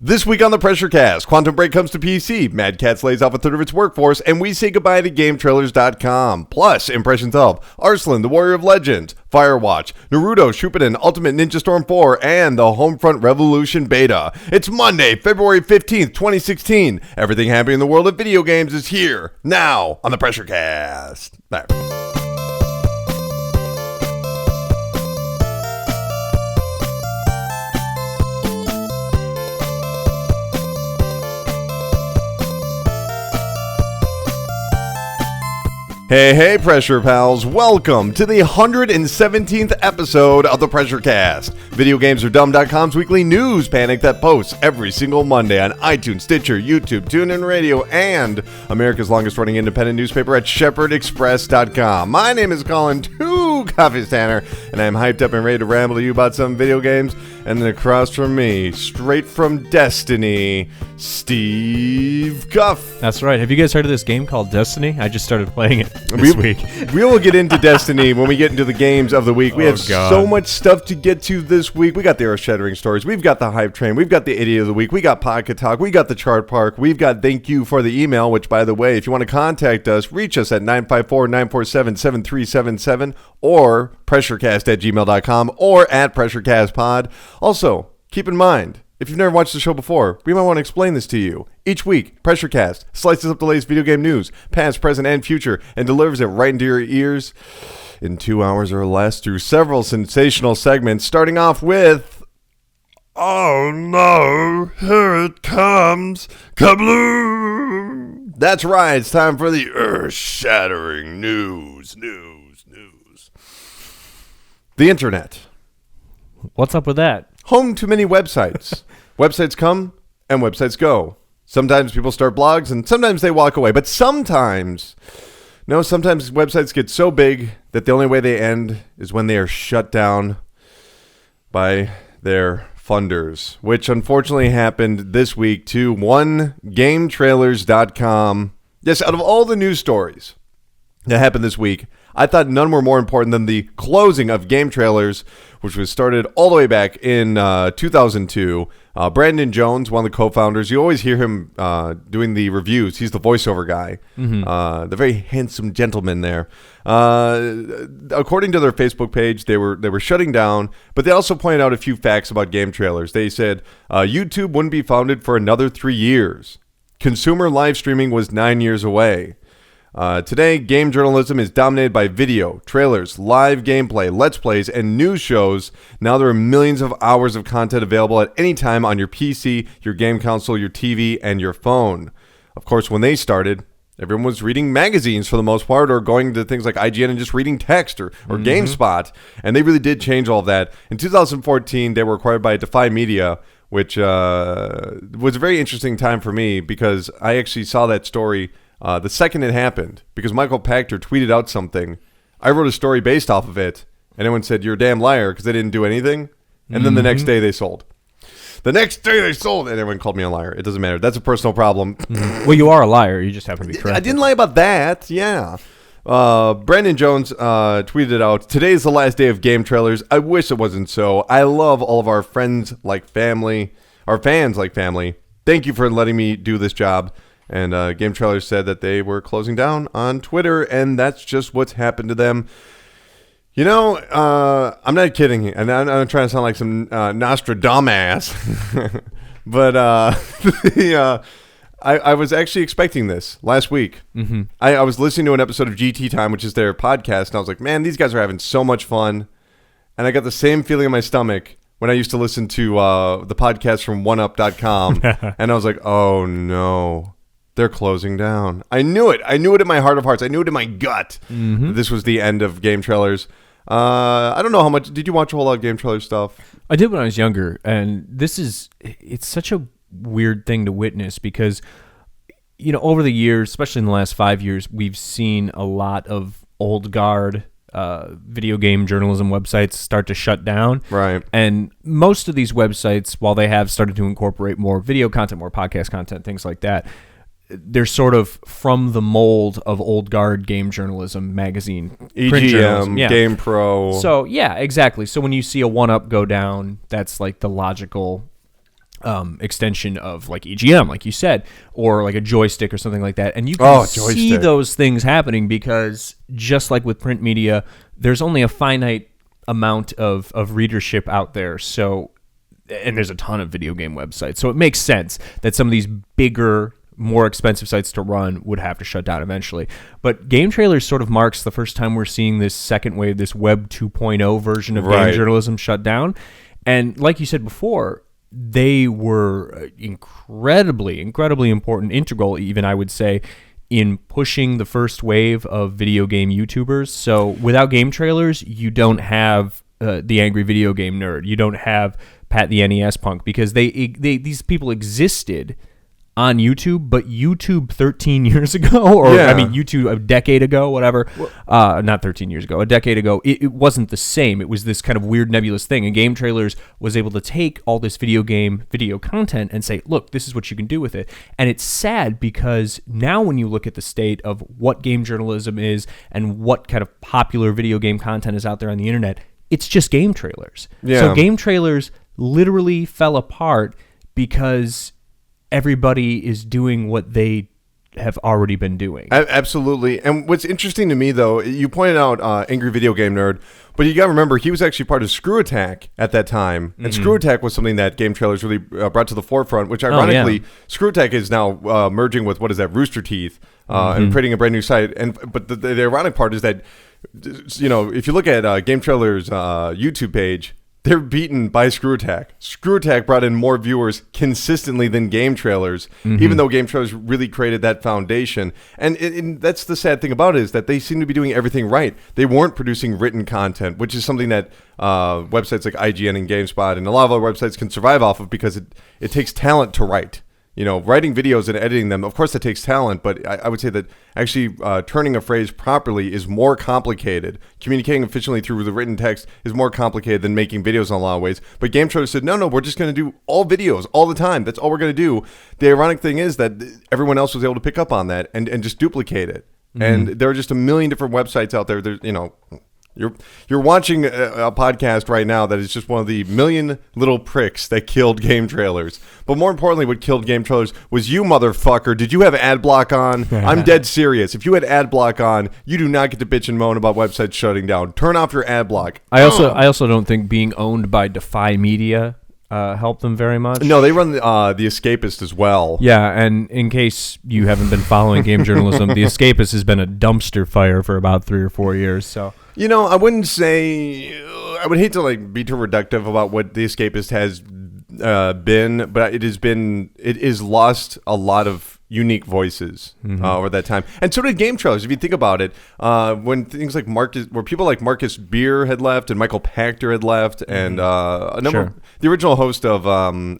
This week on the Pressure Cast, Quantum Break comes to PC, Mad Catz lays off a third of its workforce, and we say goodbye to GameTrailers.com. Plus, impressions of Arslan, the Warrior of Legends, Firewatch, Naruto Shippuden Ultimate Ninja Storm 4, and the Homefront Revolution Beta. It's Monday, February 15th, 2016. Everything happening in the world of video games is here, now, on the Pressure Cast. There. Hey, Pressure Pals. Welcome to the 117th episode of the Pressure Cast. VideoGamesAreDumb.com's weekly news panic that posts every single Monday on iTunes, Stitcher, YouTube, TuneIn Radio, and America's longest-running independent newspaper at ShepherdExpress.com. My name is Colin Two Coffees Tanner, and I'm hyped up and ready to ramble to you about some video games. And then across from me, straight from Destiny, Steve Guff. That's right. Have you guys heard of this game called Destiny? I just started playing it this week. We will get into Destiny when we get into the games of the week. We have so much stuff to get to this week. We got the earth-shattering stories. We've got the hype train. We've got the idiot of the week. We got Pocket Talk. We got the chart park. We've got thank you for the email, which, by the way, if you want to contact us, reach us at 954-947-7377 or pressurecast@gmail.com or at pressurecastpod. Also, keep in mind, if you've never watched the show before, we might want to explain this to you. Each week, PressureCast slices up the latest video game news, past, present, and future, and delivers it right into your ears in 2 hours or less through several sensational segments, starting off with... Oh no, here it comes, kabloom! That's right, it's time for the earth-shattering news. The internet. What's up with that? Home to many websites. Websites come and websites go. Sometimes people start blogs and sometimes they walk away. But sometimes websites get so big that the only way they end is when they are shut down by their funders, which unfortunately happened this week to GameTrailers.com. Yes, out of all the news stories that happened this week, I thought none were more important than the closing of Game Trailers, which was started all the way back in 2002. Brandon Jones, one of the co-founders, you always hear him doing the reviews. He's the voiceover guy, the very handsome gentleman there. According to their Facebook page, they were shutting down, but they also pointed out a few facts about Game Trailers. They said YouTube wouldn't be founded for another 3 years. Consumer live streaming was 9 years away. Today, game journalism is dominated by video, trailers, live gameplay, let's plays, and news shows. Now there are millions of hours of content available at any time on your PC, your game console, your TV, and your phone. Of course, when they started, everyone was reading magazines for the most part, or going to things like IGN and just reading text or GameSpot, and they really did change all of that. In 2014, they were acquired by Defy Media, which was a very interesting time for me because I actually saw that story the second it happened, because Michael Pachter tweeted out something. I wrote a story based off of it, and everyone said, you're a damn liar, because they didn't do anything. And then the next day they sold. And everyone called me a liar. It doesn't matter. That's a personal problem. Well, you are a liar. You just happen to be correct. I didn't lie about that. Yeah. Brandon Jones tweeted it out. Today's the last day of Game Trailers. I wish it wasn't so. I love all of our friends like family, our fans like family. Thank you for letting me do this job. And Game Trailers said that they were closing down on Twitter, and that's just what's happened to them. You know, I'm not kidding, and I'm not trying to sound like some Nostradamus, but I was actually expecting this last week. I was listening to an episode of GT Time, which is their podcast, and I was like, man, these guys are having so much fun. And I got the same feeling in my stomach when I used to listen to the podcast from OneUp.com, and I was like, oh, no. They're closing down. I knew it. I knew it in my heart of hearts. I knew it in my gut. This was the end of Game Trailers. I don't know how much. Did you watch a whole lot of Game Trailer stuff? I did when I was younger. And it's such a weird thing to witness because, you know, over the years, especially in the last 5 years, we've seen a lot of old guard video game journalism websites start to shut down. Right. And most of these websites, while they have started to incorporate more video content, more podcast content, things like that, they're sort of from the mold of old guard game journalism magazine. EGM, Game Pro. So, yeah, exactly. So when you see a 1UP go down, that's like the logical extension of like EGM, like you said, or like a joystick or something like that. And you can see joystick. those things happening because just like with print media, there's only a finite amount of readership out there. So, and there's a ton of video game websites. So it makes sense that some of these bigger, more expensive sites to run would have to shut down eventually. But Game Trailers sort of marks the first time we're seeing this second wave, this Web 2.0 version of game journalism shut down. And like you said before, they were incredibly important, integral even, I would say, in pushing the first wave of video game YouTubers. So without Game Trailers, you don't have the Angry Video Game Nerd. You don't have Pat the NES Punk, because these people existed on YouTube, but YouTube 13 years ago, or I mean YouTube a decade ago, whatever, not 13 years ago, a decade ago, it wasn't the same. It was this kind of weird nebulous thing, and Game Trailers was able to take all this video content and say, look, this is what you can do with it. And it's sad because now when you look at the state of what game journalism is and what kind of popular video game content is out there on the internet, it's just Game Trailers. So Game Trailers literally fell apart because everybody is doing what they have already been doing. Absolutely. And what's interesting to me, though, you pointed out Angry Video Game Nerd, but you got to remember, he was actually part of Screw Attack at that time. And Screw Attack was something that Game Trailers really brought to the forefront, which ironically, Screw Attack is now merging with, Rooster Teeth, and creating a brand new site. But the ironic part is that, you know, if you look at Game Trailers' YouTube page, they're beaten by Screw Attack. Screw Attack brought in more viewers consistently than Game Trailers, even though Game Trailers really created that foundation. And that's the sad thing about it, is that they seem to be doing everything right. They weren't producing written content, which is something that websites like IGN and GameSpot and a lot of other websites can survive off of, because it takes talent to write. You know, writing videos and editing them, of course, that takes talent, but I would say that actually turning a phrase properly is more complicated. Communicating efficiently through the written text is more complicated than making videos in a lot of ways. But Game Trailers said, no, we're just going to do all videos all the time. That's all we're going to do. The ironic thing is that everyone else was able to pick up on that and just duplicate it. And there are just a million different websites out there. There's, you know, You're watching a podcast right now that is just one of the million little pricks that killed Game Trailers. But more importantly, what killed Game Trailers was you, motherfucker. Did you have ad block on? I'm dead serious. If you had ad block on, you do not get to bitch and moan about websites shutting down. Turn off your ad block. I also don't think being owned by Defy Media helped them very much. No, they run the Escapist as well. Yeah, and in case you haven't been following game journalism, the Escapist has been a dumpster fire for about 3 or 4 years. So, you know, I wouldn't say, I would hate to like be too reductive about what the Escapist has been, but it has lost a lot of unique voices over that time, and so did Game Trailers. If you think about it, when things like people like Marcus Beer had left and Michael Pachter had left, and a number the original host of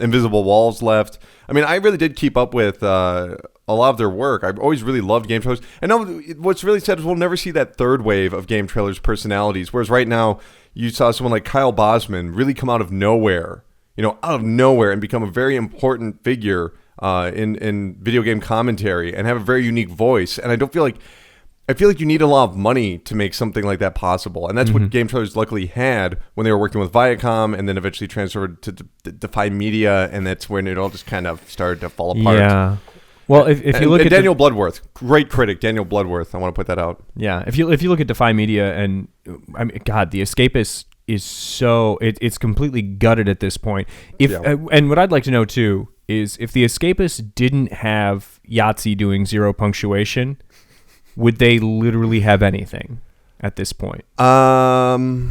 Invisible Walls left. I mean, I really did keep up with a lot of their work. I've always really loved Game Trailers, and now what's really sad is we'll never see that third wave of Game Trailers personalities. Whereas right now, you saw someone like Kyle Bosman really come out of nowhere, and become a very important figure in video game commentary and have a very unique voice. And I feel like you need a lot of money to make something like that possible. And that's what Game Trailers luckily had when they were working with Viacom, and then eventually transferred to Defy Media, and that's when it all just kind of started to fall apart. Yeah. Well, if you look at Daniel Bloodworth, great critic, Daniel Bloodworth, I want to put that out. Yeah, if you look at Defy Media, and I mean, God, The Escapist is so it's completely gutted at this point. And what I'd like to know too is if The Escapist didn't have Yahtzee doing zero punctuation, would they literally have anything at this point? No.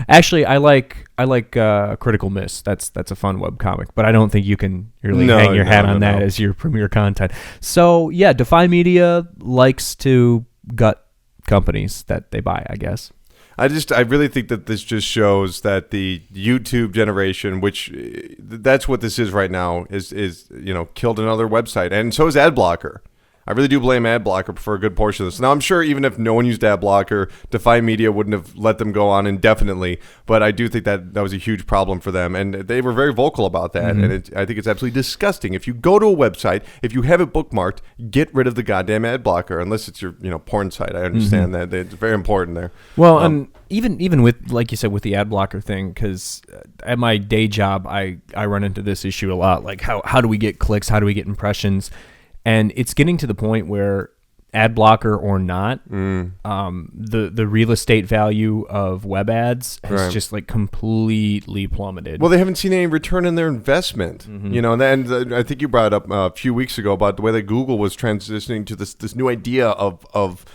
Actually, I like Critical Miss. That's a fun webcomic, but I don't think you can really hang your hat on that as your premier content. So yeah, Defy Media likes to gut companies that they buy, I guess. I really think that this just shows that the YouTube generation, which that's what this is right now, is killed another website, and so is Adblocker. I really do blame Adblocker for a good portion of this. Now, I'm sure even if no one used Adblocker, Defy Media wouldn't have let them go on indefinitely. But I do think that was a huge problem for them. And they were very vocal about that. Mm-hmm. And I think it's absolutely disgusting. If you go to a website, if you have it bookmarked, get rid of the goddamn Adblocker, unless it's your porn site. I understand that. It's very important there. Well, and even with, like you said, with the Adblocker thing, because at my day job, I run into this issue a lot. Like, how do we get clicks? How do we get impressions? And it's getting to the point where ad blocker or not, the real estate value of web ads has just like completely plummeted. Well, they haven't seen any return in their investment. And I think you brought up a few weeks ago about the way that Google was transitioning to this new idea of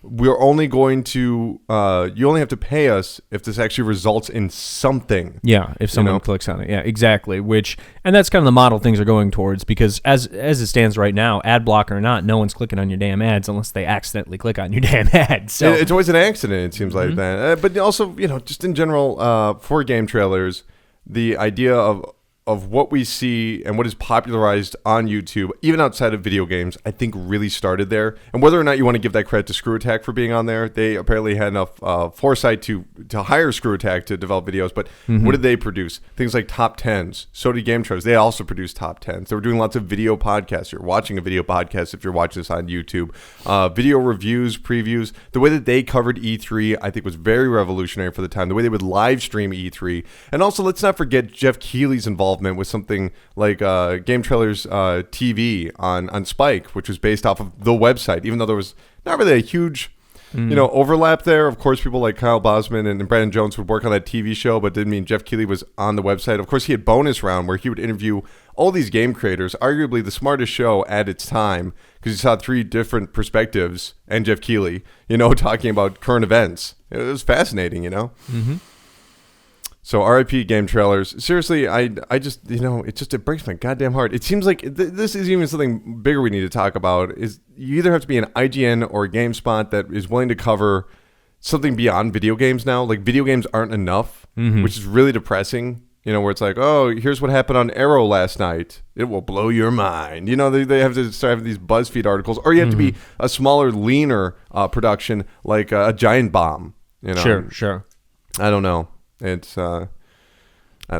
we're only going to you only have to pay us if this actually results in something. Yeah, if someone clicks on it. Yeah, exactly. And that's kind of the model things are going towards, because as it stands right now, ad blocker or not, no one's clicking on your damn ads unless they accidentally click on your damn ads. So it's always an accident, it seems like that. But also, just in general, for game trailers, the idea of what we see and what is popularized on YouTube, even outside of video games, I think really started there. And whether or not you want to give that credit to Screw Attack for being on there, they apparently had enough foresight to hire Screw Attack to develop videos. But what did they produce? Things like top 10s. So did Game Trailers. They also produced top 10s. They were doing lots of video podcasts. You're watching a video podcast if you're watching this on YouTube. Video reviews, previews. The way that they covered E3, I think, was very revolutionary for the time. The way they would live stream E3. And also, let's not forget Jeff Keighley's involvement with something like Game Trailers TV on Spike, which was based off of the website, even though there was not really a huge overlap there. Of course, people like Kyle Bosman and Brandon Jones would work on that TV show, but didn't mean Jeff Keighley was on the website. Of course, he had Bonus Round, where he would interview all these game creators, arguably the smartest show at its time, because you saw 3 different perspectives, and Jeff Keighley, talking about current events. It was fascinating, So RIP Game Trailers. Seriously, I just, it breaks my goddamn heart. It seems like this is even something bigger we need to talk about, is you either have to be an IGN or a GameSpot that is willing to cover something beyond video games now. Like, video games aren't enough, which is really depressing, where it's like, oh, here's what happened on Arrow last night. It will blow your mind. They have to start having these BuzzFeed articles, or you have to be a smaller, leaner production like a Giant Bomb. Sure. I don't know. It's a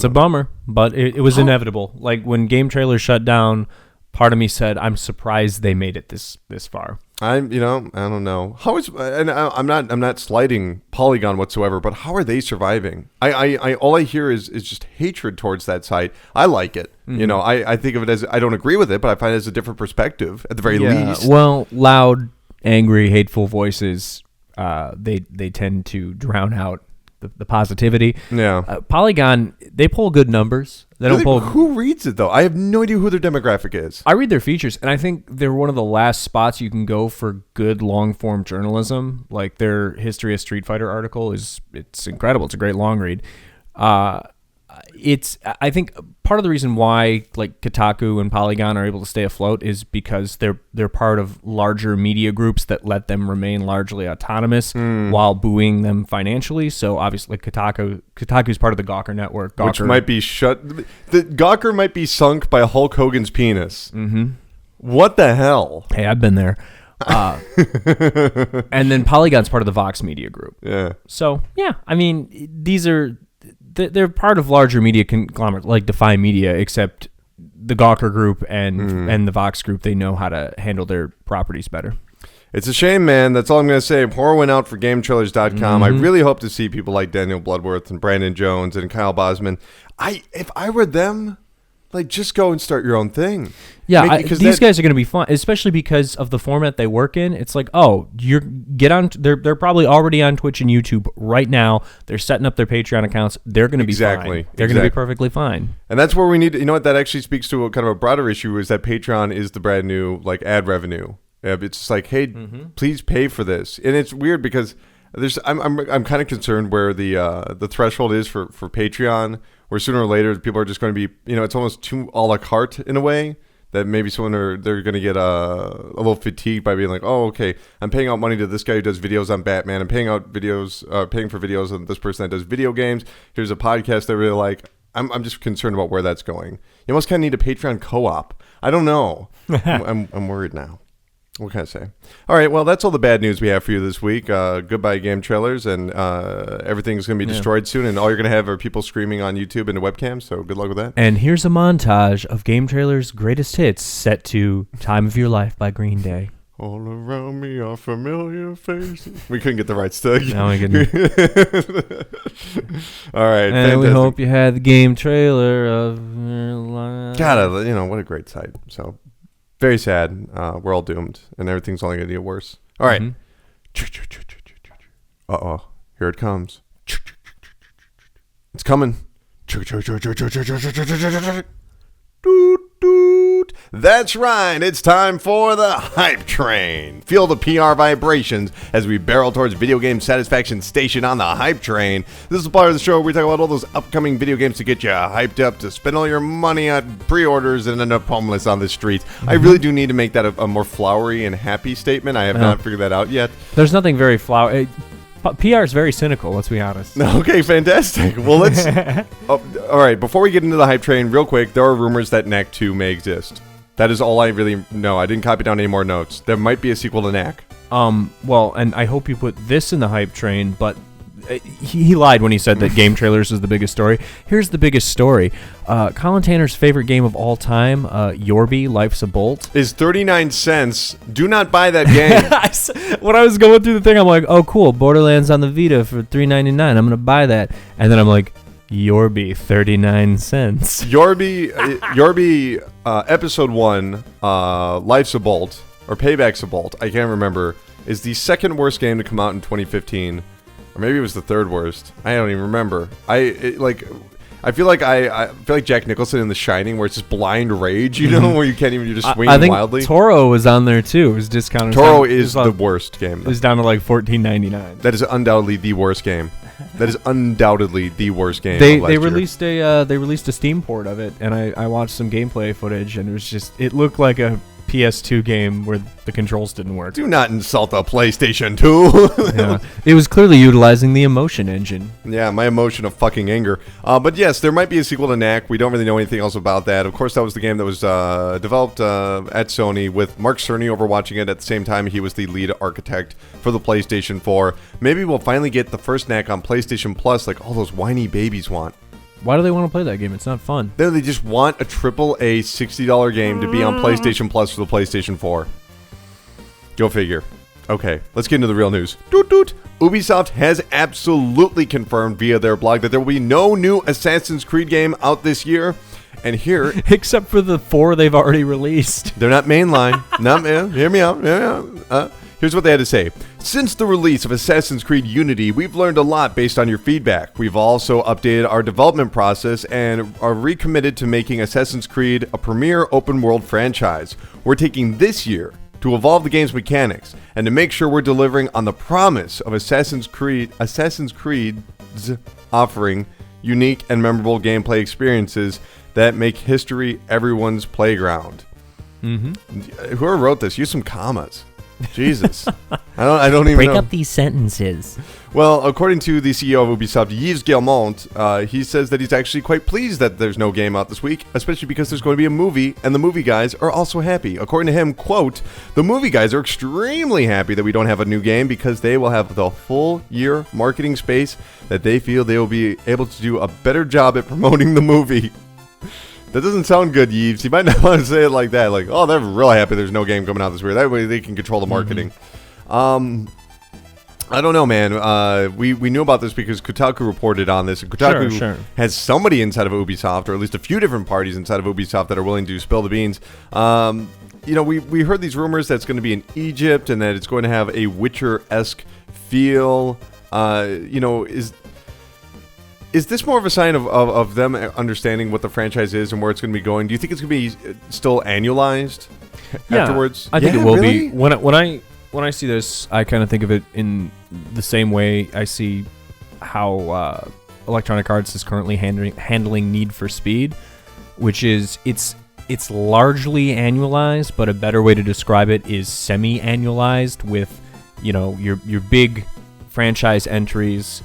bummer, but it was inevitable. Like, when Game Trailers shut down, part of me said, I'm surprised they made it this far. I don't know how is, and I'm not slighting Polygon whatsoever, but how are they surviving? I all I hear is just hatred towards that site. I like it. I think of it as, I don't agree with it, but I find it as a different perspective at the very least. Well, loud, angry, hateful voices, they tend to drown out the positivity. Yeah. Polygon, they pull good numbers. They don't pull. Who reads it though? I have no idea who their demographic is. I read their features, and I think they're one of the last spots you can go for good long form journalism. Like, their History of Street Fighter article it's incredible. It's a great long read. I think part of the reason why like Kotaku and Polygon are able to stay afloat is because they're part of larger media groups that let them remain largely autonomous while buoying them financially. So obviously Kotaku's part of the Gawker network, which might be shut. The Gawker might be sunk by Hulk Hogan's penis. What the hell? Hey, I've been there. And then Polygon's part of the Vox Media Group. Yeah. So yeah, I mean, they're part of larger media conglomerates like Defy Media, except the Gawker Group and the Vox Group, they know how to handle their properties better. It's a shame, man. That's all I'm going to say. Pour went out for GameTrailers.com. I really hope to see people like Daniel Bloodworth and Brandon Jones and Kyle Bosman. If I were them, like, just go and start your own thing. Yeah, these guys are going to be fun, especially because of the format they work in. It's like, oh, they're probably already on Twitch and YouTube right now. They're setting up their Patreon accounts. They're going to be fine. They're going to be perfectly fine. And that's where we need to, you know what, that actually speaks to a kind of a broader issue, is that Patreon is the brand new, like, ad revenue. It's just like, hey, please pay for this. And it's weird because I'm kind of concerned where the threshold is for Patreon, where sooner or later people are just going to be, it's almost too a la carte in a way, that maybe they're going to get a little fatigued by being like, oh, okay, I'm paying out money to this guy who does videos on Batman. I'm paying for videos on this person that does video games. Here's a podcast I really like. I'm just concerned about where that's going. You almost kind of need a Patreon co-op. I don't know. I'm worried now. What can I say? All right, well, that's all the bad news we have for you this week. Goodbye, game trailers, and everything's going to be destroyed soon, and all you're going to have are people screaming on YouTube into webcams, so good luck with that. And here's a montage of Game Trailer's greatest hits set to Time of Your Life by Green Day. All around me are familiar faces. We couldn't get the rights to Now we can. All right, And fantastic. we hope you had the game trailer of your life. God, what a great site. So, very sad. We're all doomed, and everything's only going to get worse. All right. Uh-oh. Here it comes. It's coming. Doot, doot. That's right. It's time for the Hype Train. Feel the PR vibrations as we barrel towards Video Game Satisfaction Station on the Hype Train. This is the part of the show where we talk about all those upcoming video games to get you hyped up to spend all your money on pre-orders and end up homeless on the streets. I really do need to make that a more flowery and happy statement. I have not figured that out yet. There's nothing very flowery. PR is very cynical, let's be honest. Okay, fantastic. Well, let's... all right, before we get into the Hype Train, real quick, there are rumors that Knack 2 may exist. That is all I really know. I didn't copy down any more notes. There might be a sequel to Knack. Well, and I hope you put this in the Hype Train, but he lied when he said that Game Trailers is the biggest story. Here's the biggest story. Colin Tanner's favorite game of all time, Yorby, Life's a Bolt. Is 39 cents. Do not buy that game. When I was going through the thing, I'm like, oh, cool, Borderlands on the Vita for $3.99. I'm going to buy that. And then I'm like, Yorby, 39 cents. Yorby, Episode 1, Life's a Bolt, or Payback's a Bolt, I can't remember, is the second worst game to come out in 2015. Or maybe it was the third worst. I don't even remember. I feel like Jack Nicholson in The Shining, where it's just blind rage, where you can't even, you're just swinging I think wildly. Toro was on there too. It was discounted. Toro is the worst game. It was down to like $14.99. That is undoubtedly the worst game. That is undoubtedly the worst game. They of last year. released a Steam port of it, and I watched some gameplay footage, and it looked like a PS2 game where the controls didn't work. Do not insult the PlayStation 2. Yeah. It was clearly utilizing the emotion engine. Yeah, my emotion of fucking anger. But yes, there might be a sequel to Knack. We don't really know anything else about that. Of course, that was the game that was developed at Sony with Mark Cerny overwatching it. At the same time, he was the lead architect for the PlayStation 4. Maybe we'll finally get the first Knack on PlayStation Plus like all those whiny babies want. Why do they want to play that game? It's not fun. They just want a AAA $60 game to be on PlayStation Plus for the PlayStation 4. Go figure. Okay, let's get into the real news. Doot doot. Ubisoft has absolutely confirmed via their blog that there will be no new Assassin's Creed game out this year. And here... Except for the 4 they've already released. They're not mainline. Hear me out. Here's what they had to say. Since the release of Assassin's Creed Unity, we've learned a lot based on your feedback. We've also updated our development process and are recommitted to making Assassin's Creed a premier open-world franchise. We're taking this year to evolve the game's mechanics and to make sure we're delivering on the promise of Assassin's Creed's offering unique and memorable gameplay experiences that make history everyone's playground. Whoever wrote this, use some commas. Jesus. I don't even Break know. up these sentences. Well, according to the CEO of Ubisoft, Yves Guillemot, he says that he's actually quite pleased that there's no game out this week, especially because there's going to be a movie, and the movie guys are also happy. According to him, quote, the movie guys are extremely happy that we don't have a new game because they will have the full year marketing space that they feel they will be able to do a better job at promoting the movie. That doesn't sound good, Yves. You might not want to say it like that. Like, oh, they're really happy there's no game coming out this year. That way they can control the marketing. I don't know, man. We knew about this because Kotaku reported on this. And Kotaku has somebody inside of Ubisoft, or at least a few different parties inside of Ubisoft that are willing to spill the beans. We heard these rumors that it's going to be in Egypt and that it's going to have a Witcher-esque feel. Is this more of a sign of them understanding what the franchise is and where it's going to be going? Do you think it's going to be still annualized afterwards? I think it will be. When I see this, I kind of think of it in the same way I see how Electronic Arts is currently handling Need for Speed, which is it's largely annualized, but a better way to describe it is semi-annualized with, your big franchise entries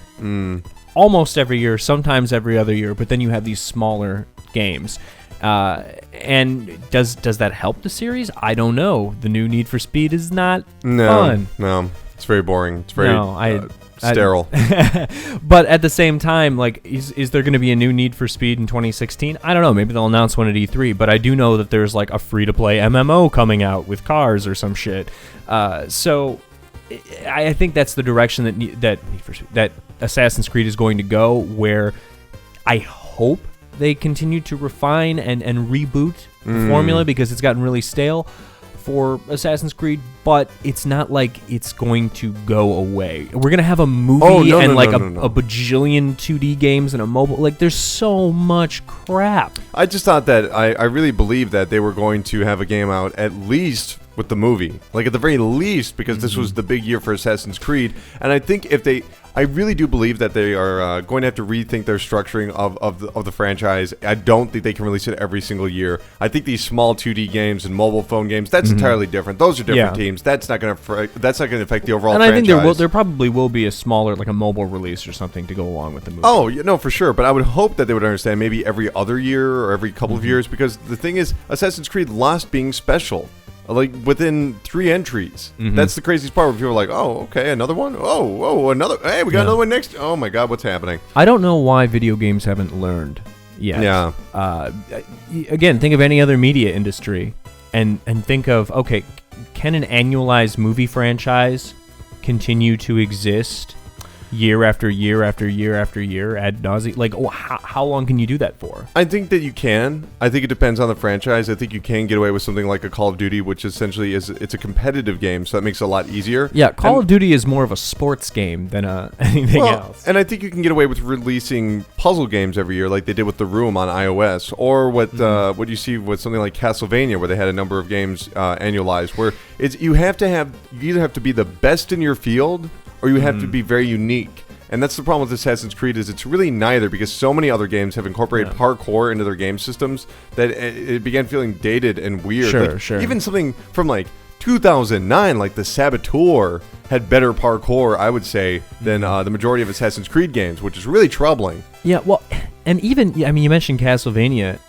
almost every year, sometimes every other year, but then you have these smaller games. And does that help the series? I don't know. The new Need for Speed is not fun. No, it's very boring. It's very sterile. But at the same time, like, is there going to be a new Need for Speed in 2016? I don't know. Maybe they'll announce one at E3. But I do know that there's like a free-to-play MMO coming out with cars or some shit. So I think that's the direction that Assassin's Creed is going to go. Where I hope they continue to refine and reboot the formula, because it's gotten really stale for Assassin's Creed, but it's not like it's going to go away. We're going to have a movie a bajillion 2D games and a mobile. Like, there's so much crap. I just thought that I really believed that they were going to have a game out at least with the movie. Like, at the very least, because this was the big year for Assassin's Creed. And I think I really do believe that they are going to have to rethink their structuring of the franchise. I don't think they can release it every single year. I think these small 2D games and mobile phone games, that's entirely different. Those are different teams. That's not going to affect the overall franchise. And I think there probably will be a smaller, like a mobile release or something to go along with the movie. Oh, no, for sure. But I would hope that they would understand maybe every other year or every couple of years, because the thing is, Assassin's Creed lost being special. Like, within 3 entries. That's the craziest part, where people are like, oh, okay, another one? Oh, another. Hey, we got another one next. Oh, my God, what's happening? I don't know why video games haven't learned yet. Yeah. Again, think of any other media industry and think of, okay, can an annualized movie franchise continue to exist year after year after year after year ad nauseum? Like, how long can you do that for? I think that you can. I think it depends on the franchise. I think you can get away with something like a Call of Duty, which essentially it's a competitive game, so that makes it a lot easier. Yeah, Call of Duty is more of a sports game than anything else. And I think you can get away with releasing puzzle games every year, like they did with The Room on iOS, or what you see with something like Castlevania, where they had a number of games annualized, where you either have to be the best in your field, or you have to be very unique. And that's the problem with Assassin's Creed, is it's really neither, because so many other games have incorporated parkour into their game systems that it began feeling dated and weird. Sure. Even something from like 2009, like the Saboteur, had better parkour, I would say, than the majority of Assassin's Creed games, which is really troubling. Yeah, well, and even, I mean, you mentioned Castlevania.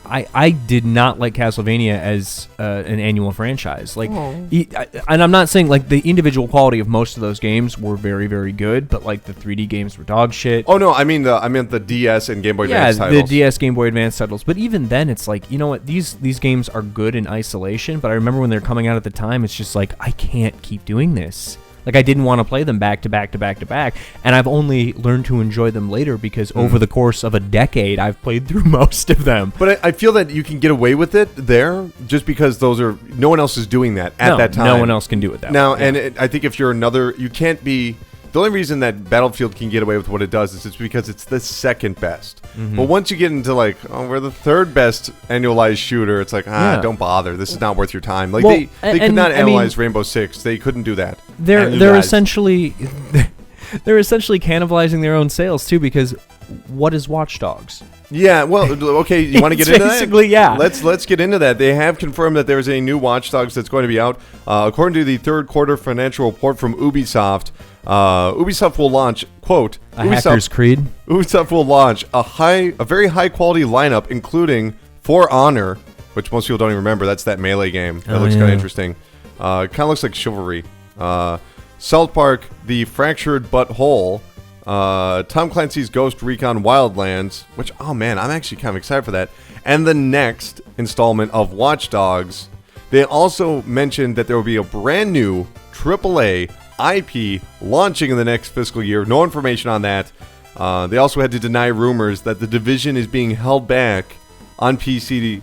I did not like Castlevania as an annual franchise. Like, and I'm not saying, like, the individual quality of most of those games were very, very good, but like the 3D games were dog shit. Oh no, I meant the DS and Game Boy Advance titles. Yeah, the DS, Game Boy Advance titles. But even then, it's like, you know what? These games are good in isolation. But I remember when they're coming out at the time, it's just like, I can't keep doing this. Like, I didn't want to play them back to back to back to back, and I've only learned to enjoy them later because over the course of a decade, I've played through most of them. But I feel that you can get away with it there just because no one else is doing that at that time. No one else can do it that way. Now, and I think if you're you can't be. The only reason that Battlefield can get away with what it does is it's because it's the second best. But once you get into like, we're the third best annualized shooter, it's like, don't bother. This is not worth your time. Like, they could not analyze Rainbow Six. They couldn't do that. They're essentially cannibalizing their own sales too, because what is Watch Dogs? Yeah, well, okay, you want to get into that? Basically, yeah. Let's get into that. They have confirmed that there's a new Watch Dogs that's going to be out. According to the third quarter financial report from Ubisoft, Ubisoft will launch, quote, Hacker's Creed. Ubisoft will launch a very high quality lineup, including For Honor, which most people don't even remember. That's that Melee game. That looks kind of interesting. Kind of looks like Chivalry. South Park, The Fractured But Whole. Tom Clancy's Ghost Recon Wildlands, which, oh man, I'm actually kind of excited for that. And the next installment of Watch Dogs. They also mentioned that there will be a brand new AAA IP launching in the next fiscal year. No information on that. They also had to deny rumors that The Division is being held back on PC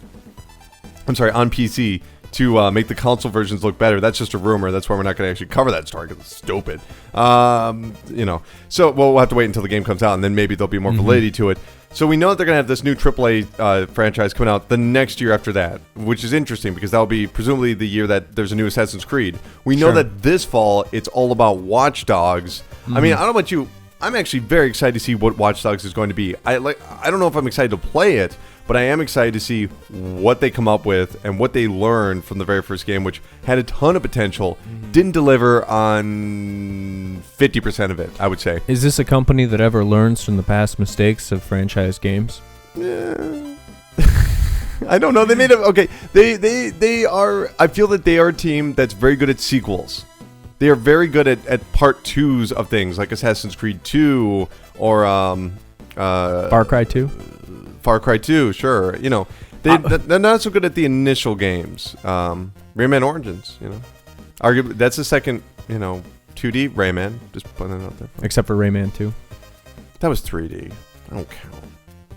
to make the console versions look better. That's just a rumor. That's why we're not going to actually cover that story, because it's stupid. So we'll have to wait until the game comes out, and then maybe there'll be more validity to it. So we know that they're going to have this new AAA franchise coming out the next year after that, which is interesting because that'll be presumably the year that there's a new Assassin's Creed. We know that this fall it's all about Watch Dogs. I mean, I don't know about you. I'm actually very excited to see what Watch Dogs is going to be. I don't know if I'm excited to play it, but I am excited to see what they come up with and what they learned from the very first game, which had a ton of potential, didn't deliver on 50% of it, I would say. Is this a company that ever learns from the past mistakes of franchise games? I don't know. They made a okay. They are. I feel that they are a team that's very good at sequels. They are very good at part twos of things like Assassin's Creed 2 or Far Cry 2. Far Cry 2. Sure, you know they're not so good at the initial games. Rayman Origins, you know, arguably that's the second 2D Rayman. Just putting it out there. Except for Rayman 2. That was 3D. I don't count.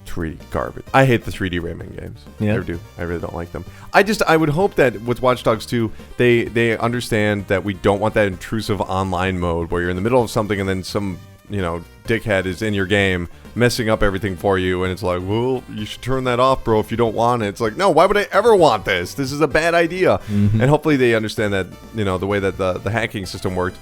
3D garbage. I hate the 3D Rayman games. Yeah. I do. I really don't like them. I would hope that with Watch Dogs 2, they understand that we don't want that intrusive online mode where you're in the middle of something and then some, dickhead is in your game messing up everything for you, and it's like, well, you should turn that off, bro, if you don't want it. It's like, no, why would I ever want this? This is a bad idea. Mm-hmm. And hopefully they understand that, the way that the hacking system worked,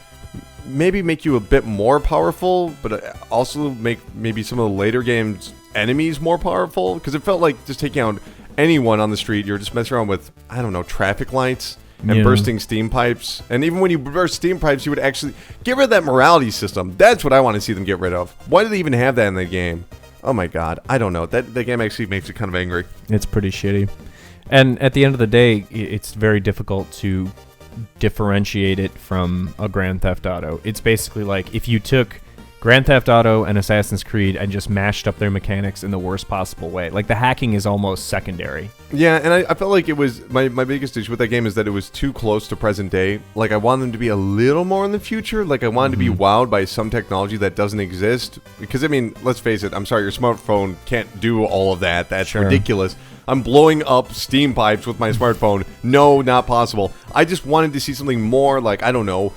maybe make you a bit more powerful, but also make maybe some of the later games enemies more powerful, because it felt like just taking out anyone on the street, you're just messing around with, I don't know, traffic lights and bursting steam pipes. And even when you burst steam pipes, you would actually get rid of that morality system. That's what I want to see them get rid of. Why do they even have that in the game? Oh my god, I don't know. That game actually makes me kind of angry. It's pretty shitty. And at the end of the day, it's very difficult to differentiate it from a Grand Theft Auto. It's basically like if you took Grand Theft Auto and Assassin's Creed and just mashed up their mechanics in the worst possible way. Like, the hacking is almost secondary. Yeah, and I felt like it was my biggest issue with that game is that it was too close to present day. Like, I wanted them to be a little more in the future. Like, I wanted to be wowed by some technology that doesn't exist. Because, I mean, let's face it, I'm sorry, your smartphone can't do all of that. That's ridiculous. I'm blowing up steam pipes with my smartphone. No, not possible. I just wanted to see something more like, I don't know,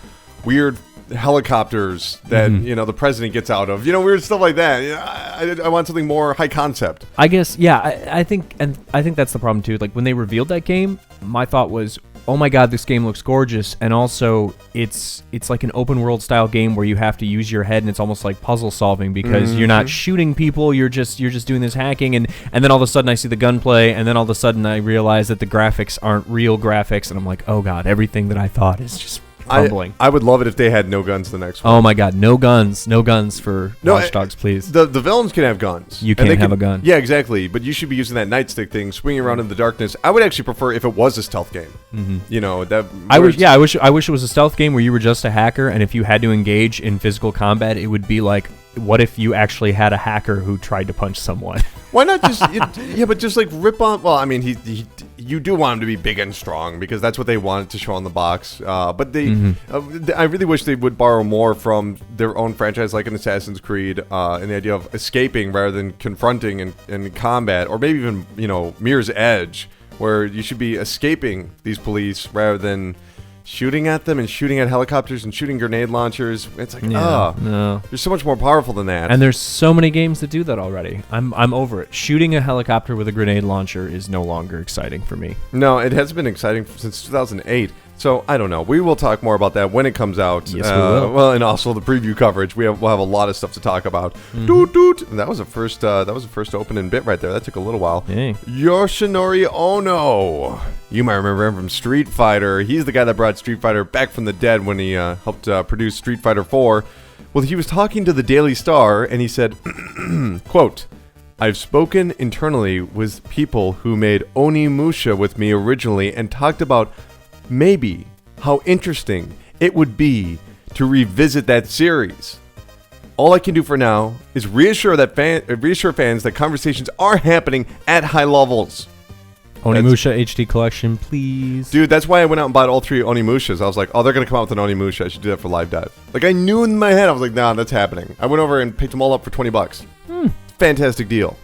weird helicopters that the president gets out of, weird stuff like that. I want something more high concept. I guess, yeah. I think that's the problem too. Like, when they revealed that game, my thought was, oh my god, this game looks gorgeous, and also it's like an open world style game where you have to use your head, and it's almost like puzzle solving because you're not shooting people, you're just doing this hacking, and then all of a sudden I see the gunplay, and then all of a sudden I realize that the graphics aren't real graphics, and I'm like, oh god, everything that I thought is just crumbling. I would love it if they had no guns the next one. Oh my god, no guns for Watch Dogs, please. The villains can have guns. You can't have a gun. Yeah, exactly. But you should be using that nightstick thing, swinging around in the darkness. I would actually prefer if it was a stealth game. I wish it was a stealth game where you were just a hacker, and if you had to engage in physical combat, it would be like, what if you actually had a hacker who tried to punch someone? Why not just but just like rip on. Well, I mean, you do want him to be big and strong because that's what they wanted to show on the box. But they, I really wish they would borrow more from their own franchise, like an Assassin's Creed, and the idea of escaping rather than confronting in combat, or maybe even Mirror's Edge, where you should be escaping these police rather than shooting at them and shooting at helicopters and shooting grenade launchers. It's like, no. You're so much more powerful than that. And there's so many games that do that already. I'm over it. Shooting a helicopter with a grenade launcher is no longer exciting for me. No, it has been exciting since 2008. So, I don't know. We will talk more about that when it comes out. Yes, we will. Well, and also the preview coverage. We'll have a lot of stuff to talk about. Doot, doot. And that was the first open and bit right there. That took a little while. Hey. Yoshinori Ono. You might remember him from Street Fighter. He's the guy that brought Street Fighter back from the dead when he helped produce Street Fighter 4. Well, he was talking to the Daily Star, and he said, quote, "I've spoken internally with people who made Onimusha with me originally and talked about maybe how interesting it would be to revisit that series. All I can do for now is reassure fans that conversations are happening at high levels." Onimusha HD collection, please. Dude, that's why I went out and bought all 3 Onimushas. I was like, oh, they're going to come out with an Onimusha. I should do that for Live Dive. Like, I knew in my head. I was like, nah, that's happening. I went over and picked them all up for $20. Fantastic deal.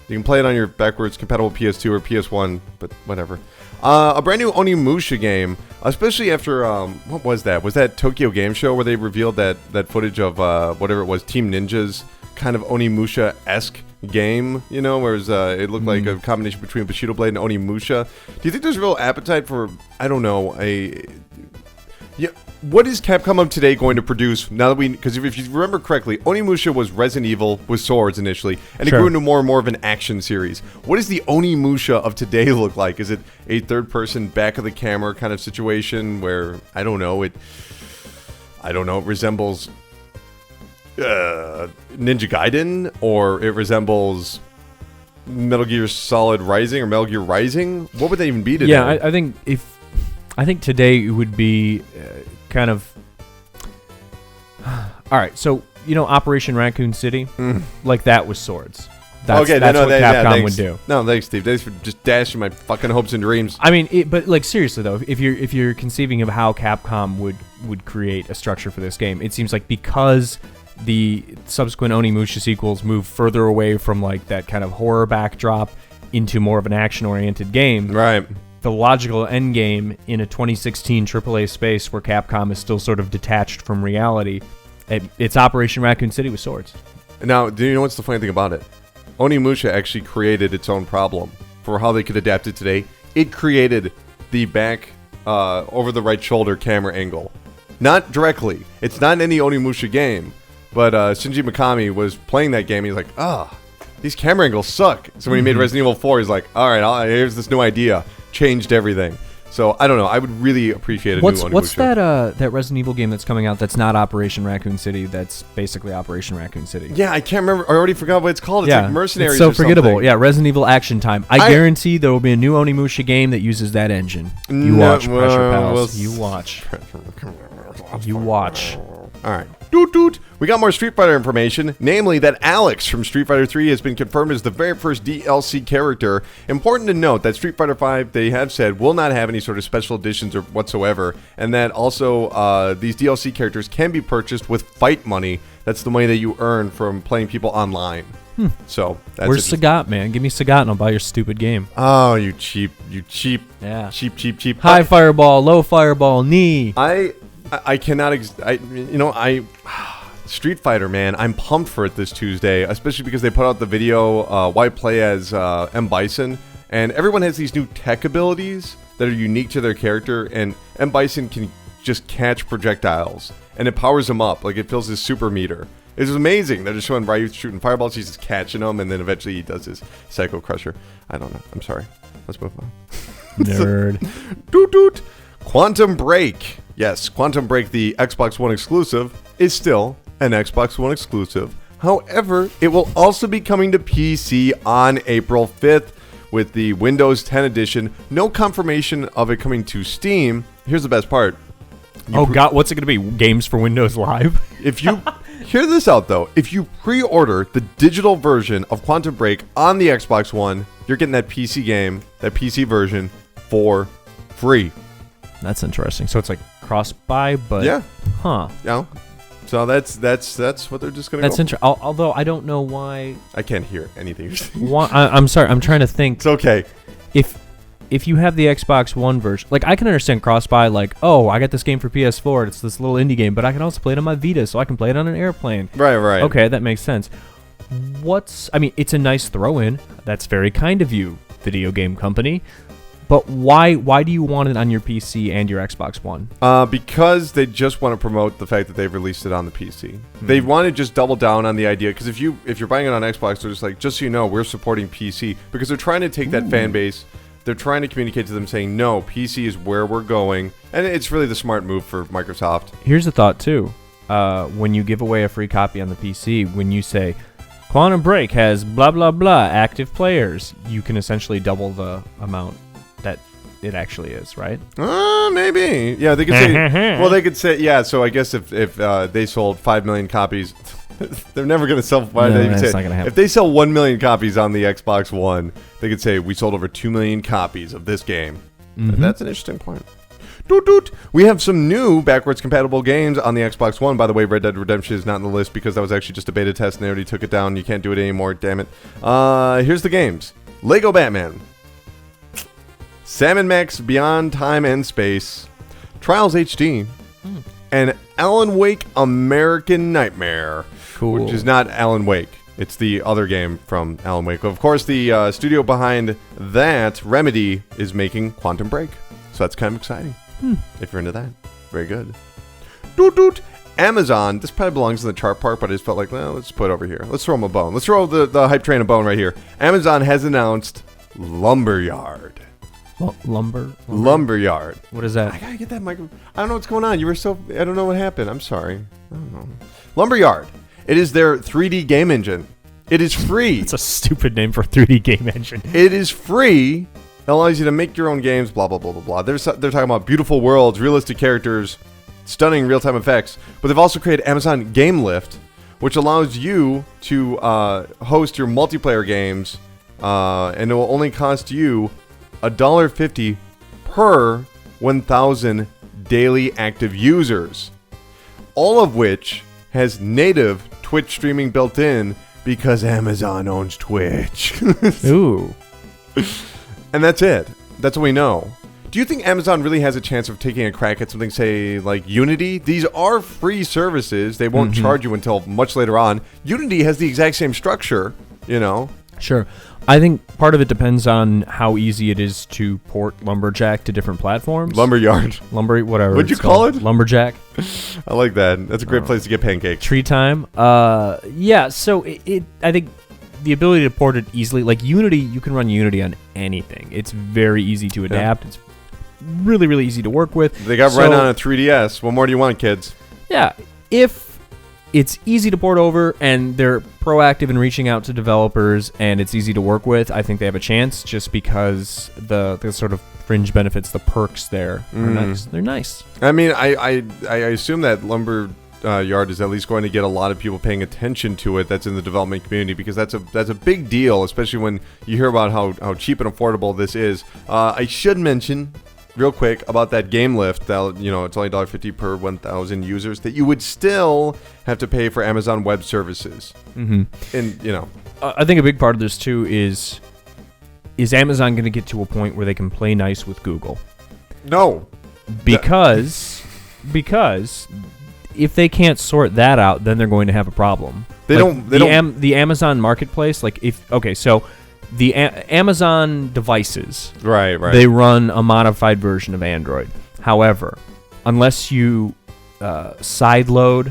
You can play it on your backwards compatible PS2 or PS1, but whatever. A brand new Onimusha game, especially after, what was that? Was that Tokyo Game Show where they revealed that footage of, whatever it was, Team Ninja's kind of Onimusha-esque game, whereas it looked like a combination between Bushido Blade and Onimusha. Do you think there's real appetite for, I don't know, what is Capcom of today going to produce now that because if you remember correctly, Onimusha was Resident Evil with swords initially, and it grew into more and more of an action series. What does the Onimusha of today look like? Is it a third-person, back-of-the-camera kind of situation where, I don't know, it resembles Ninja Gaiden, or it resembles Metal Gear Solid Rising or Metal Gear Rising? What would they even be today? Yeah, I think today it would be kind of. All right, so Operation Raccoon City, like that was swords. That's what Capcom would do. No, thanks, Steve. Thanks for just dashing my fucking hopes and dreams. I mean, but like seriously though, if you're conceiving of how Capcom would create a structure for this game, it seems like because the subsequent Onimusha sequels move further away from like that kind of horror backdrop into more of an action-oriented game. Right. The logical end game in a 2016 AAA space where Capcom is still sort of detached from reality, it's Operation Raccoon City with swords. Now, do you know what's the funny thing about it? Onimusha actually created its own problem for how they could adapt it today. It created the back over the right shoulder camera angle. Not directly. It's not in any Onimusha game. But Shinji Mikami was playing that game. He's like, these camera angles suck. So when he made Resident Evil 4, he's like, all right, here's this new idea. Changed everything. So I don't know. I would really appreciate new Onimusha. What's that Resident Evil game that's coming out that's not Operation Raccoon City? That's basically Operation Raccoon City. Yeah, I can't remember. I already forgot what it's called. It's like Mercenaries. It's so or forgettable. something. Yeah, Resident Evil Action Time. I guarantee there will be a new Onimusha game that uses that engine. You watch, Pressure Pals. You watch. You watch. All right. Doot doot. We got more Street Fighter information, namely that Alex from Street Fighter 3 has been confirmed as the very first DLC character. Important to note that Street Fighter 5, they have said, will not have any sort of special editions or whatsoever, and that also these DLC characters can be purchased with fight money. That's the money that you earn from playing people online. So that's where's Sagat, man? Give me Sagat and I'll buy your stupid game. Oh, you cheap, yeah, cheap. High fireball, low fireball, knee. I cannot. Street Fighter, man, I'm pumped for it this Tuesday, especially because they put out the video why play as M. Bison, and everyone has these new tech abilities that are unique to their character, and M. Bison can just catch projectiles, and it powers him up, like it fills his super meter. It's amazing. They're just showing Ryu shooting fireballs, he's just catching them, and then eventually he does his Psycho Crusher. I don't know. I'm sorry. Let's move on. Nerd. Doot doot. Quantum Break. Yes, Quantum Break, the Xbox One exclusive, is still an Xbox One exclusive. However, it will also be coming to PC on April 5th with the Windows 10 edition. No confirmation of it coming to Steam. Here's the best part. God, what's it going to be? Games for Windows Live? If you hear this out, though, if you pre-order the digital version of Quantum Break on the Xbox One, you're getting that PC game, that PC version, for free. That's interesting. So it's like cross-buy, but yeah, yeah. So that's what they're just gonna. That's interesting. Although I don't know why. I can't hear anything you're saying. Why, I'm sorry. I'm trying to think. It's okay. If you have the Xbox One version, like I can understand cross-buy, like, oh, I got this game for PS4. It's this little indie game, but I can also play it on my Vita, so I can play it on an airplane. Right. Okay, that makes sense. I mean, it's a nice throw-in. That's very kind of you, video game company. But why do you want it on your PC and your Xbox One? Because they just want to promote the fact that they've released it on the PC. They want to just double down on the idea, because if you're buying it on Xbox, they're just like, just so you know, we're supporting PC, because they're trying to take that fan base. They're trying to communicate to them saying, no, PC is where we're going, and it's really the smart move for Microsoft. Here's the thought too: when you give away a free copy on the PC, when you say Quantum Break has blah blah blah active players, you can essentially double the amount that it actually is, right? Maybe. Yeah, they could say. Well, they could say, yeah. So I guess if they sold 5 million copies, they're never going to sell. No, that's not gonna happen. If they sell 1 million copies on the Xbox One, they could say we sold over 2 million copies of this game. That's an interesting point. Doot doot. We have some new backwards compatible games on the Xbox One. By the way, Red Dead Redemption is not on the list because that was actually just a beta test and they already took it down. You can't do it anymore. Damn it. Here's the games: Lego Batman, Sam & Max Beyond Time and Space, Trials HD, and Alan Wake American Nightmare. Cool. Which is not Alan Wake. It's the other game from Alan Wake. Of course, the studio behind that, Remedy, is making Quantum Break. So that's kind of exciting. If you're into that. Very good. Doot doot. Amazon, this probably belongs in the chart part, but I just felt like, well, let's put it over here. Let's throw them a bone. Let's throw the hype train a bone right here. Amazon has announced Lumberyard. Lumberyard. What is that? I gotta get that microphone. I don't know what's going on. I don't know what happened. I'm sorry. I don't know. Lumberyard. It is their 3D game engine. It is free. It's a stupid name for a 3D game engine. It is free. It allows you to make your own games, blah, blah, blah, blah, blah. They're talking about beautiful worlds, realistic characters, stunning real-time effects. But they've also created Amazon Game Lift, which allows you to host your multiplayer games, and it will only cost you $1.50 per 1,000 daily active users. All of which has native Twitch streaming built in because Amazon owns Twitch. Ooh. And that's it. That's what we know. Do you think Amazon really has a chance of taking a crack at something, say, like Unity? These are free services. They won't charge you until much later on. Unity has the exact same structure, you know? Sure. I think part of it depends on how easy it is to port Lumberjack to different platforms. Lumberyard. Whatever. What'd you it's call called. it? Lumberjack. I like that. That's a great place to get pancakes. Tree Time. Yeah, so I think the ability to port it easily, like Unity, you can run Unity on anything. It's very easy to adapt. It's really, really easy to work with. They got right on a 3DS. What more do you want, kids? Yeah, if it's easy to port over and they're proactive in reaching out to developers and it's easy to work with, I think they have a chance just because the sort of fringe benefits, the perks there are nice. They're nice. I mean, I assume that Lumberyard is at least going to get a lot of people paying attention to it that's in the development community, because that's a big deal, especially when you hear about how cheap and affordable this is. I should mention real quick about that Game Lift, that, you know, it's only $1.50 per 1,000 users, that you would still have to pay for Amazon Web Services. And, you know. I think a big part of this, too, is Amazon going to get to a point where they can play nice with Google? No. Because if they can't sort that out, then they're going to have a problem. The Amazon Marketplace, so the Amazon devices, right, they run a modified version of Android. However, unless you sideload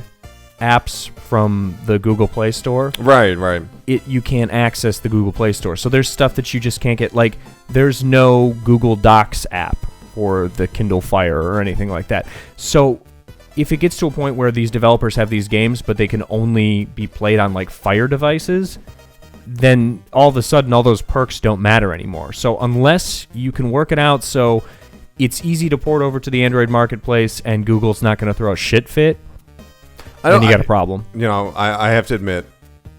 apps from the Google Play Store, right, you can't access the Google Play Store. So there's stuff that you just can't get. Like, there's no Google Docs app for the Kindle Fire or anything like that. So if it gets to a point where these developers have these games, but they can only be played on like Fire devices, then all of a sudden all those perks don't matter anymore. So unless you can work it out so it's easy to port over to the Android marketplace and Google's not going to throw a shit fit, then you got a problem. You know, I have to admit,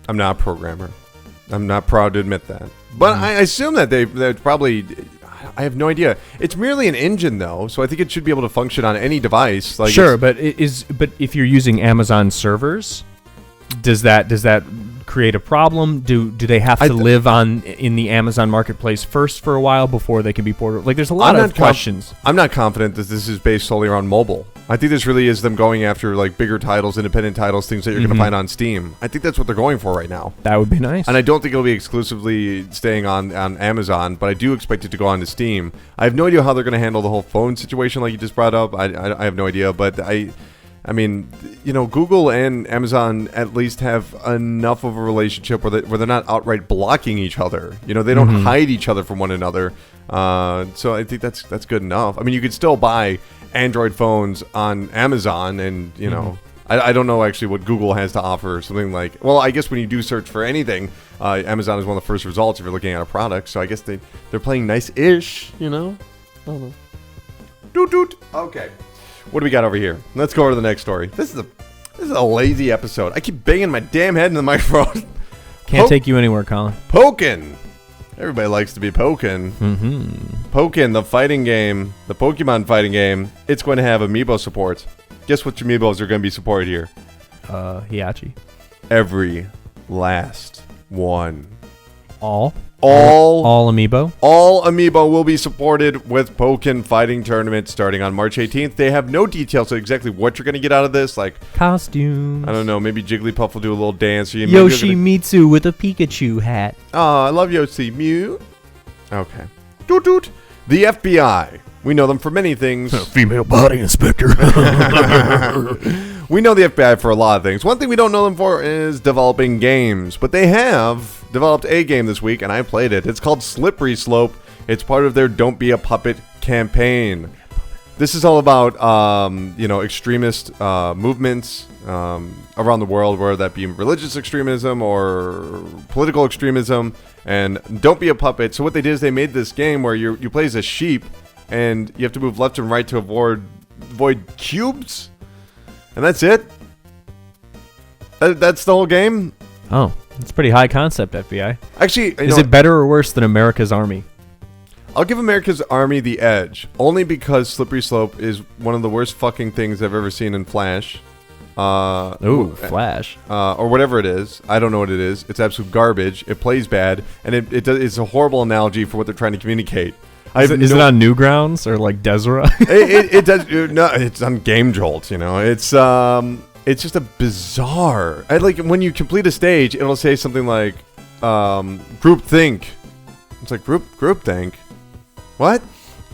I'm not a programmer. I'm not proud to admit that. But I assume that they're probably... I have no idea. It's merely an engine, though, so I think it should be able to function on any device. Like, sure, but if you're using Amazon servers, does that create a problem? Do they have to live in the Amazon marketplace first for a while before they can be ported? Like, there's a lot of questions. I'm not confident that this is based solely around mobile. I think this really is them going after like bigger titles, independent titles, things that you're going to find on Steam. I think that's what they're going for right now. That would be nice. And I don't think it'll be exclusively staying on Amazon, but I do expect it to go on to Steam. I have no idea how they're going to handle the whole phone situation like you just brought up. I have no idea, but I mean, you know, Google and Amazon at least have enough of a relationship where they're not outright blocking each other. You know, they don't hide each other from one another. So I think that's good enough. I mean, you could still buy Android phones on Amazon, and you know, I don't know actually what Google has to offer. Something like, well, I guess when you do search for anything, Amazon is one of the first results if you're looking at a product. So I guess they're playing nice-ish. You know, I don't know. Doot. Okay. What do we got over here? Let's go over to the next story. This is a lazy episode. I keep banging my damn head in the microphone. Can't take you anywhere, Colin. Pokken. Everybody likes to be Pokken. Pokken, the fighting game, the Pokemon fighting game, it's going to have amiibo support. Guess which amiibos are going to be supported here? Hiachi. Every last one. All amiibo? All amiibo will be supported with Pokken Fighting Tournament starting on March 18th. They have no details of exactly what you're going to get out of this. Like costumes. I don't know. Maybe Jigglypuff will do a little dance. Or Yoshimitsu with a Pikachu hat. Oh, I love Yoshi. Mew. Okay. Doot. The FBI. We know them for many things. Female body inspector. We know the FBI for a lot of things. One thing we don't know them for is developing games. But they have developed a game this week, and I played it. It's called Slippery Slope. It's part of their Don't Be a Puppet campaign. This is all about extremist movements around the world, whether that be religious extremism or political extremism. And don't be a puppet. So what they did is they made this game where you play as a sheep, and you have to move left and right to avoid cubes, and that's it. That's the whole game. Oh, it's pretty high concept, FBI. Actually, Is it better or worse than America's Army? I'll give America's Army the edge, only because Slippery Slope is one of the worst fucking things I've ever seen in Flash. Flash. Or whatever it is. I don't know what it is. It's absolute garbage. It plays bad, and it's a horrible analogy for what they're trying to communicate. Is it on Newgrounds or like Desera? it does. No, it's on Game Jolt. It's just a bizarre. Like when you complete a stage, it'll say something like group think. It's like group think. What?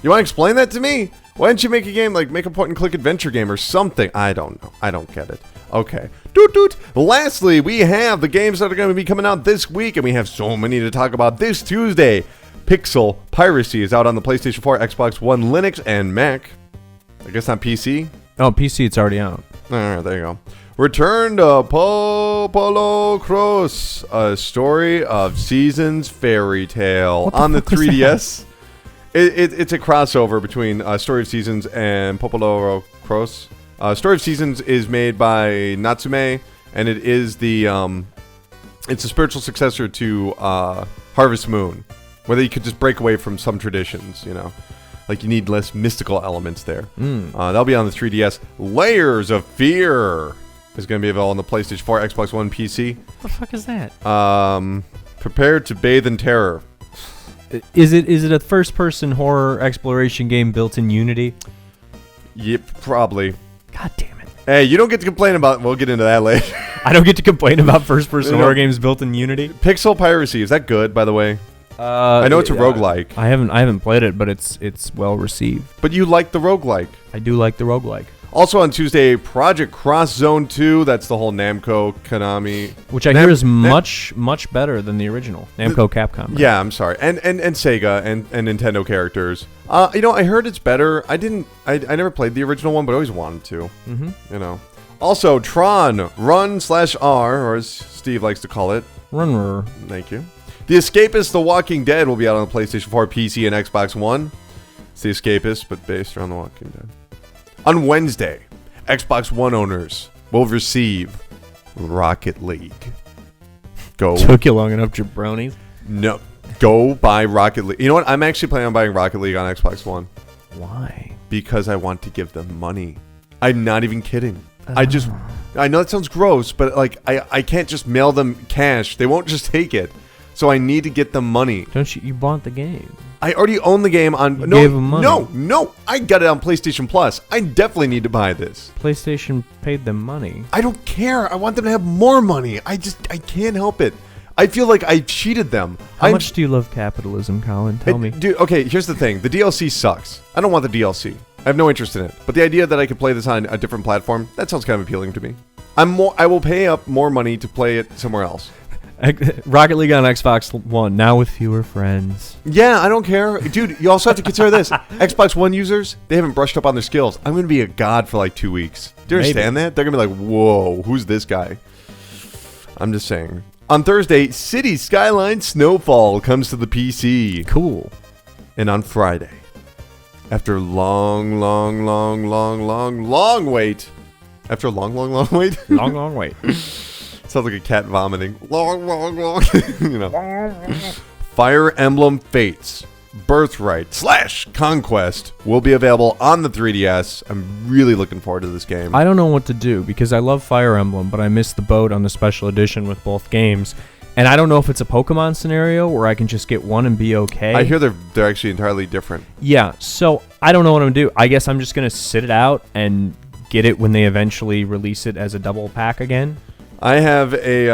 You want to explain that to me? Why don't you make a game like make a point and click adventure game or something? I don't know. I don't get it. Okay. Doot. Lastly, we have the games that are going to be coming out this week, and we have so many to talk about this Tuesday. Pixel Piracy is out on the PlayStation 4, Xbox One, Linux, and Mac. I guess not PC. Oh, PC, it's already out. All right, there you go. Return to Popolo Cross, a story of seasons fairy tale on the 3DS. It's a crossover between Story of Seasons and Popolo Cross. Story of Seasons is made by Natsume, and it is it's a spiritual successor to Harvest Moon, where you could just break away from some traditions, Like you need less mystical elements there. That'll be on the 3DS. Layers of Fear is going to be available on the PlayStation 4, Xbox One, PC. What the fuck is that? Prepare to bathe in terror. Is it a first-person horror exploration game built in Unity? Yep, probably. God damn it. Hey, you don't get to complain about... We'll get into that later. I don't get to complain about first-person horror games built in Unity? Pixel Piracy, is that good, by the way? I know it's a roguelike. I haven't played it, but it's well received. But you like the roguelike. I do like the roguelike. Also on Tuesday, Project Cross Zone 2. That's the whole Namco, Konami. Which I hear is much better than the original. Namco, Capcom. Right? Yeah, I'm sorry. And Sega and Nintendo characters. I heard it's better. I never played the original one, but I always wanted to. Mm-hmm. Also, Tron Run/R, or as Steve likes to call it. Run. Thank you. The Escapist: The Walking Dead will be out on the PlayStation 4, PC, and Xbox One. It's The Escapist, but based around The Walking Dead. On Wednesday, Xbox One owners will receive Rocket League. Go. Took you long enough, jabronis. No. Go buy Rocket League. You know what? I'm actually planning on buying Rocket League on Xbox One. Why? Because I want to give them money. I'm not even kidding. I know that sounds gross, but like I can't just mail them cash. They won't just take it. So I need to get them money. Don't you bought the game? I already own the game on... gave them money. No. I got it on PlayStation Plus. I definitely need to buy this. PlayStation paid them money. I don't care. I want them to have more money. I can't help it. I feel like I cheated them. How much do you love capitalism, Colin? Tell me. Dude, okay, here's the thing. The DLC sucks. I don't want the DLC. I have no interest in it. But the idea that I could play this on a different platform, that sounds kind of appealing to me. I will pay up more money to play it somewhere else. Rocket League on Xbox One, now with fewer friends. Yeah, I don't care. Dude, you also have to consider this. Xbox One users, they haven't brushed up on their skills. I'm going to be a god for like 2 weeks. Do you understand that? They're going to be like, whoa, who's this guy? I'm just saying. On Thursday, City Skyline Snowfall comes to the PC. Cool. And on Friday, after long wait. After a long wait? Long wait. Sounds like a cat vomiting. Long. Fire Emblem Fates Birthright / Conquest will be available on the 3DS. I'm really looking forward to this game. I don't know what to do because I love Fire Emblem, but I missed the boat on the special edition with both games. And I don't know if it's a Pokemon scenario where I can just get one and be okay. I hear they're actually entirely different. Yeah, so I don't know what I'm going to do. I guess I'm just going to sit it out and get it when they eventually release it as a double pack again. I have a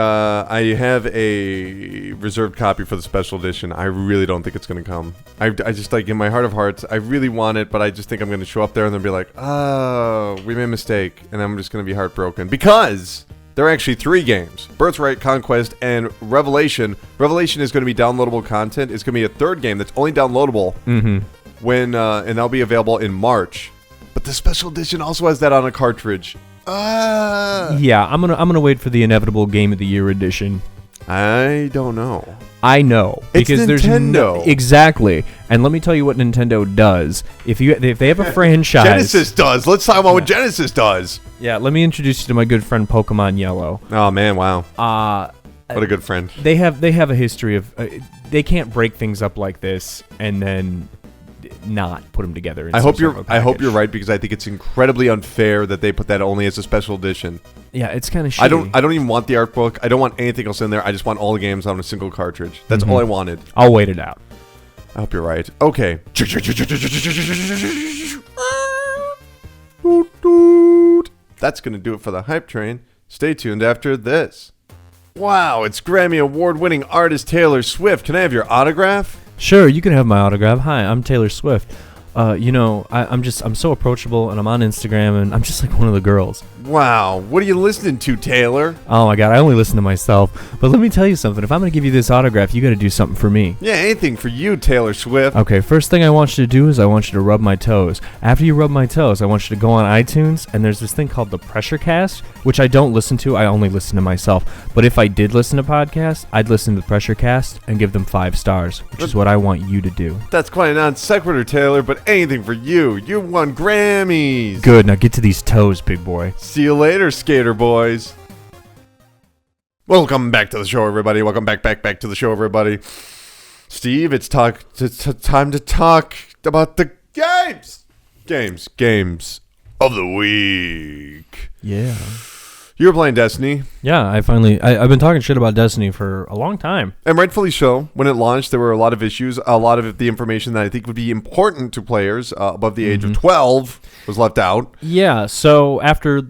reserved copy for the special edition. I really don't think it's going to come. I just, like, in my heart of hearts, I really want it, but I just think I'm going to show up there and then be like, oh, we made a mistake. And I'm just going to be heartbroken. Because there are actually 3 games. Birthright, Conquest, and Revelation. Revelation is going to be downloadable content. It's going to be a 3rd game that's only downloadable. Mm-hmm. And that'll be available in March. But the special edition also has that on a cartridge. Yeah, I'm gonna wait for the inevitable Game of the Year edition. I don't know. I know It's because there's Nintendo. Exactly. And let me tell you what Nintendo does. If they have a franchise, Genesis does. Let's talk about what Genesis does. Yeah, let me introduce you to my good friend Pokemon Yellow. Oh man, wow. What a good friend. They have a history of they can't break things up like this and then not put them together. In I some hope sort of a I hope package. you're right because I think it's incredibly unfair that they put that only as a special edition. Yeah, it's kind of shitty. I don't even want the art book. I don't want anything else in there. I just want all the games on a single cartridge. That's all I wanted. I'll wait it out. I hope you're right. Okay. That's going to do it for the hype train. Stay tuned after this. Wow, it's Grammy Award-winning artist Taylor Swift. Can I have your autograph? Sure, you can have my autograph. Hi, I'm Taylor Swift. I'm so approachable, and I'm on Instagram, and I'm just like one of the girls. Wow, what are you listening to, Taylor? Oh my god, I only listen to myself. But let me tell you something. If I'm gonna give you this autograph, you got to do something for me. Yeah, anything for you, Taylor Swift. Okay, first thing I want you to do is I want you to rub my toes. After you rub my toes, I want you to go on iTunes, and there's this thing called the Pressure Cast, which I don't listen to. I only listen to myself. But if I did listen to podcasts, I'd listen to the Pressure Cast and give them 5 stars, which is what I want you to do. That's quite a non sequitur, Taylor, but anything for you. You won Grammys. Good, now get to these toes, big boy. See you later, skater boys. Welcome back to the show, everybody. Welcome back to the show, everybody. Steve, it's time to talk about the games of the week. Yeah. You were playing Destiny, Yeah, I've been talking shit about Destiny for a long time. and rightfully so. When it launched, there were a lot of issues. A lot of the information that I think would be important to players above the age of 12 was left out. Yeah, so after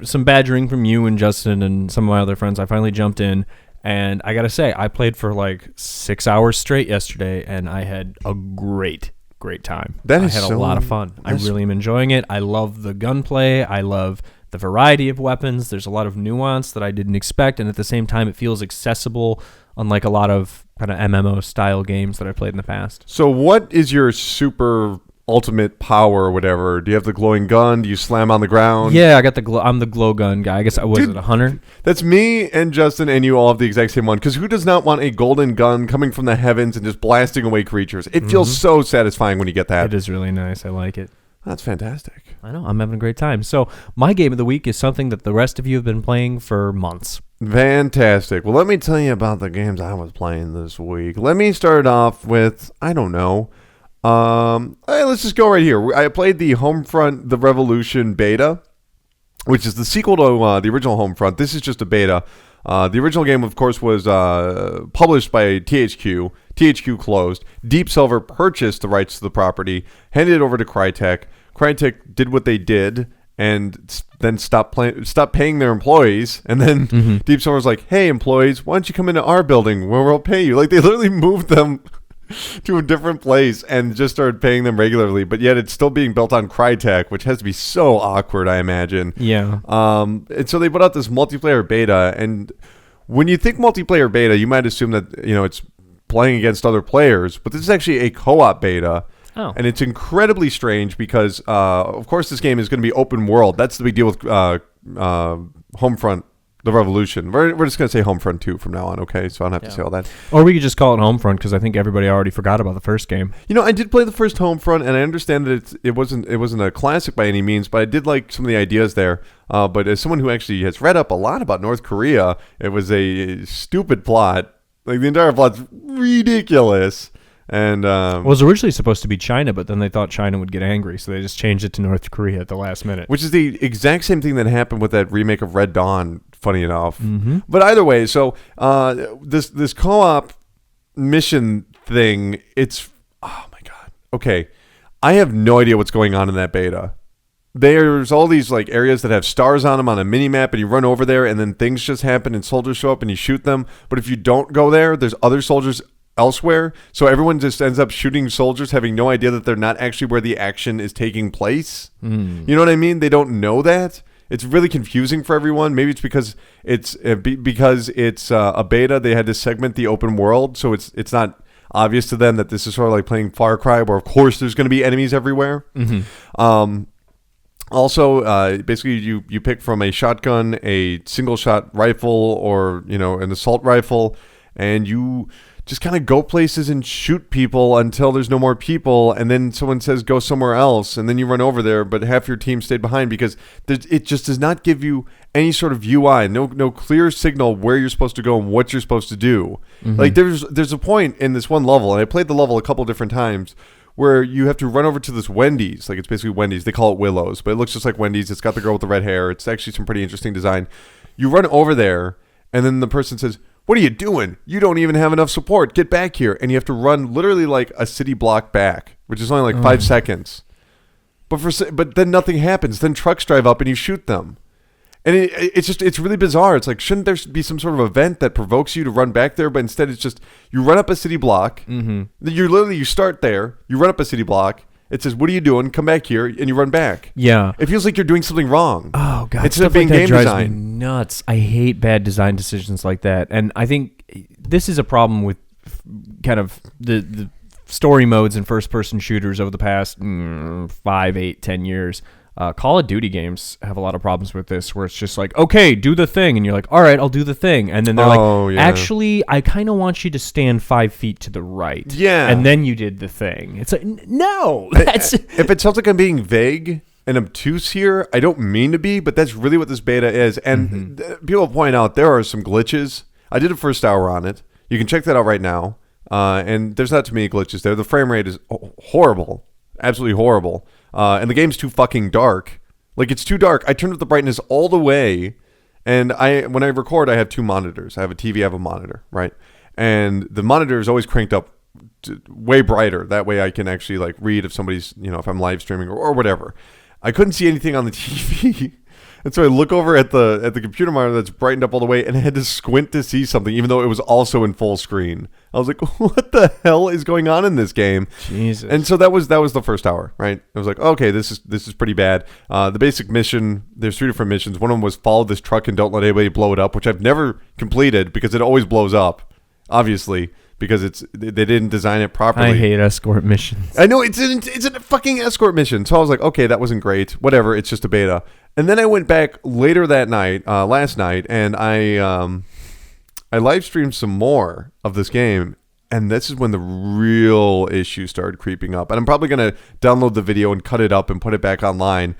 some badgering from you and Justin and some of my other friends, I finally jumped in, and I gotta say, I played for like 6 hours straight yesterday, and I had a great time. That I is had so- a lot of fun. I that's- really am enjoying it. I love the gunplay. I love the variety of weapons. There's a lot of nuance that I didn't expect, and at the same time, it feels accessible, unlike a lot of kind of MMO style games that I played in the past. So what is your super ultimate power or whatever? Do you have the glowing gun? Do you slam on the ground? Yeah, I got I'm the glow gun guy. I guess I was Dude, it a hunter. That's me and Justin and you all have the exact same one. Because who does not want a golden gun coming from the heavens and just blasting away creatures? It feels so satisfying when you get that. It is really nice. I like it. That's fantastic. I know. I'm having a great time. So my game of the week is something that the rest of you have been playing for months. Fantastic. Well, let me tell you about the games I was playing this week. Let me start off with, I don't know. Hey, let's just go right here. I played the Homefront: The Revolution beta, which is the sequel to the original Homefront. This is just a beta. The original game, of course, was published by THQ. THQ closed. Deep Silver purchased the rights to the property, handed it over to Crytek. Crytek did what they did and then stopped paying their employees. And then Deep Silver was like, hey, employees, why don't you come into our building where we'll pay you? Like, they literally moved them to a different place and just started paying them regularly. But yet it's still being built on Crytek, which has to be so awkward, I imagine. Yeah. And so they put out this multiplayer beta, and when you think multiplayer beta, you might assume that it's playing against other players, but this is actually a co-op beta. Oh. And it's incredibly strange because, of course, this game is going to be open world. That's the big deal with Homefront: The Revolution. We're just going to say Homefront 2 from now on, okay? So I don't have to say all that. Or we could just call it Homefront because I think everybody already forgot about the first game. I did play the first Homefront, and I understand that it wasn't a classic by any means, but I did like some of the ideas there. But as someone who actually has read up a lot about North Korea, it was a stupid plot. Like, the entire plot's ridiculous. And It was originally supposed to be China, but then they thought China would get angry, so they just changed it to North Korea at the last minute. which is the exact same thing that happened with that remake of Red Dawn, funny enough. But either way, so this co-op mission thing, it's, oh my God. Okay, I have no idea what's going on in that beta. There's all these like areas that have stars on them on a mini map, and you run over there, and then things just happen, and soldiers show up, and you shoot them. But if you don't go there, there's other soldiers elsewhere, so everyone just ends up shooting soldiers, having no idea that they're not actually where the action is taking place. You know what I mean? They don't know that. It's really confusing for everyone. Maybe it's because it's a beta. They had to segment the open world, so it's not obvious to them that this is sort of like playing Far Cry, where of course there's going to be enemies everywhere. Also, basically, you pick from a shotgun, a single shot rifle, or an assault rifle, and you just kind of go places and shoot people until there's no more people, and then someone says go somewhere else, and then you run over there, but half your team stayed behind because it just does not give you any sort of UI, no clear signal where you're supposed to go and what you're supposed to do. Like there's a point in this one level, and I played the level a couple different times, where you have to run over to this Wendy's. Like, it's basically Wendy's. They call it Willow's, but it looks just like Wendy's. It's got the girl with the red hair. It's actually some pretty interesting design. You run over there, and then the person says, "What are you doing? You don't even have enough support. Get back here." And you have to run literally like a city block back, which is only like 5 seconds. But then nothing happens. Then trucks drive up and you shoot them. And it's really bizarre. It's like, shouldn't there be some sort of event that provokes you to run back there? But instead, it's just you run up a city block. You start there. You run up a city block. It says, "What are you doing? Come back here," and you run back. Yeah, it feels like you're doing something wrong. Oh god, instead of being like that game drives design. me nuts. I hate bad design decisions like that, and I think this is a problem with kind of the story modes and first-person shooters over the past 5, 8, 10 years. Call of Duty games have a lot of problems with this, where it's just like, okay, do the thing, and you're like, all right, I'll do the thing, and then they're actually, I kind of want you to stand 5 feet to the right, and then you did the thing. It's like, no, that's if it sounds like I'm being vague and obtuse here, I don't mean to be, but that's really what this beta is. And people point out there are some glitches. I did a first hour on it. You can check that out right now. And there's not too many glitches there. The frame rate is horrible, absolutely horrible. And the game's too fucking dark. Like, it's too dark. I turned up the brightness all the way, and when I record, I have 2 monitors. I have a TV, I have a monitor, right? And the monitor is always cranked up way brighter. That way I can actually, like, read if somebody's, if I'm live streaming or whatever. I couldn't see anything on the TV. And so I look over at the computer monitor that's brightened up all the way, and I had to squint to see something, even though it was also in full screen. I was like, what the hell is going on in this game? Jesus. And so that was the first hour, right? I was like, okay, this is pretty bad. The basic mission, there's 3 different missions. One of them was follow this truck and don't let anybody blow it up, which I've never completed because it always blows up, obviously, because they didn't design it properly. I hate escort missions. I know, it's a fucking escort mission. So I was like, okay, that wasn't great. Whatever, it's just a beta. And then I went back later that night, last night, and I live streamed some more of this game, and this is when the real issues started creeping up. And I'm probably going to download the video and cut it up and put it back online.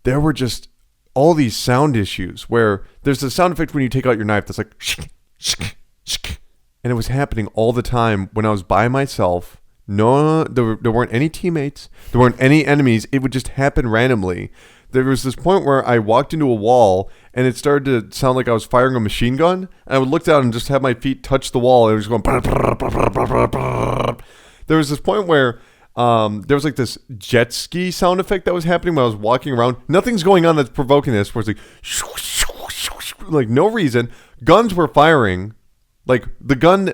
There were just all these sound issues where there's a sound effect when you take out your knife that's like, shk, shk, shk. And it was happening all the time when I was by myself. No, there weren't any teammates. There weren't any enemies. It would just happen randomly. There was this point where I walked into a wall and it started to sound like I was firing a machine gun. And I would look down and just have my feet touch the wall. And it was going. There was this point where there was like this jet ski sound effect that was happening when I was walking around. Nothing's going on that's provoking this. Where it's like no reason. Guns were firing. Like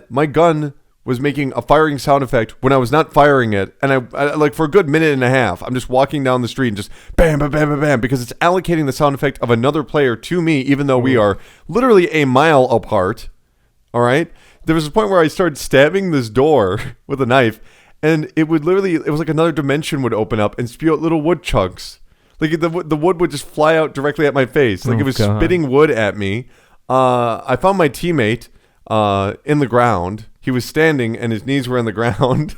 my gun was making a firing sound effect when I was not firing it. And I like for a good minute and a half, I'm just walking down the street and just bam, bam, bam, bam, bam, because it's allocating the sound effect of another player to me, even though we are literally a mile apart. All right. There was a point where I started stabbing this door with a knife, and it was like another dimension would open up and spew out little wood chunks. Like the wood would just fly out directly at my face. Like it was spitting wood at me. I found my teammate in the ground. He was standing and his knees were in the ground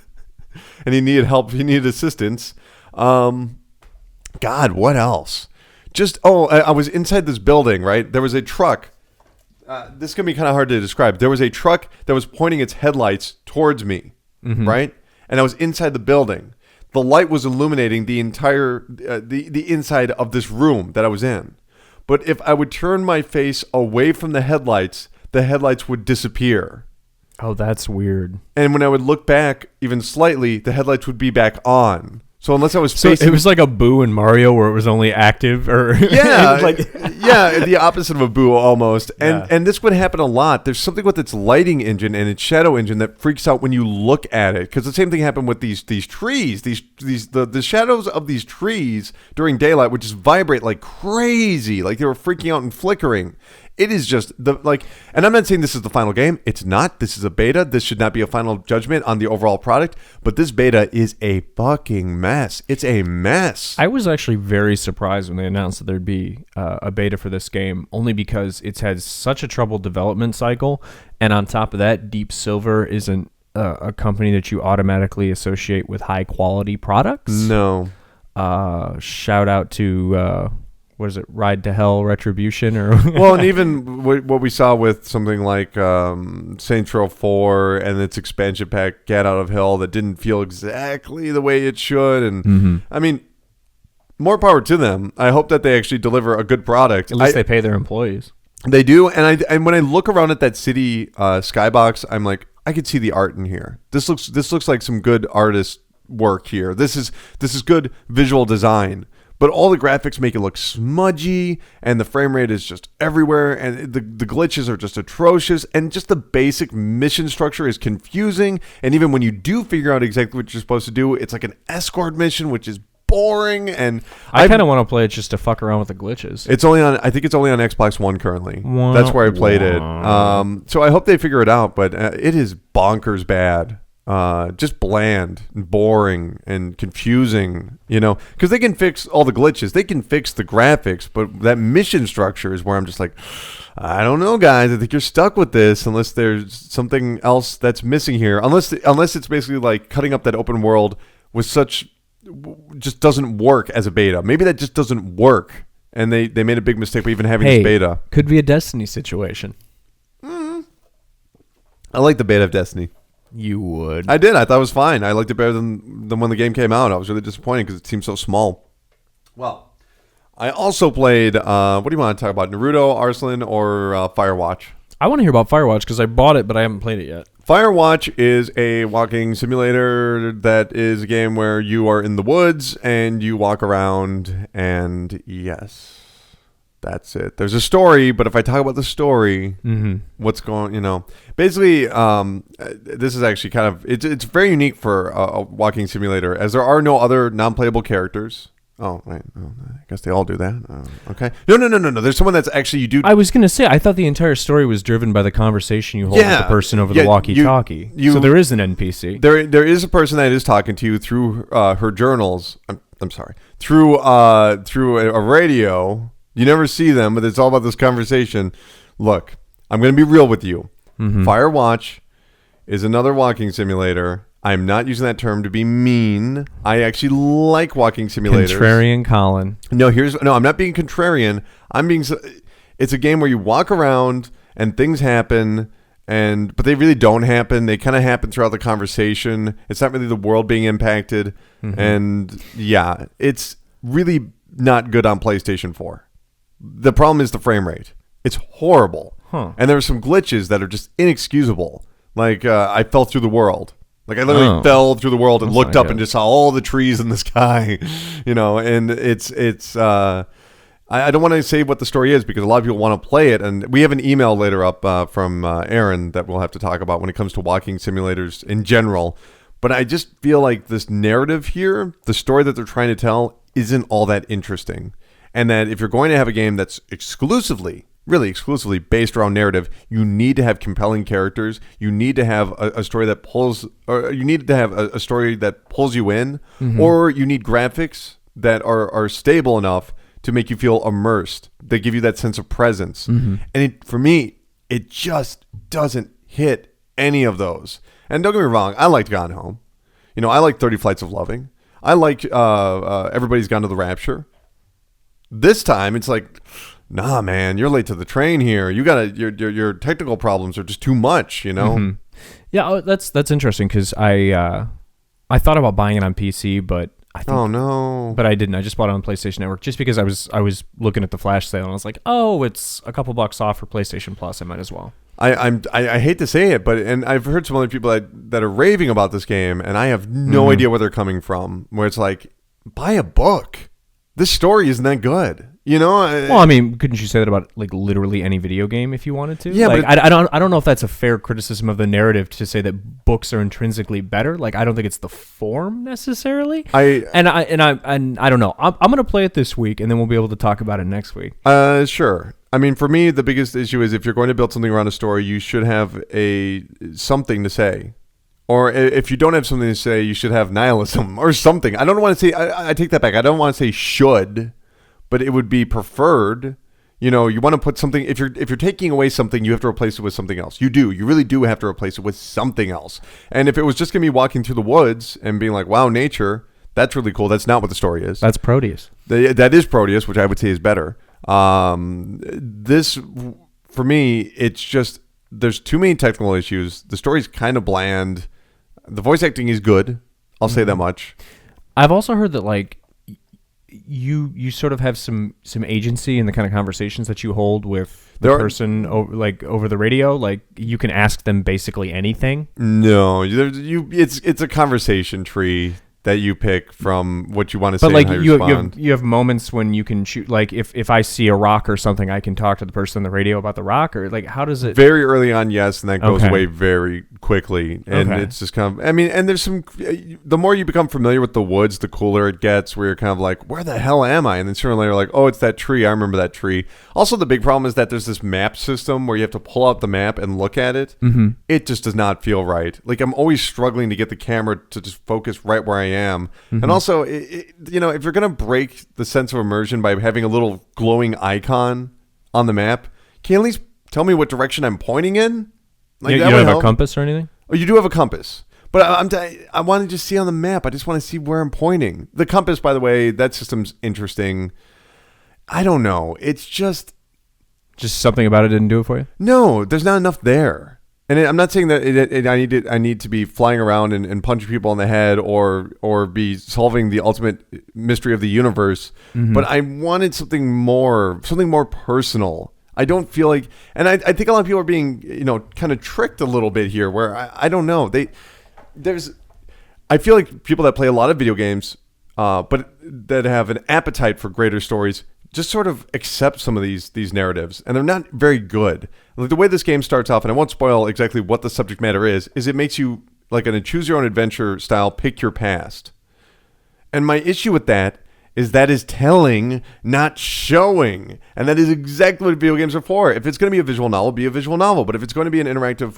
and he needed help. He needed assistance. God, what else? I was inside this building, right? There was a truck. This is going to be kind of hard to describe. There was a truck that was pointing its headlights towards me, right? And I was inside the building. The light was illuminating the entire, the inside of this room that I was in. But if I would turn my face away from the headlights would disappear. Oh, that's weird. And when I would look back even slightly, the headlights would be back on. So unless I was facing... it was like a Boo in Mario where it was only active, or... Yeah, the opposite of a Boo almost. And this would happen a lot. There's something with its lighting engine and its shadow engine that freaks out when you look at it. Because the same thing happened with these trees. The shadows of these trees during daylight would just vibrate like crazy. Like they were freaking out and flickering. It is just and I'm not saying this is the final game. It's not. This is a beta. This should not be a final judgment on the overall product. But this beta is a fucking mess. It's a mess. I was actually very surprised when they announced that there'd be a beta for this game, only because it's had such a troubled development cycle. And on top of that, Deep Silver isn't a company that you automatically associate with high quality products. No. Shout out to what is it, Ride to Hell Retribution, or well, and even what we saw with something like Saints Row 4 and its expansion pack, Get Out of Hell, that didn't feel exactly the way it should. And I mean, more power to them. I hope that they actually deliver a good product. At least they pay their employees. They do, and when I look around at that city skybox, I'm like, I could see the art in here. This looks like some good artist work here. This is good visual design. But all the graphics make it look smudgy, and the frame rate is just everywhere, and the glitches are just atrocious, and just the basic mission structure is confusing. And even when you do figure out exactly what you're supposed to do, it's like an escort mission, which is boring. And I kind of want to play it just to fuck around with the glitches. I think it's only on Xbox One currently. That's where I played it. So I hope they figure it out, but it is bonkers bad. Just bland and boring and confusing, because they can fix all the glitches, they can fix the graphics, but that mission structure is where I'm just like, I don't know, guys. I think you're stuck with this unless there's something else that's missing here. Unless it's basically like cutting up that open world with just doesn't work as a beta. Maybe that just doesn't work, and they made a big mistake by even having this beta. Could be a Destiny situation. I like the beta of Destiny. You would. I did. I thought it was fine. I liked it better than when the game came out. I was really disappointed because it seemed so small. Well, I also played, what do you want to talk about? Naruto, Arslan, or Firewatch? I want to hear about Firewatch because I bought it, but I haven't played it yet. Firewatch is a walking simulator that is a game where you are in the woods and you walk around, and yes, that's it. There's a story, but if I talk about the story, what's going, basically, this is actually kind of, it's very unique for a walking simulator, as there are no other non-playable characters. Oh, right. Oh, I guess they all do that. Okay. No. There's someone that's actually, you do. I was going to say, I thought the entire story was driven by the conversation you hold with the person over the walkie-talkie. So there is an NPC. There is a person that is talking to you through her journals. I'm sorry. Through a radio. You never see them, but it's all about this conversation. Look, I'm going to be real with you. Firewatch is another walking simulator. I'm not using that term to be mean. I actually like walking simulators. Contrarian Colin. No, I'm not being contrarian. It's a game where you walk around and things happen, but they really don't happen. They kind of happen throughout the conversation. It's not really the world being impacted. And yeah, it's really not good on PlayStation 4. The problem is the frame rate. It's horrible. And there are some glitches that are just inexcusable. Like I fell through the world. Like I literally fell through the world and looked up and just saw all the trees in the sky, and it's I don't want to say what the story is because a lot of people want to play it, and we have an email later up from Aaron that we'll have to talk about when it comes to walking simulators in general. But I just feel like this narrative here, the story that they're trying to tell, isn't all that interesting. And that if you're going to have a game that's really exclusively based around narrative, you need to have compelling characters. You need to have a story that pulls, or you need to have a story that pulls you in, or you need graphics that are stable enough to make you feel immersed. They give you that sense of presence. And for me, it just doesn't hit any of those. And don't get me wrong, I liked Gone Home. I like 30 Flights of Loving. I like Everybody's Gone to the Rapture. This time, it's like, nah, man, you're late to the train here. You your technical problems are just too much, Yeah, that's interesting because I thought about buying it on PC, but I think, but I didn't. I just bought it on PlayStation Network just because I was looking at the flash sale and I was like, oh, it's a couple bucks off for PlayStation Plus. I might as well. I hate to say it, and I've heard some other people that are raving about this game, and I have no idea where they're coming from. Where it's like, buy a book. This story isn't that good. You know, Well, I mean, couldn't you say that about like literally any video game if you wanted to? Yeah, like, but I don't know if that's a fair criticism of the narrative to say that books are intrinsically better. Like, I don't think it's the form necessarily. I don't know. I'm gonna play it this week, and then we'll be able to talk about it next week. Sure. I mean, for me, the biggest issue is if you're going to build something around a story, you should have something to say. Or if you don't have something to say, you should have nihilism or something. I don't want to say. I take that back. I don't want to say should. But it would be preferred. You know, you want to put something. If you're taking away something, you have to replace it with something else. You do. You really do have to replace it with something else. And if it was just gonna be walking through the woods and being like, "Wow, nature, that's really cool." That's not what the story is. That's Proteus. That is Proteus, which I would say is better. This, for me, it's just there's too many technical issues. The story's kind of bland. The voice acting is good. I'll say that much. I've also heard that like. You sort of have some agency in the kind of conversations that you hold with the person over the radio. Like you can ask them basically anything. No, it's a conversation tree that you pick from what you want to say. But like and how you respond. you have moments when you can shoot. Like if I see a rock or something, I can talk to the person on the radio about the rock. Or like how does it? Very early on, yes, and that goes Okay. away very quickly. And Okay. it's just kind of. I mean, and there's some. The more you become familiar with the woods, the cooler it gets. Where you're kind of like, where the hell am I? And then sooner or later, like, oh, it's that tree. I remember that tree. Also, the big problem is that there's this map system where you have to pull out the map and look at it. Mm-hmm. It just does not feel right. Like I'm always struggling to get the camera to just focus right where I am. Mm-hmm. And also, you know, if you're gonna break the sense of immersion by having a little glowing icon on the map, can you at least tell me what direction I'm pointing in? Like You that don't would have help. a compass or anything? Oh, you do have a compass, but I want to just see on the map. I just want to see where I'm pointing. The compass, by the way, that system's interesting. I don't know. It's just something about it didn't do it for you? no. There's not enough there. And I'm not saying that I need to be flying around and punching people in the head or be solving the ultimate mystery of the universe. Mm-hmm. But I wanted something more personal. I don't feel like, and I think a lot of people are being, you know, kind of tricked a little bit here. Where I don't know. I feel like people that play a lot of video games, but that have an appetite for greater stories, just sort of accept some of these narratives, and they're not very good. Like the way this game starts off, and I won't spoil exactly what the subject matter is it makes you, like in a choose your own adventure style, pick your past. And my issue with that is telling, not showing. And that is exactly what video games are for. If it's going to be a visual novel, be a visual novel. But if it's going to be an interactive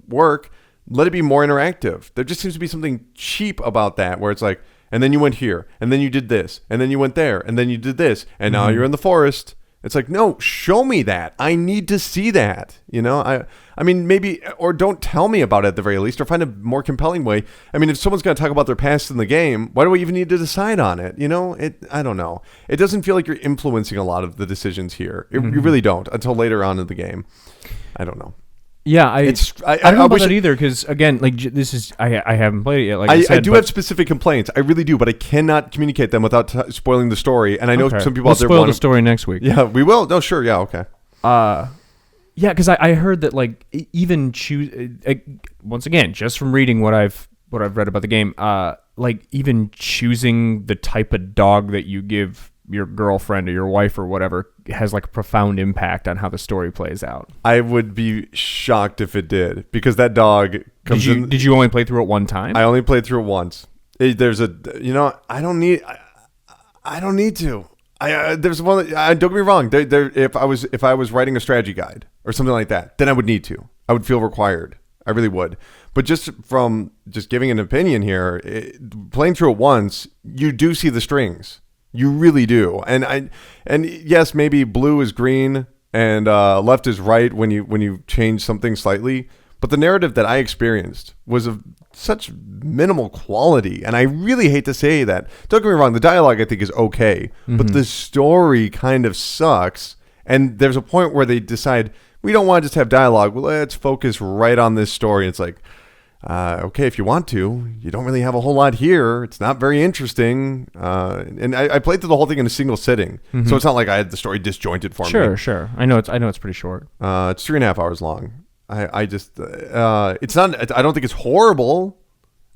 work, let it be more interactive. There just seems to be something cheap about that, where it's like, and then you went here, and then you did this, and then you went there, and then you did this, and now you're in the forest. It's like, no, show me that. I need to see that. You know, I mean, maybe, or don't tell me about it at the very least, or find a more compelling way. I mean, if someone's going to talk about their past in the game, why do we even need to decide on it? You know, I don't know. It doesn't feel like you're influencing a lot of the decisions here. You really don't until later on in the game. I don't know. Yeah, I don't know about wish that either, because again, like this is I haven't played it yet. Like I said, I do have specific complaints. I really do, but I cannot communicate them without spoiling the story. And I know Okay. some people We'll out there spoil want the story next week. Yeah, we will. No, sure. Yeah, okay. Yeah, because I heard that like even choose once again, just from reading what I've read about the game, like even choosing the type of dog that you give your girlfriend or your wife or whatever has like a profound impact on how the story plays out. I would be shocked if it did, because that dog comes in. Did you only play through it one time? I only played through it once. There's a, you know, I don't need to. There's one. Don't get me wrong. If I was writing a strategy guide or something like that, then I would need to. I would feel required. I really would. But just giving an opinion here, playing through it once, you do see the strings. You really do. And yes, maybe blue is green and left is right when you change something slightly. But the narrative that I experienced was of such minimal quality. And I really hate to say that. Don't get me wrong, the dialogue I think is okay. But the story kind of sucks. And there's a point where they decide, we don't want to just have dialogue. Well, let's focus right on this story. It's like, okay, if you want to, you don't really have a whole lot here. It's not very interesting. And I played through the whole thing in a single sitting. So it's not like I had the story disjointed for me. Sure. I know it's pretty short. It's 3.5 hours long. It's not, I don't think it's horrible.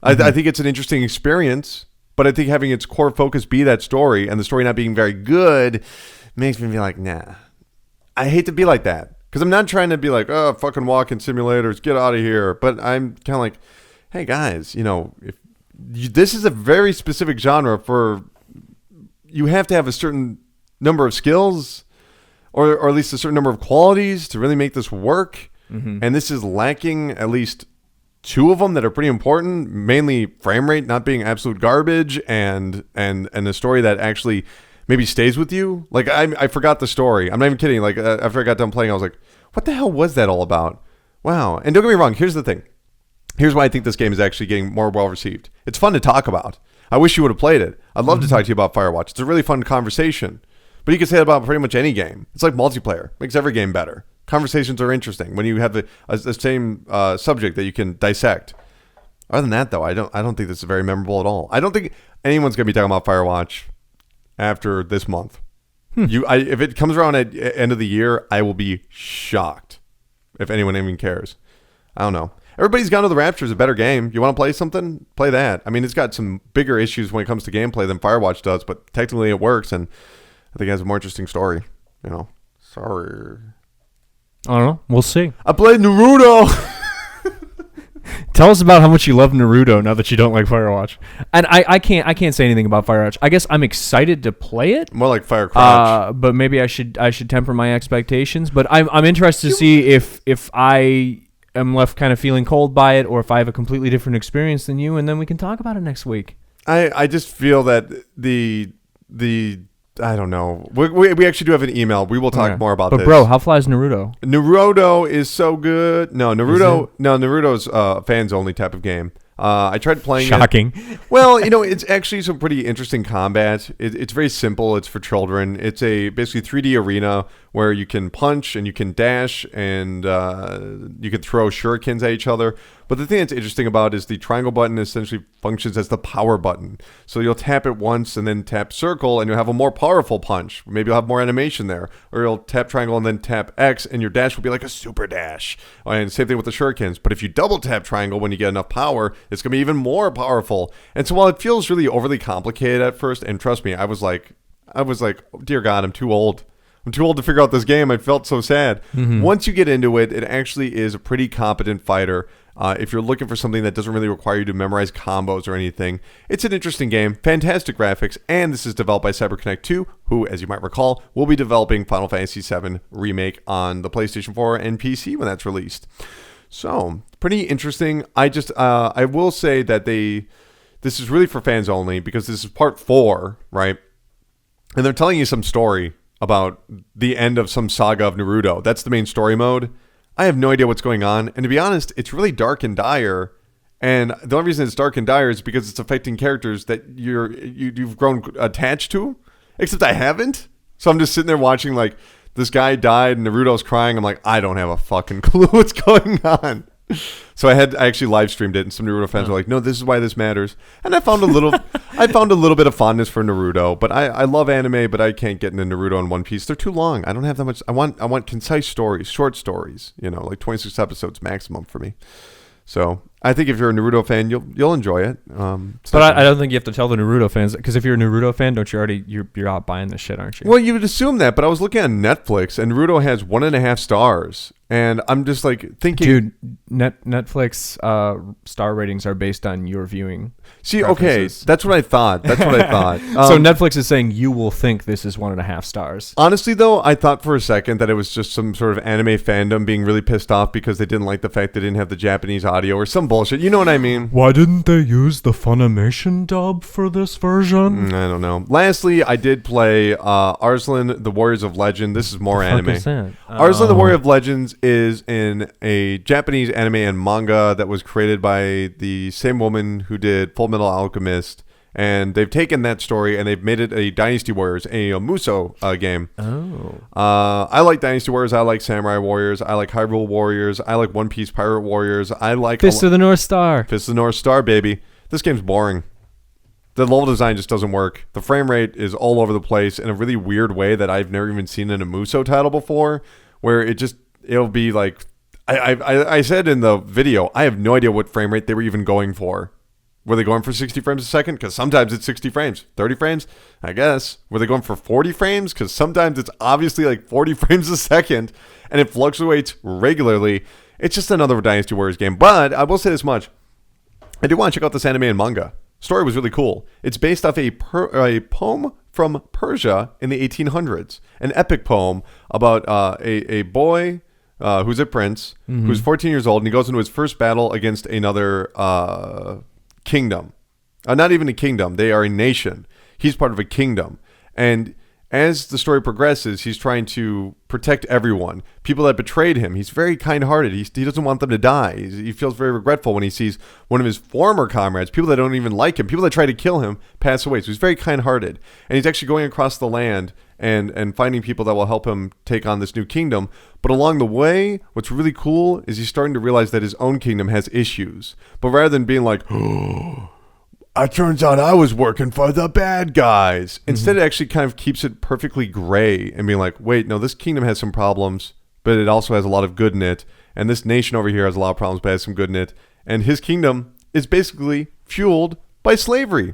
I think it's an interesting experience, but I think having its core focus be that story and the story not being very good makes me be like, nah. I hate to be like that because I'm not trying to be like, oh, fucking walking simulators, get out of here. But I'm kind of like, hey guys, if this is a very specific genre for, you have to have a certain number of skills or at least a certain number of qualities to really make this work. Mm-hmm. And this is lacking at least two of them that are pretty important, mainly frame rate not being absolute garbage and a story that actually maybe stays with you. Like I forgot the story. I'm not even kidding. Like after I got done playing, I was like, what the hell was that all about? Wow. And don't get me wrong. Here's the thing. Here's why I think this game is actually getting more well received. It's fun to talk about. I wish you would have played it. I'd love to talk to you about Firewatch. It's a really fun conversation. But you can say it about pretty much any game. It's like multiplayer. Makes every game better. Conversations are interesting when you have the same subject that you can dissect. Other than that, though, I don't think this is very memorable at all. I don't think anyone's going to be talking about Firewatch after this month. If it comes around at end of the year, I will be shocked if anyone even cares. I don't know. Everybody's Gone to the Rapture is a better game. You want to play something? Play that. I mean, it's got some bigger issues when it comes to gameplay than Firewatch does, but technically it works, and I think it has a more interesting story. Sorry. I don't know. We'll see. I played Naruto. Tell us about how much you love Naruto now that you don't like Firewatch. And I can't say anything about Firewatch. I guess I'm excited to play it. More like Firecrotch. But maybe I should temper my expectations. But I'm interested to see if I am left kind of feeling cold by it, or if I have a completely different experience than you, and then we can talk about it next week. I just feel that the I don't know. We actually do have an email. We will talk more about this. But bro, how flies Naruto? Naruto is so good. No, Naruto's a fans only type of game. I tried playing Shocking. it. Well, it's actually some pretty interesting combat. It's very simple. It's for children. It's a basically 3D arena where you can punch and you can dash and you can throw shurikens at each other. But the thing that's interesting about it is the triangle button essentially functions as the power button. So you'll tap it once and then tap circle and you'll have a more powerful punch. Maybe you'll have more animation there. Or you'll tap triangle and then tap X and your dash will be like a super dash. And same thing with the shurikens. But if you double tap triangle when you get enough power, it's going to be even more powerful. And so while it feels really overly complicated at first, and trust me, I was like, oh, dear God, I'm too old. I'm too old to figure out this game. I felt so sad. Mm-hmm. Once you get into it, it actually is a pretty competent fighter. If you're looking for something that doesn't really require you to memorize combos or anything, it's an interesting game, fantastic graphics, and this is developed by CyberConnect 2, who, as you might recall, will be developing Final Fantasy VII Remake on the PlayStation 4 and PC when that's released. So, pretty interesting. I will say that this is really for fans only because this is part 4, right? And they're telling you some story about the end of some saga of Naruto. That's the main story mode. I have no idea what's going on. And to be honest, it's really dark and dire. And the only reason it's dark and dire is because it's affecting characters that you've grown attached to. Except I haven't. So I'm just sitting there watching like this guy died and Naruto's crying. I'm like, I don't have a fucking clue what's going on. So I actually live streamed it, and some Naruto fans were like, "No, this is why this matters." And I found a little bit of fondness for Naruto, but I love anime, but I can't get into Naruto and One Piece. They're too long. I don't have that much. I want concise stories, short stories. Like 26 episodes maximum for me. So I think if you're a Naruto fan, you'll enjoy it. But I don't think you have to tell the Naruto fans, because if you're a Naruto fan, don't you already you're out buying this shit, aren't you? Well, you would assume that, but I was looking on Netflix, and Naruto has 1.5 stars. And I'm just like thinking, dude, Netflix star ratings are based on your viewing. See, preferences. Okay, that's what I thought. So Netflix is saying you will think this is 1.5 stars. Honestly, though, I thought for a second that it was just some sort of anime fandom being really pissed off because they didn't like the fact they didn't have the Japanese audio or some bullshit. You know what I mean? Why didn't they use the Funimation dub for this version? I don't know. Lastly, I did play Arslan, the Warriors of Legend. This is more anime. Arslan, the Warrior of Legends is in a Japanese anime and manga that was created by the same woman who did Full Metal Alchemist, and they've taken that story and they've made it a Dynasty Warriors, a Musou game. I like Dynasty Warriors. I like Samurai Warriors. I like Hyrule Warriors. I like One Piece Pirate Warriors. I like Fist of the North Star. Fist of the North Star, baby. This game's boring. The level design just doesn't work. The frame rate is all over the place in a really weird way that I've never even seen in a Musou title before, where it'll be like, I said in the video, I have no idea what frame rate they were even going for. Were they going for 60 frames a second? Because sometimes it's 60 frames. 30 frames? I guess. Were they going for 40 frames? Because sometimes it's obviously like 40 frames a second, and it fluctuates regularly. It's just another Dynasty Warriors game. But I will say this much. I do want to check out this anime and manga. Story was really cool. It's based off a poem from Persia in the 1800s. An epic poem about a boy who's a prince, who's 14 years old, and he goes into his first battle against another kingdom. Not even a kingdom. They are a nation. He's part of a kingdom. And as the story progresses, he's trying to protect everyone. People that betrayed him. He's very kind-hearted. He doesn't want them to die. He feels very regretful when he sees one of his former comrades, people that don't even like him, people that try to kill him, pass away. So he's very kind-hearted. And he's actually going across the land and finding people that will help him take on this new kingdom. But along the way, what's really cool is he's starting to realize that his own kingdom has issues. But rather than being like, oh, it turns out I was working for the bad guys. Instead, it actually kind of keeps it perfectly gray and being like, wait, no, this kingdom has some problems, but it also has a lot of good in it. And this nation over here has a lot of problems, but has some good in it. And his kingdom is basically fueled by slavery.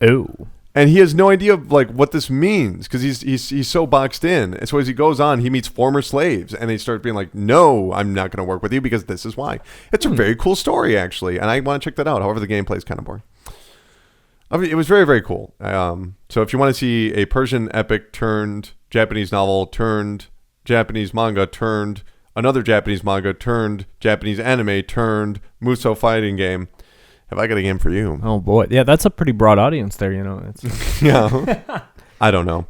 Oh. And he has no idea of like what this means because he's so boxed in. And so as he goes on, he meets former slaves and they start being like, no, I'm not going to work with you because this is why. It's a very cool story, actually. And I want to check that out. However, the gameplay is kind of boring. I mean, it was very, very cool. So if you want to see a Persian epic turned Japanese novel turned Japanese manga turned another Japanese manga turned Japanese anime turned Musou fighting game, have I got a game for you? Oh, boy. Yeah, that's a pretty broad audience there, you know. It's Yeah. I don't know.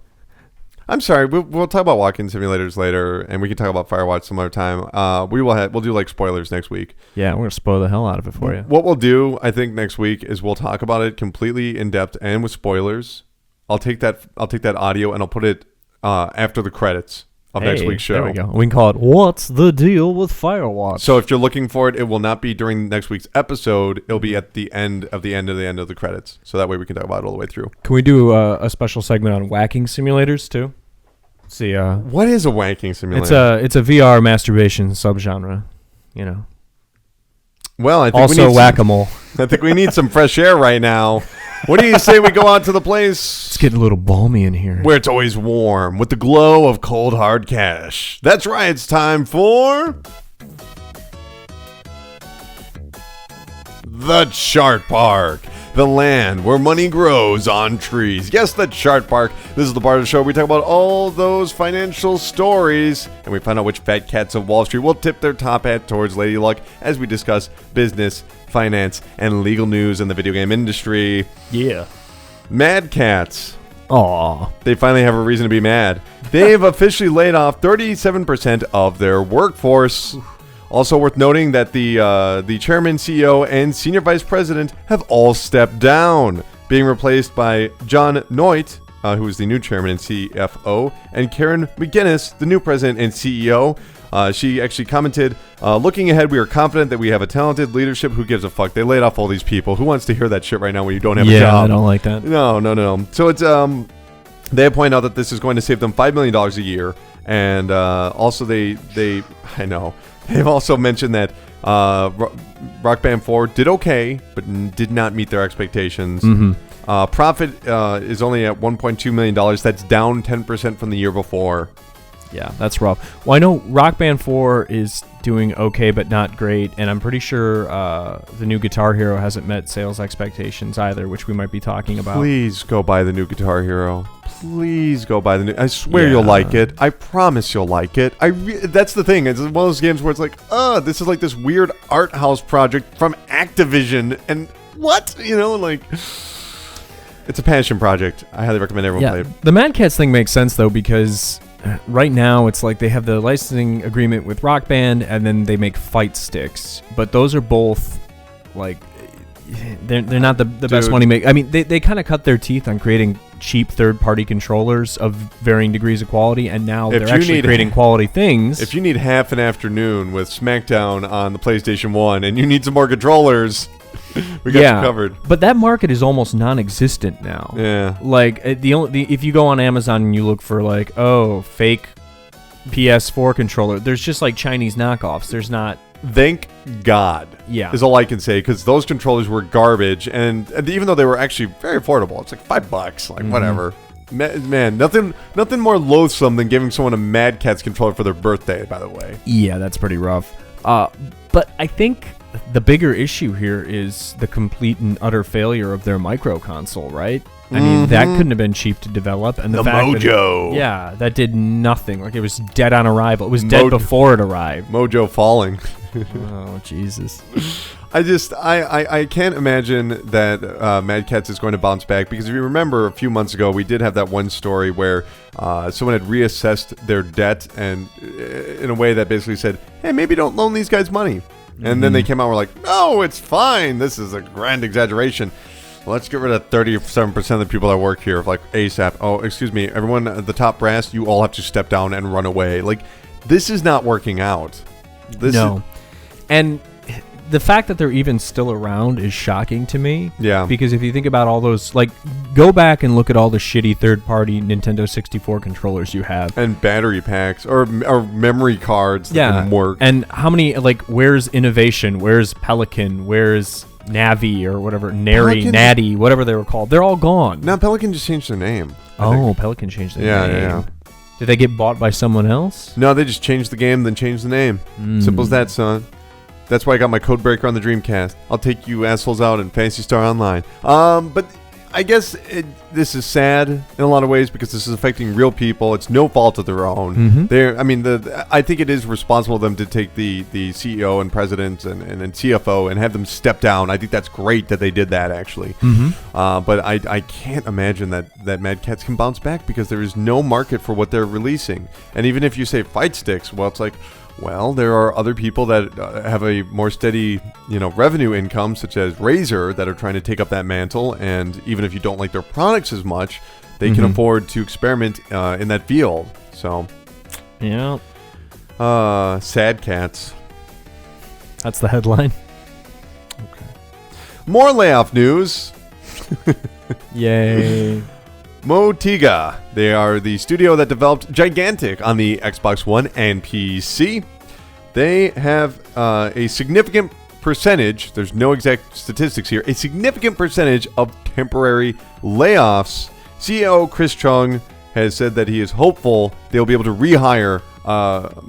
I'm sorry. We'll talk about walking simulators later, and we can talk about Firewatch some other time. We'll do like spoilers next week. Yeah, we're gonna spoil the hell out of it for you. What we'll do, I think, next week is we'll talk about it completely in depth and with spoilers. I'll take that audio and I'll put it after the credits of next week's show. There we go. We can call it "What's the Deal with Firewatch?" So if you're looking for it, it will not be during next week's episode. It'll be at the end of the credits. So that way we can talk about it all the way through. Can we do a special segment on whacking simulators too? See, what is a wanking simulator? It's a VR masturbation subgenre, you know. Well, I think also whack-a-mole. I think we need some fresh air right now. What do you say we go out to the place? It's getting a little balmy in here. Where it's always warm, with the glow of cold hard cash. That's right, it's time for the Chart Park. The land where money grows on trees. Yes, the Chart Park. This is the part of the show where we talk about all those financial stories and we find out which fat cats of Wall Street will tip their top hat towards Lady Luck as we discuss business, finance, and legal news in the video game industry. Yeah. Mad Cats. Aw. They finally have a reason to be mad. They've officially laid off 37% of their workforce. Also worth noting that the chairman, CEO, and senior vice president have all stepped down, being replaced by John Noit, who is the new chairman and CFO, and Karen McGinnis, the new president and CEO. She actually commented, looking ahead, we are confident that we have a talented leadership. Who gives a fuck? They laid off all these people. Who wants to hear that shit right now when you don't have a job? Yeah, I don't like that. No. So it's they point out that this is going to save them $5 million a year. And also I know. They've also mentioned that Rock Band 4 did okay, but did not meet their expectations. Mm-hmm. Profit is only at $1.2 million. That's down 10% from the year before. Yeah, that's rough. Well, I know Rock Band 4 is doing okay, but not great. And I'm pretty sure the new Guitar Hero hasn't met sales expectations either, which we might be talking about. Please go buy the new Guitar Hero. Please go buy the new. I swear you'll like it. I promise you'll like it. That's the thing. It's one of those games where it's like, this is like this weird art house project from Activision, and what? You know, like, it's a passion project. I highly recommend everyone play it. The Mad Cats thing makes sense though, because right now it's like they have the licensing agreement with Rock Band, and then they make fight sticks, but those are both like they're not the best money make. I mean, they kind of cut their teeth on creating cheap third-party controllers of varying degrees of quality, and now they're actually creating quality things. If you need half an afternoon with SmackDown on the PlayStation 1 and you need some more controllers, we got you covered. But that market is almost non-existent now. Yeah. Like if you go on Amazon and you look for like, fake PS4 controller, there's just like Chinese knockoffs. There's not Thank God. Yeah. Is all I can say, because those controllers were garbage, and even though they were actually very affordable, it's like $5, like whatever. Man, nothing more loathsome than giving someone a Mad Catz controller for their birthday, by the way. Yeah, that's pretty rough. But I think the bigger issue here is the complete and utter failure of their micro console, right? I mean, that couldn't have been cheap to develop, and the fact Mojo. that did nothing. Like, it was dead on arrival. It was dead before it arrived. Mojo falling. Oh, Jesus. I can't imagine that Mad Catz is going to bounce back, because if you remember a few months ago, we did have that one story where someone had reassessed their debt, and in a way that basically said, hey, maybe don't loan these guys money. And then they came out and were like, no, it's fine. This is a grand exaggeration. Let's get rid of 37% of the people that work here, like ASAP. Oh, excuse me, everyone at the top brass, you all have to step down and run away. Like, this is not working out. And the fact that they're even still around is shocking to me. Yeah. Because if you think about all those, like, go back and look at all the shitty third-party Nintendo 64 controllers you have. And battery packs or memory cards that didn't work. And how many, like, where's Innovation? Where's Pelican? Where's Navi or whatever? Natty, whatever they were called. They're all gone. Now, Pelican just changed their name. Pelican changed their name. Yeah. Did they get bought by someone else? No, they just changed the game, then changed the name. Simple as that, son. That's why I got my code breaker on the Dreamcast. I'll take you assholes out in Phantasy Star Online. But I guess this is sad in a lot of ways, because this is affecting real people. It's no fault of their own. I think it is responsible of them to take the CEO and president and CFO and have them step down. I think that's great that they did that, actually. But I can't imagine that Mad Catz can bounce back, because there is no market for what they're releasing. And even if you say fight sticks, well, it's like, well, there are other people that have a more steady, revenue income, such as Razer, that are trying to take up that mantle. And even if you don't like their products as much, they can afford to experiment in that field. So, yeah. Sad cats. That's the headline. Okay. More layoff news. Yay. Motiga. They are the studio that developed Gigantic on the Xbox One and PC. They have a significant percentage, there's no exact statistics here, a significant percentage of temporary layoffs. CEO Chris Chung has said that he is hopeful they'll be able to rehire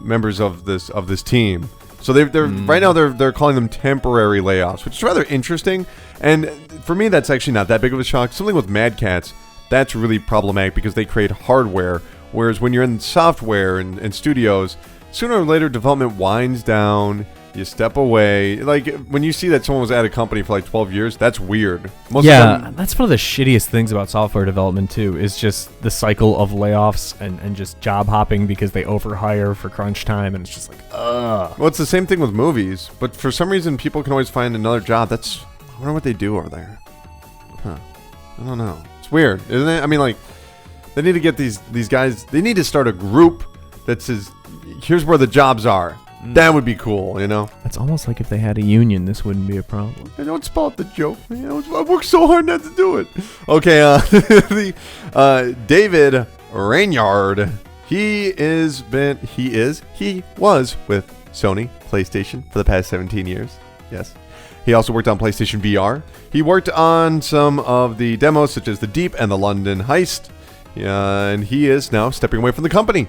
members of this team. So they're right now they're calling them temporary layoffs, which is rather interesting. And for me, that's actually not that big of a shock. Something with Mad Catz, that's really problematic, because they create hardware, whereas when you're in software and studios, sooner or later development winds down, you step away. Like, when you see that someone was at a company for like 12 years, that's weird. That's one of the shittiest things about software development too, is just the cycle of layoffs and just job hopping because they overhire for crunch time, and it's just like, ugh. Well, it's the same thing with movies, but for some reason people can always find another job. I wonder what they do over there. I don't know. It's weird, isn't it? I mean, like, they need to get these guys, they need to start a group that says, here's where the jobs are. That would be cool, It's almost like if they had a union, this wouldn't be a problem. I don't spoil the joke. I worked so hard not to do it. Okay, David Rainyard. He was with Sony PlayStation for the past 17 years. Yes. He also worked on PlayStation VR. He worked on some of the demos, such as The Deep and the London Heist. And he is now stepping away from the company.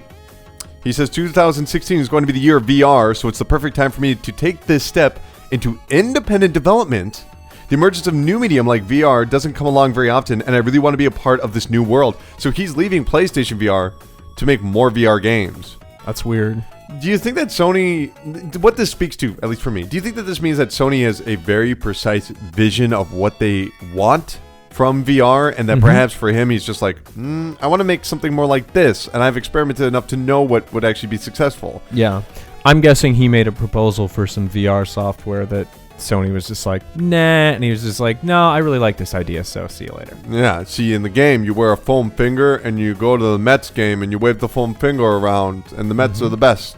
He says 2016 is going to be the year of VR, so it's the perfect time for me to take this step into independent development. The emergence of new medium like VR doesn't come along very often, and I really want to be a part of this new world. So he's leaving PlayStation VR to make more VR games. That's weird. Do you think that Sony, what this speaks to, at least for me, do you think that this means that Sony has a very precise vision of what they want from VR, and that perhaps for him he's just like, I want to make something more like this, and I've experimented enough to know what would actually be successful? Yeah. I'm guessing he made a proposal for some VR software that Sony was just like, nah, and he was just like, no, I really like this idea, so see you later. Yeah, see, in the game, you wear a foam finger, and you go to the Mets game, and you wave the foam finger around, and the Mets are the best.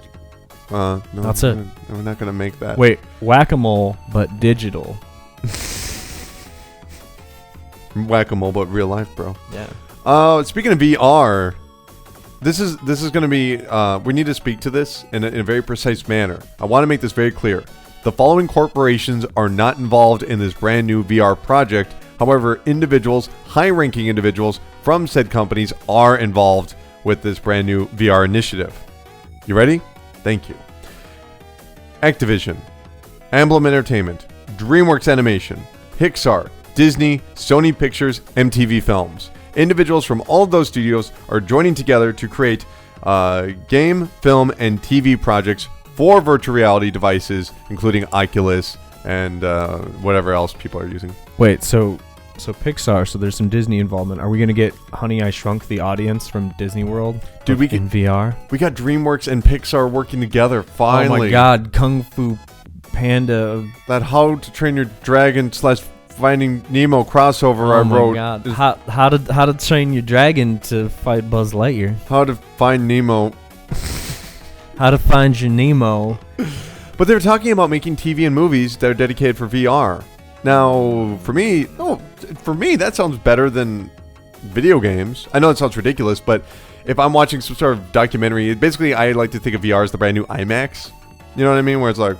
No, that's it. We're not going to make that. Wait, Whack-A-Mole, but digital. Whack-A-Mole, but real life, bro. Yeah. Speaking of VR, this is going to be. We need to speak to this in a very precise manner. I want to make this very clear. The following corporations are not involved in this brand new VR project. However, high-ranking individuals from said companies are involved with this brand new VR initiative. You ready? Thank you. Activision, Amblin Entertainment, DreamWorks Animation, Pixar, Disney, Sony Pictures, MTV Films. Individuals from all of those studios are joining together to create game, film, and TV projects for virtual reality devices, including Oculus and whatever else people are using. Wait, so Pixar, so there's some Disney involvement. Are we going to get Honey, I Shrunk the Audience from Disney World? Dude, in VR? We got DreamWorks and Pixar working together, finally. Oh my god, Kung Fu Panda. That How to Train Your Dragon / Finding Nemo crossover I wrote. Oh my god. How to train your dragon to fight Buzz Lightyear. How to Find Nemo. How to find your Nemo. But they were talking about making TV and movies that are dedicated for VR. Now, for me, that sounds better than video games. I know it sounds ridiculous, but if I'm watching some sort of documentary, basically I like to think of VR as the brand new IMAX. You know what I mean? Where it's like,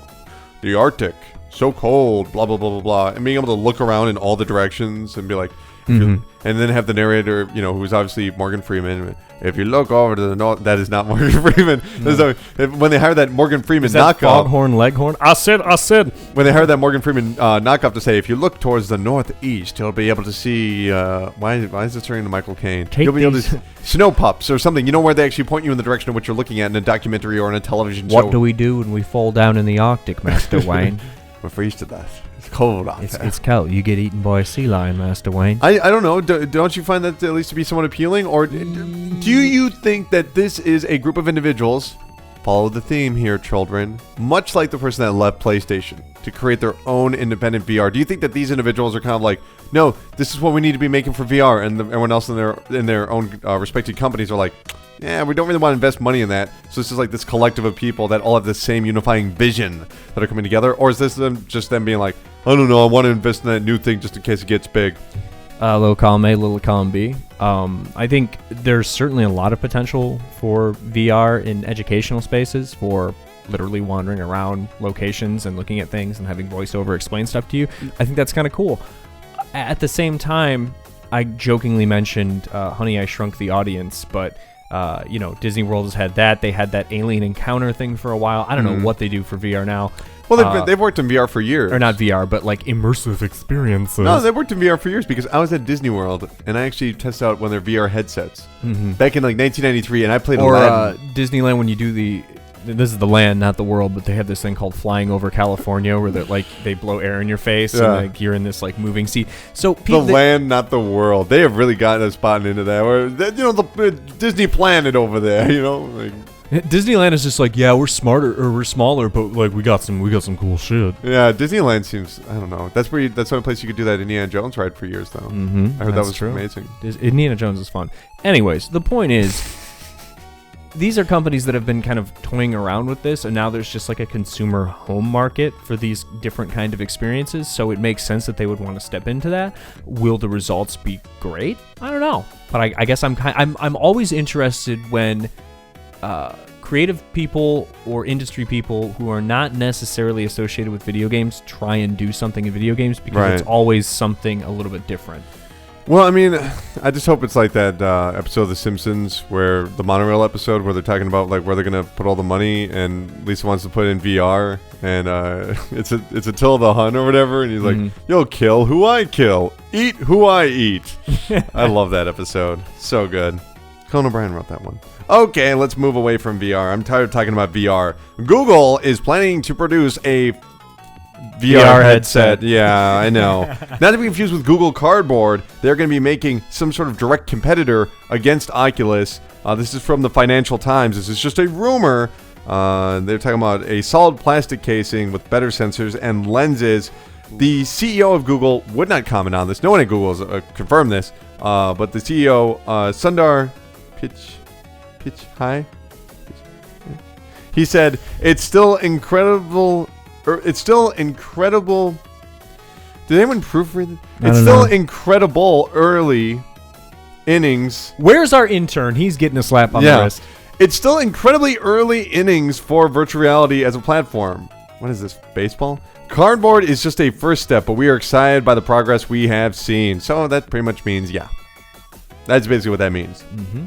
the Arctic, so cold, blah, blah, blah, blah, blah. And being able to look around in all the directions and be like, and then have the narrator, who's obviously Morgan Freeman. If you look over to the north, that is not Morgan Freeman. No. When they hired that Morgan Freeman knockoff. Foghorn Leghorn? I said. When they hired that Morgan Freeman knockoff to say, if you look towards the northeast, you'll be able to see, why is it turning to Michael Caine? You'll be able to snow pups or something. You know where they actually point you in the direction of what you're looking at in a documentary or in a television show. What do we do when we fall down in the Arctic, Master Wayne? We're freeze to death. It's cold out there. It's cold. You get eaten by a sea lion, Master Wayne. I don't know. Don't you find that at least to be somewhat appealing? Or do you think that this is a group of individuals, follow the theme here, children, much like the person that left PlayStation to create their own independent VR? Do you think that these individuals are kind of like, no, this is what we need to be making for VR, and everyone else in their own respected companies are like, yeah, we don't really want to invest money in that. So this is like this collective of people that all have the same unifying vision that are coming together? Or is this just them being like, I don't know, I want to invest in that new thing just in case it gets big? Little column A, little column B. I think there's certainly a lot of potential for VR in educational spaces, for literally wandering around locations and looking at things and having voiceover explain stuff to you. I think that's kind of cool. At the same time, I jokingly mentioned Honey, I Shrunk the Audience, but Disney World has had that. They had that alien encounter thing for a while. I don't know what they do for VR now. Well, they've worked in VR for years. Or not VR, but like immersive experiences. No, they've worked in VR for years because I was at Disney World and I actually tested out one of their VR headsets back in like 1993, and I played Aladdin. Disneyland, when you do this is the land, not the world, but they have this thing called Flying Over California, where they blow air in your face and like you're in this like moving seat. So land, not the world. They have really gotten us spotting into that. Where the Disney Planet over there. Like, Disneyland is just like, yeah, we're smaller, but like we got some cool shit. Yeah, Disneyland seems, I don't know. That's one place you could do that Indiana Jones ride for years though. I heard that was true. Amazing. Indiana Jones is fun. Anyways, the point is, these are companies that have been kind of toying around with this, and now there's just like a consumer home market for these different kind of experiences, so it makes sense that they would want to step into that. Will the results be great? I don't know, but I guess I'm always interested when creative people or industry people who are not necessarily associated with video games try and do something in video games, because it's always something a little bit different. Well, I mean, I just hope it's like that episode of The Simpsons, where the monorail episode, where they're talking about like where they're gonna put all the money, and Lisa wants to put it in VR, and it's Attila the Hun or whatever, and he's like, "You'll kill who I kill, eat who I eat." I love that episode, so good. Conan O'Brien wrote that one. Okay, let's move away from VR. I'm tired of talking about VR. Google is planning to produce a VR headset. Yeah, I know. Not to be confused with Google Cardboard, they're going to be making some sort of direct competitor against Oculus. This is from the Financial Times. This is just a rumor. They're talking about a solid plastic casing with better sensors and lenses. The CEO of Google would not comment on this. No one at Google has confirmed this. But the CEO, Sundar Pichai, he said, it's still incredible. Did anyone proofread it? It's still incredible early innings. Where's our intern? He's getting a slap on the wrist. It's still incredibly early innings for virtual reality as a platform. What is this, baseball? Cardboard is just a first step, but we are excited by the progress we have seen. So that pretty much means, yeah. That's basically what that means. Mm-hmm.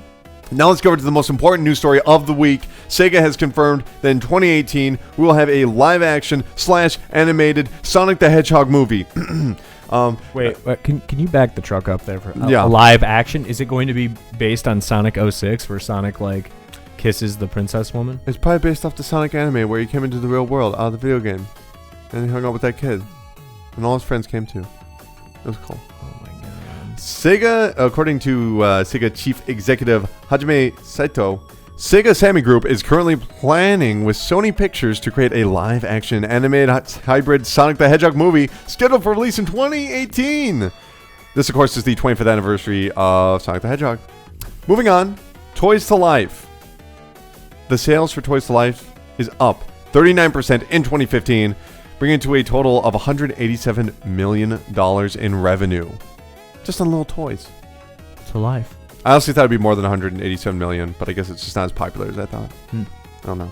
Now let's go over to the most important news story of the week. Sega has confirmed that in 2018, we will have a live-action / animated Sonic the Hedgehog movie. Wait, can you back the truck up there for Yeah. a live action? Is it going to be based on Sonic 06 where Sonic like kisses the princess woman? It's probably based off the Sonic anime where he came into the real world out of the video game. And he hung out with that kid. And all his friends came too. It was cool. Oh my god. Sega, according to Sega Chief Executive Hajime Saito, Sega Sammy Group is currently planning with Sony Pictures to create a live-action animated hybrid Sonic the Hedgehog movie scheduled for release in 2018. This, of course, is the 25th anniversary of Sonic the Hedgehog. Moving on, Toys to Life. The sales for Toys to Life is up 39% in 2015, bringing it to a total of $187 million in revenue. Just on little toys. To life. I honestly thought it'd be more than 187 million, but I guess it's just not as popular as I thought. I don't know.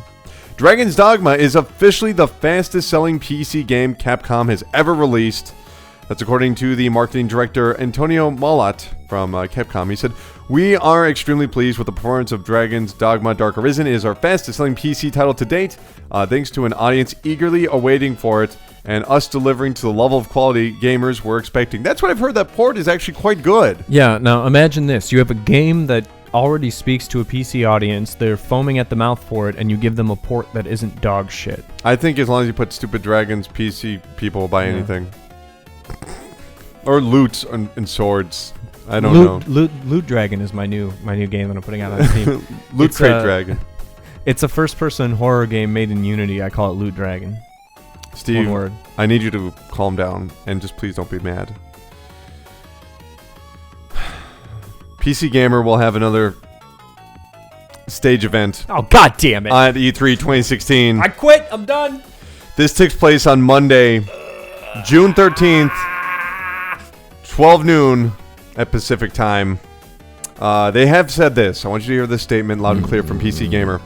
Dragon's Dogma is officially the fastest selling PC game Capcom has ever released. That's according to the marketing director Antonio Malat from Capcom. He said, "We are extremely pleased with the performance of Dragon's Dogma Dark Arisen. It is our fastest selling PC title to date, thanks to an audience eagerly awaiting for it, and us delivering to the level of quality gamers were expecting." That's what I've heard. That port is actually quite good. Yeah, now imagine this. You have a game that already speaks to a PC audience. They're foaming at the mouth for it, and you give them a port that isn't dog shit. I think as long as you put stupid dragons, PC people will buy anything. Or loot and swords. I don't know. Loot Dragon is my new game that I'm putting out on Steam. Loot Crate Dragon. It's a first-person horror game made in Unity. I call it Loot Dragon. Steve, One word. I need you to calm down and just please don't be mad. PC Gamer will have another stage event Oh, god damn it. at E3 2016. I quit. I'm done. This takes place on Monday, June 13th, 12 noon at Pacific time. They have said this. I want you to hear this statement loud and clear from PC Gamer.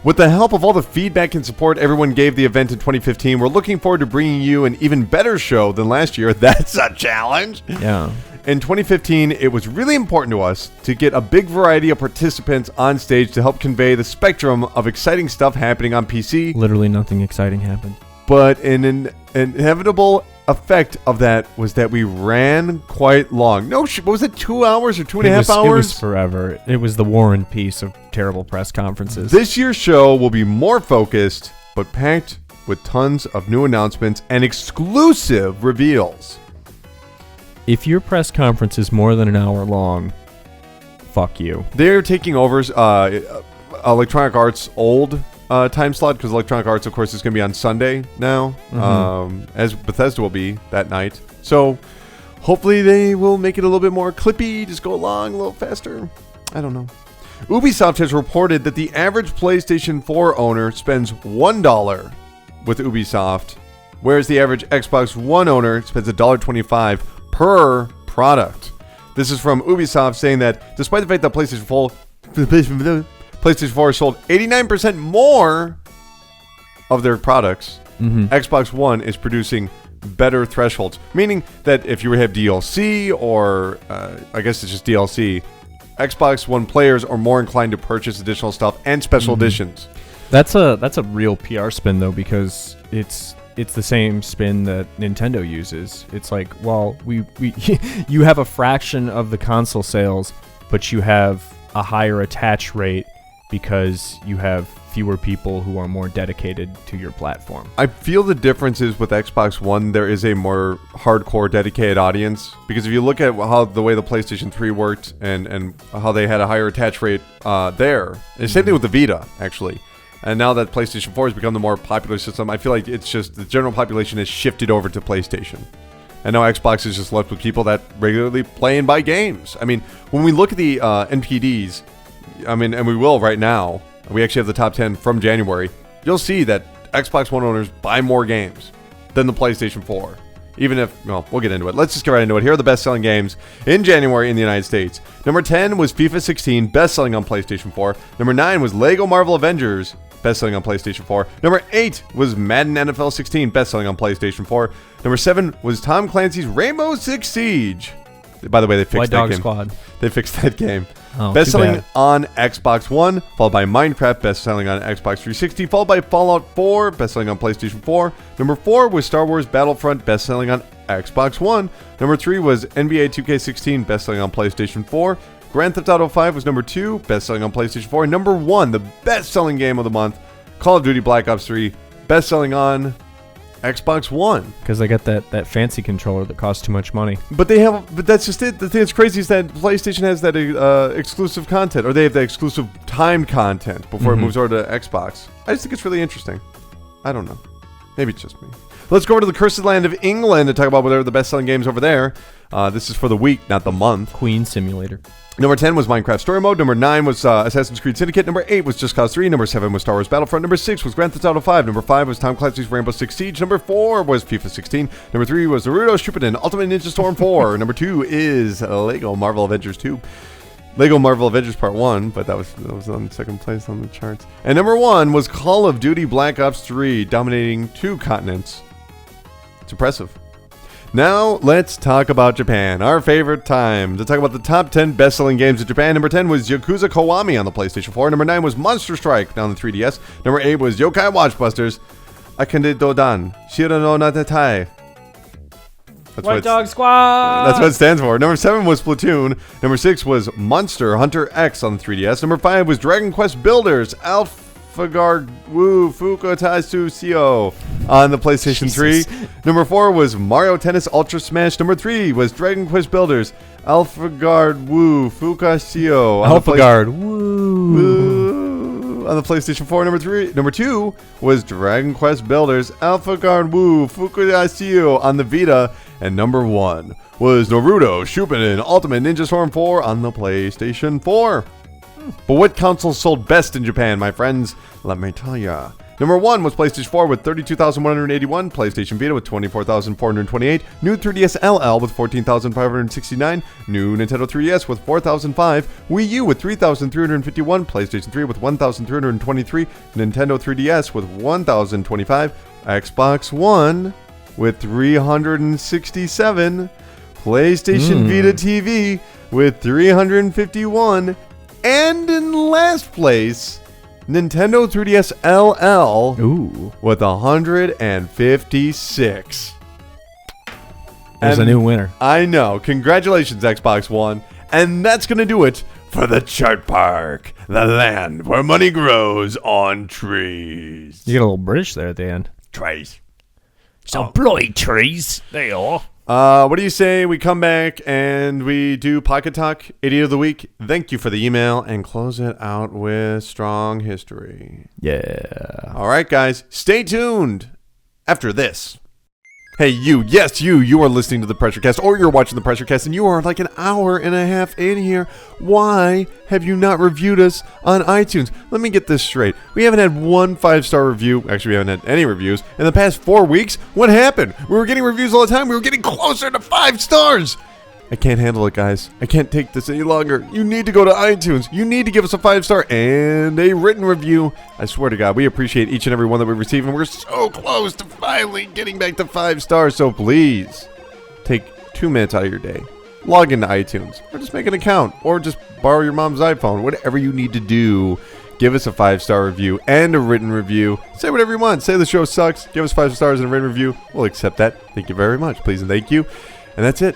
"With the help of all the feedback and support everyone gave the event in 2015, we're looking forward to bringing you an even better show than last year." That's a challenge. Yeah. In 2015, it was really important to us to get a big variety of participants on stage to help convey the spectrum of exciting stuff happening on PC. Literally nothing exciting happened. But an inevitable effect of that was that we ran quite long. What was it, 2 hours or 2.5 hours? It was forever. It was the War and Peace of terrible press conferences. This year's show will be more focused, but packed with tons of new announcements and exclusive reveals. If your press conference is more than an hour long, fuck you. They're taking over Electronic Arts' old time slot, because Electronic Arts, of course, is going to be on Sunday now, as Bethesda will be that night. So hopefully they will make it a little bit more clippy, just go along a little faster. I don't know. Ubisoft has reported that the average PlayStation 4 owner spends $1 with Ubisoft, whereas the average Xbox One owner spends $1.25 per product. This is from Ubisoft saying that despite the fact that PlayStation 4 sold 89% more of their products, Xbox One is producing better thresholds. Meaning that if you have DLC or I guess it's just DLC, Xbox One players are more inclined to purchase additional stuff and special editions. That's a real PR spin though, because it's the same spin that Nintendo uses. It's like, well, we you have a fraction of the console sales, but you have a higher attach rate because you have fewer people who are more dedicated to your platform. I feel the difference is with Xbox One, there is a more hardcore dedicated audience, because if you look at how the way the PlayStation 3 worked and how they had a higher attach rate there, and same thing with the Vita, actually. And now that PlayStation 4 has become the more popular system, I feel like it's just the general population has shifted over to PlayStation. And now Xbox is just left with people that regularly play and buy games. I mean, when we look at the NPDs, I mean, and we will right now, we actually have the top 10 from January, you'll see that Xbox One owners buy more games than the PlayStation 4. Even if, well, we'll get into it. Let's just get right into it. Here are the best-selling games in January in the United States. Number 10 was FIFA 16, best-selling on PlayStation 4. Number 9 was Lego Marvel Avengers, best-selling on PlayStation 4. Number 8 was Madden NFL 16, best-selling on PlayStation 4. Number 7 was Tom Clancy's Rainbow Six Siege. By the way, they fixed White that Dog game. Squad. They fixed that game. Oh, too best-selling bad. on Xbox One, followed by Minecraft, best-selling on Xbox 360, followed by Fallout 4, best-selling on PlayStation 4. Number 4 was Star Wars Battlefront, best-selling on Xbox One. Number 3 was NBA 2K16, best-selling on PlayStation 4. Grand Theft Auto 5 was number 2, best-selling on PlayStation 4. And number 1, the best-selling game of the month, Call of Duty Black Ops 3, best-selling on Xbox One. Because they got that fancy controller that costs too much money. But that's just it. The thing that's crazy is that PlayStation has that exclusive content, or they have that exclusive timed content before it moves over to Xbox. I just think it's really interesting. I don't know. Maybe it's just me. Let's go over to the cursed land of England and talk about what are the best-selling games over there. This is for the week, not the month. Queen Simulator. Number 10 was Minecraft Story Mode. Number 9 was Assassin's Creed Syndicate. Number 8 was Just Cause 3. Number 7 was Star Wars Battlefront. Number 6 was Grand Theft Auto 5. Number 5 was Tom Clancy's Rainbow Six Siege. Number 4 was FIFA 16. Number 3 was Naruto Shippuden Ultimate Ninja Storm 4. Number 2 is Lego Marvel Avengers 2. Lego Marvel Avengers Part 1, but that was on second place on the charts. And number 1 was Call of Duty Black Ops 3, dominating 2 continents. It's impressive. Now, let's talk about Japan, our favorite time, to talk about the top 10 best-selling games in Japan. Number 10 was Yakuza Kiwami on the PlayStation 4. Number 9 was Monster Strike on the 3DS. Number 8 was Yokai Watchbusters, Akande Dodan, Shira no Natetai. White Dog Squad! That's what it stands for. Number 7 was Splatoon. Number 6 was Monster Hunter X on the 3DS. Number 5 was Dragon Quest Builders, AlphaGuard Wu Fukutatsu Seo on the PlayStation 3. Number 4 was Mario Tennis Ultra Smash. Number 3 was Dragon Quest Builders, AlphaGuard Wu Fukutatsu AlphaGuard. Woo! on the PlayStation 4. Number 2 was Dragon Quest Builders, AlphaGuard Wu Fukutatsu on the Vita. And number 1 was Naruto Shippuden Ultimate Ninja Storm 4 on the PlayStation 4. But what console sold best in Japan, my friends? Let me tell ya. Number 1 was PlayStation 4 with 32,181, PlayStation Vita with 24,428, new 3DS LL with 14,569, new Nintendo 3DS with 4,005, Wii U with 3,351, PlayStation 3 with 1,323, Nintendo 3DS with 1,025, Xbox One with 367, PlayStation Vita TV with 351, and in last place, Nintendo 3DS LL with 156. There's a new winner. I know. Congratulations, Xbox One. And that's going to do it for the Chart Park, the land where money grows on trees. You get a little British there at the end. Trees. Some bloody trees. They are. What do you say we come back and we do Pocket Talk, Idiot of the Week? Thank you for the email and close it out with Strong History. Yeah. All right, guys, stay tuned after this. Hey, you. Yes, you are listening to the Pressure Cast, or you're watching the Pressure Cast, and you are like an hour and a half in here. Why have you not reviewed us on iTunes? Let me get this straight. We haven't had one 5-star review. Actually, we haven't had any reviews in the past 4 weeks. What happened? We were getting reviews all the time. We were getting closer to 5 stars. I can't handle it, guys. I can't take this any longer. You need to go to iTunes. You need to give us a 5-star and a written review. I swear to God, we appreciate each and every one that we receive, and we're so close to finally getting back to 5 stars. So please, take 2 minutes out of your day. Log into iTunes, or just make an account, or just borrow your mom's iPhone. Whatever you need to do. Give us a 5-star review and a written review. Say whatever you want. Say the show sucks. Give us 5 stars and a written review. We'll accept that. Thank you very much. Please and thank you. And that's it.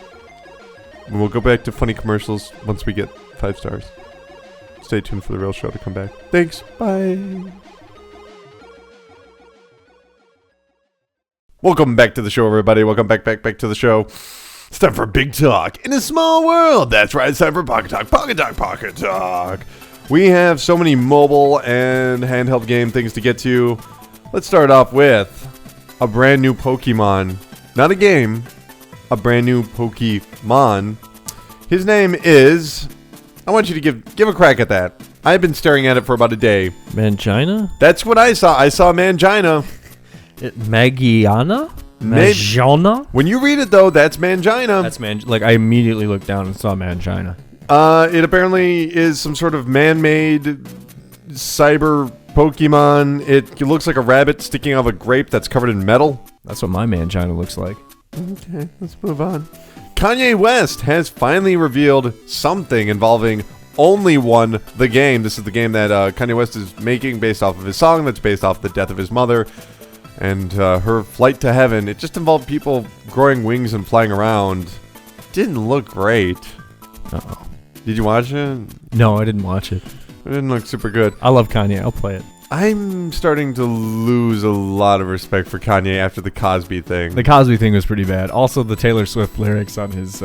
We'll go back to funny commercials once we get 5 stars. Stay tuned for the real show to come back. Thanks. Bye. Welcome back to the show, everybody. Welcome back to the show. It's time for Big Talk in a small world. That's right. It's time for Pocket Talk. Pocket Talk. Pocket Talk. We have so many mobile and handheld game things to get to. Let's start off with a brand new Pokemon. Not a game. A brand new Pokemon. His name is... I want you to give a crack at that. I've been staring at it for about a day. Mangina? That's what I saw. I saw Mangina. Magiana? Mangina? When you read it, though, that's mangina. That's like I immediately looked down and saw mangina. It apparently is some sort of man-made cyber Pokemon. It looks like a rabbit sticking out of a grape that's covered in metal. That's what my mangina looks like. Okay, let's move on. Kanye West has finally revealed something involving Only One, the game. This is the game that Kanye West is making based off of his song that's based off the death of his mother and her flight to heaven. It just involved people growing wings and flying around. Didn't look great. Uh-oh. Did you watch it? No, I didn't watch it. It didn't look super good. I love Kanye. I'll play it. I'm starting to lose a lot of respect for Kanye after the Cosby thing. The Cosby thing was pretty bad. Also, the Taylor Swift lyrics on his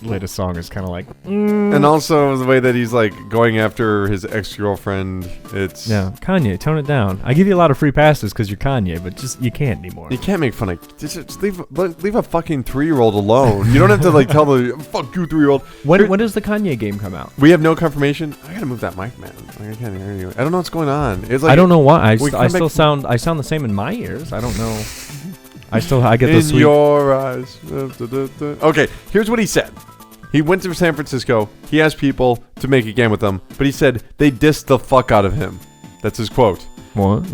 latest song is kind of like... And also the way that he's like going after his ex-girlfriend. It's... Yeah, Kanye, tone it down. I give you a lot of free passes because you're Kanye, but just you can't anymore. You can't make fun of... Just leave a fucking 3-year-old alone. You don't have to like tell the... Fuck you, 3-year-old. When does the Kanye game come out? We have no confirmation. I gotta move that mic, man. Like, I can't hear you. I don't know what's going on. It's like... I don't know why. I come still back- sound the same in my ears. I don't know. I get the In sweet... your eyes. Okay, here's what he said. He went to San Francisco. He asked people to make a game with him, but he said they dissed the fuck out of him. That's his quote. What?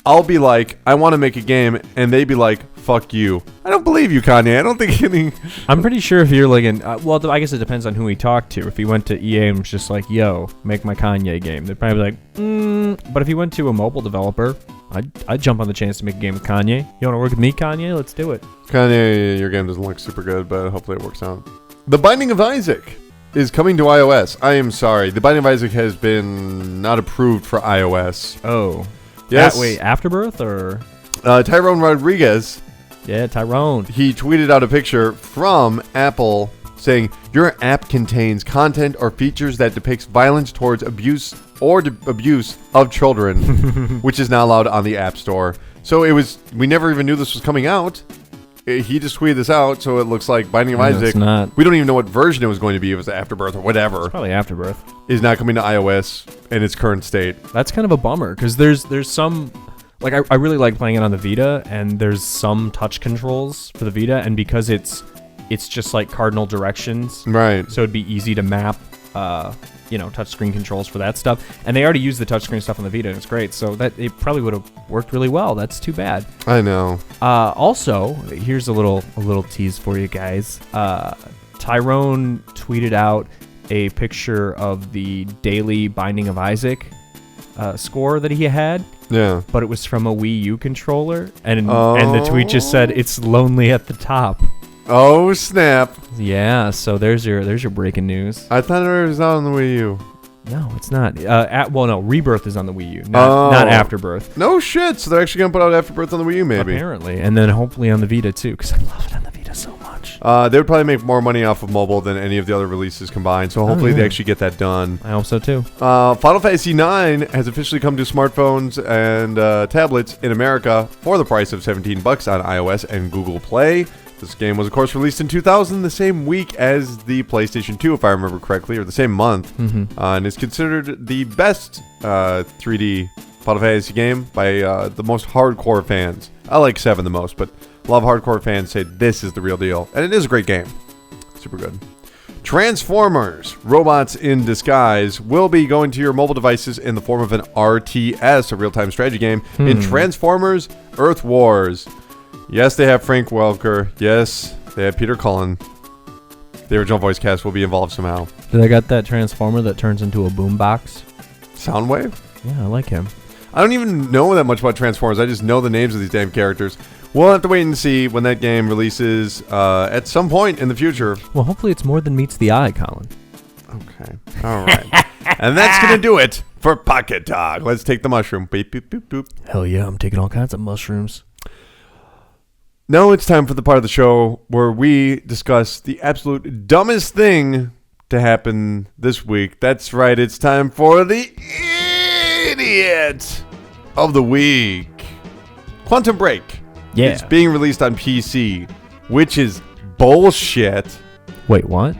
I'll be like, I want to make a game, and they be like, fuck you. I don't believe you, Kanye. I don't think any... I'm pretty sure if you're like an... well, I guess it depends on who he talked to. If he went to EA and was just like, yo, make my Kanye game, they'd probably be like, But if he went to a mobile developer, I'd jump on the chance to make a game with Kanye. You want to work with me, Kanye? Let's do it. Kanye, your game doesn't look super good, but hopefully it works out. The Binding of Isaac is coming to iOS. I am sorry. The Binding of Isaac has been not approved for iOS. Oh. Yes. Wait, Afterbirth or... Tyrone Rodriguez, Yeah, Tyrone. he tweeted out a picture from Apple saying, your app contains content or features that depicts violence towards abuse or abuse of children, which is not allowed on the App Store. So we never even knew this was coming out. He just tweeted this out, so it looks like Binding of Isaac. It's not. We don't even know what version it was going to be. If it was Afterbirth or whatever. Probably Afterbirth. Is not coming to iOS in its current state. That's kind of a bummer, because there's some... Like, I really like playing it on the Vita, and there's some touch controls for the Vita, and because it's just like cardinal directions, Right. so it'd be easy to map, touchscreen controls for that stuff. And they already use the touchscreen stuff on the Vita, and it's great, so that it probably would have worked really well. That's too bad. I know. Also, here's a little tease for you guys. Tyrone tweeted out a picture of the daily Binding of Isaac score that he had. Yeah. But it was from a Wii U controller, and the tweet just said it's lonely at the top. Oh, snap. Yeah, so there's your breaking news. I thought it was out on the Wii U. No, it's not. Rebirth is on the Wii U, not Afterbirth. No shit. So they're actually going to put out Afterbirth on the Wii U, maybe. Apparently, and then hopefully on the Vita too, because I love it on the Vita so much. They would probably make more money off of mobile than any of the other releases combined, so hopefully they actually get that done. I hope so too. Final Fantasy IX has officially come to smartphones and tablets in America for the price of $17 on iOS and Google Play. This game was, of course, released in 2000, the same week as the PlayStation 2, if I remember correctly, or the same month, and is considered the best 3D Final Fantasy game by the most hardcore fans. I like 7 the most, but a lot of hardcore fans say this is the real deal, and it is a great game. Super good. Transformers, Robots in Disguise, will be going to your mobile devices in the form of an RTS, a real-time strategy game, in Transformers Earth Wars. Yes, they have Frank Welker. Yes, they have Peter Cullen. The original voice cast will be involved somehow. Did I got that Transformer that turns into a boombox? Soundwave? Yeah, I like him. I don't even know that much about Transformers. I just know the names of these damn characters. We'll have to wait and see when that game releases at some point in the future. Well, hopefully it's more than meets the eye, Colin. Okay. All right. And that's going to do it for Pocket Talk. Let's take the mushroom. Beep, boop, boop, boop. Hell yeah, I'm taking all kinds of mushrooms. Now it's time for the part of the show where we discuss the absolute dumbest thing to happen this week. That's right. It's time for the Idiot of the Week. Quantum Break. Yeah. It's being released on PC, which is bullshit. Wait, what?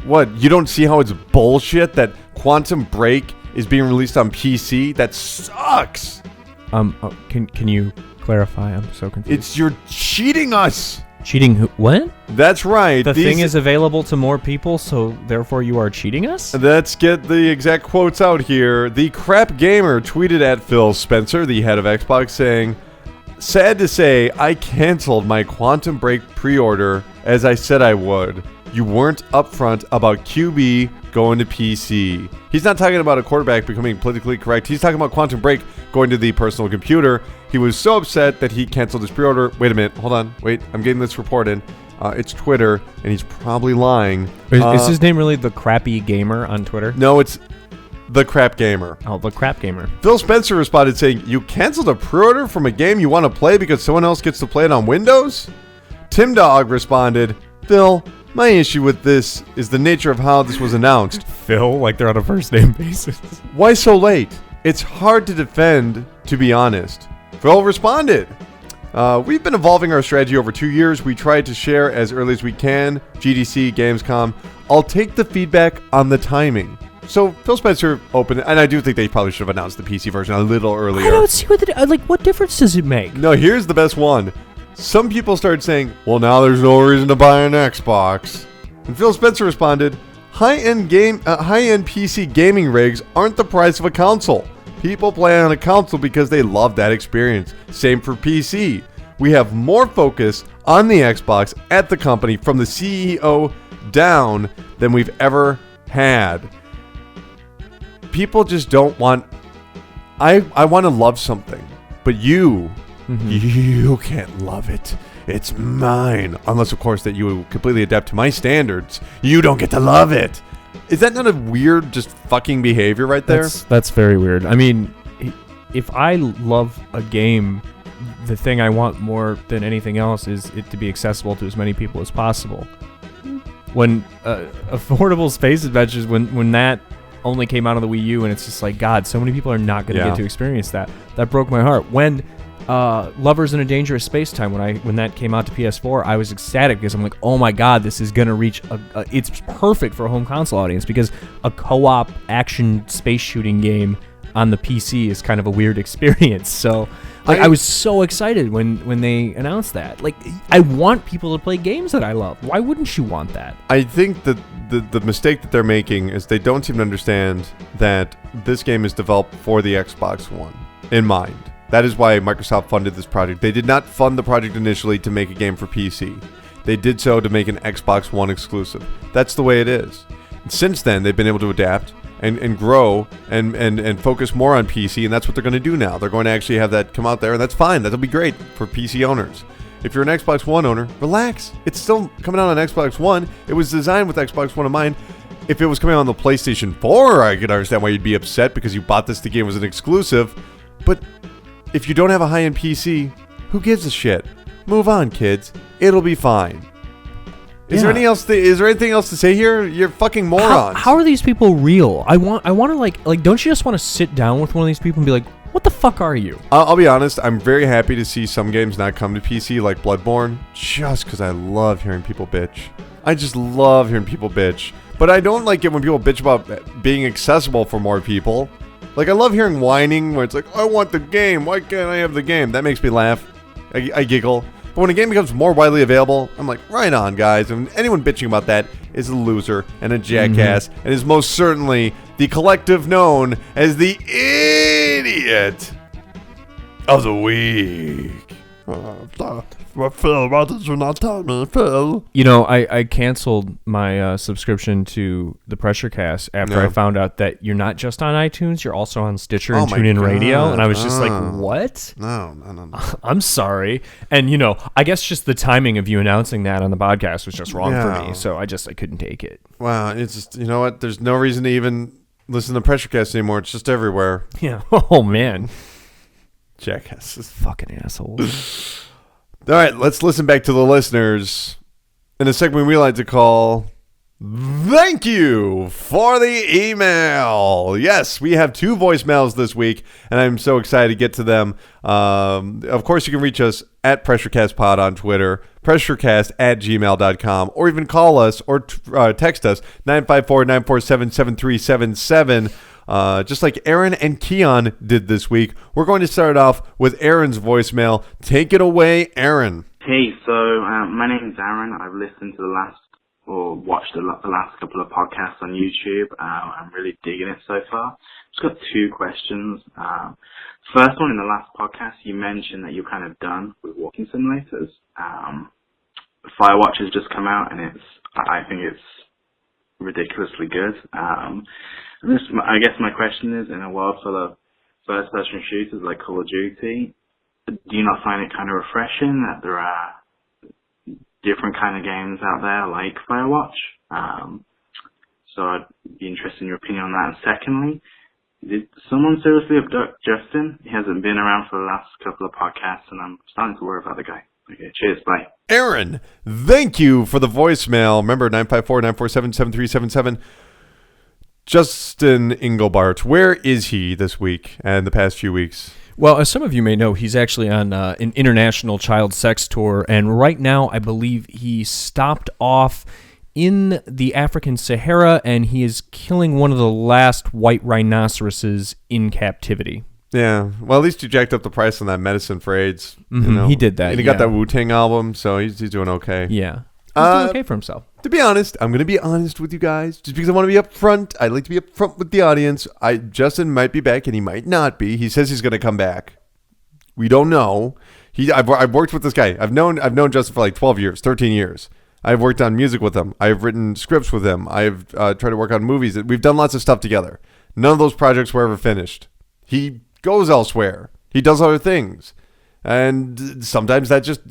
What? You don't see how it's bullshit that Quantum Break is being released on PC? That sucks. Can you Clarify. I'm so confused. You're cheating us. Cheating who? What? That's right. The thing is available to more people, so therefore you are cheating us? Let's get the exact quotes out here. The Crap Gamer tweeted at Phil Spencer, the head of Xbox, saying, "Sad to say, I canceled my Quantum Break pre-order as I said I would. You weren't upfront about QB going to PC." He's not talking about a quarterback becoming politically correct. He's talking about Quantum Break going to the personal computer. He was so upset that he canceled his pre-order. Wait a minute. Hold on. Wait. I'm getting this reported. It's Twitter, and he's probably lying. Is his name really the Crappy Gamer on Twitter? No, it's the Crap Gamer. Oh, the Crap Gamer. Phil Spencer responded saying, "You canceled a pre-order from a game you want to play because someone else gets to play it on Windows?" Tim Dog responded, "Phil, my issue with this is the nature of how this was announced. Phil, like they're on a first name basis. Why so late? It's hard to defend, to be honest." Phil responded, "We've been evolving our strategy over 2 years. We tried to share as early as we can. GDC, Gamescom. I'll take the feedback on the timing." So Phil Spencer opened, and I do think they probably should have announced the PC version a little earlier. I don't see what difference does it make? No, here's the best one. Some people started saying, "Well, now there's no reason to buy an Xbox." And Phil Spencer responded, high-end PC gaming rigs aren't the price of a console. People play on a console because they love that experience. Same for PC. We have more focus on the Xbox at the company from the CEO down than we've ever had. People just don't want... I want to love something, but you can't love it. It's mine. Unless, of course, that you completely adapt to my standards. You don't get to love it. Is that not a weird, just fucking behavior right there? That's very weird. I mean, if I love a game, the thing I want more than anything else is it to be accessible to as many people as possible. When Affordable Space Adventures, when that only came out on the Wii U, and it's just like, God, so many people are not going to get to experience that. That broke my heart. When Lovers in a Dangerous Space Time, when that came out to PS4, I was ecstatic because I'm like, oh my God, this is gonna reach it's perfect for a home console audience, because a co-op action space shooting game on the PC is kind of a weird experience. So I was so excited when they announced that. Like, I want people to play games that I love. Why wouldn't you want that? I think that the mistake that they're making is they don't seem to understand that this game is developed for the Xbox One in mind. That is why Microsoft funded this project. They did not fund the project initially to make a game for PC. They did so to make an Xbox One exclusive. That's the way it is. And since then, they've been able to adapt and grow and focus more on PC, and that's what they're going to do now. They're going to actually have that come out there, and that's fine. That'll be great for PC owners. If you're an Xbox One owner, relax. It's still coming out on Xbox One. It was designed with Xbox One in mind. If it was coming out on the PlayStation 4, I could understand why you'd be upset because you bought this, the game was an exclusive. But if you don't have a high-end PC, who gives a shit? Move on, kids. It'll be fine. Is there anything else to say here? You're fucking morons. How are these people real? I want to like don't you just want to sit down with one of these people and be like, what the fuck are you? I'll be honest, I'm very happy to see some games not come to PC, like Bloodborne, just because I love hearing people bitch. I just love hearing people bitch. But I don't like it when people bitch about being accessible for more people. Like, I love hearing whining where it's like, I want the game, why can't I have the game? That makes me laugh. I giggle. But when a game becomes more widely available, I'm like, right on, guys. And anyone bitching about that is a loser and a jackass, and is most certainly the collective known as the idiot of the week. Phil, why did you not tell me, Phil? You know, I canceled my subscription to the Pressure Cast after I found out that you're not just on iTunes, you're also on Stitcher and TuneIn Radio. And I was just like, what? No. I'm sorry. And, you know, I guess just the timing of you announcing that on the podcast was just wrong for me. So I couldn't take it. Wow. It's just, you know what? There's no reason to even listen to Pressure Cast anymore. It's just everywhere. Yeah. Oh, man. Jackasses. Fucking assholes. All right, let's listen back to the listeners in a segment we like to call Thank You for the Email. Yes, we have 2 voicemails this week, and I'm so excited to get to them. Of course, you can reach us at PressureCastPod on Twitter, pressurecast@gmail.com, or even call us or text us, 954-947-7377. just like Aaron and Keon did this week. We're going to start off with Aaron's voicemail. Take it away, Aaron. Hey, so my name's Aaron. I've listened to watched the last couple of podcasts on YouTube. I'm really digging it so far. Just got two questions. First one, in the last podcast, you mentioned that you're kind of done with walking simulators. Firewatch has just come out, and I think it's ridiculously good. I guess my question is, in a world full of first-person shooters like Call of Duty, do you not find it kind of refreshing that there are different kind of games out there like Firewatch? So I'd be interested in your opinion on that. And secondly, did someone seriously abduct Justin? He hasn't been around for the last couple of podcasts, and I'm starting to worry about the guy. Okay, cheers, bye. Aaron, thank you for the voicemail. Remember, 954-947-7377. Justin Engelbart, where is he this week and the past few weeks? Well, as some of you may know, he's actually on an international child sex tour, and right now I believe he stopped off in the African Sahara, and he is killing one of the last white rhinoceroses in captivity. Yeah, well, at least you jacked up the price on that medicine for AIDS. Mm-hmm. You know? He did that, and he got that Wu-Tang album, so he's doing okay. Yeah, he's doing okay for himself. To be honest, I'm going to be honest with you guys, just because I want to be upfront. I'd like to be upfront with the audience. Justin might be back, and he might not be. He says he's going to come back. We don't know. I've worked with this guy. I've known Justin for like 12 years, 13 years. I've worked on music with him. I've written scripts with him. I've tried to work on movies. We've done lots of stuff together. None of those projects were ever finished. He goes elsewhere. He does other things. And sometimes that just,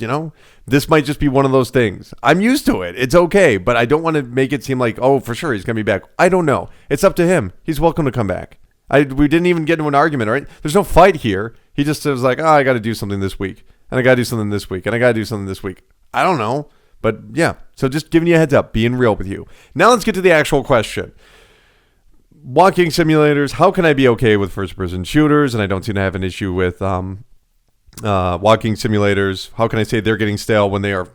this might just be one of those things. I'm used to it. It's okay. But I don't want to make it seem like, oh, for sure he's going to be back. I don't know. It's up to him. He's welcome to come back. We didn't even get into an argument, right? There's no fight here. He just was like, I got to do something this week. And I got to do something this week. And I got to do something this week. I don't know. But yeah, so just giving you a heads up, being real with you. Now let's get to the actual question. Walking simulators, how can I be okay with first-person shooters? And I don't seem to have an issue with walking simulators. How can I say they're getting stale when they are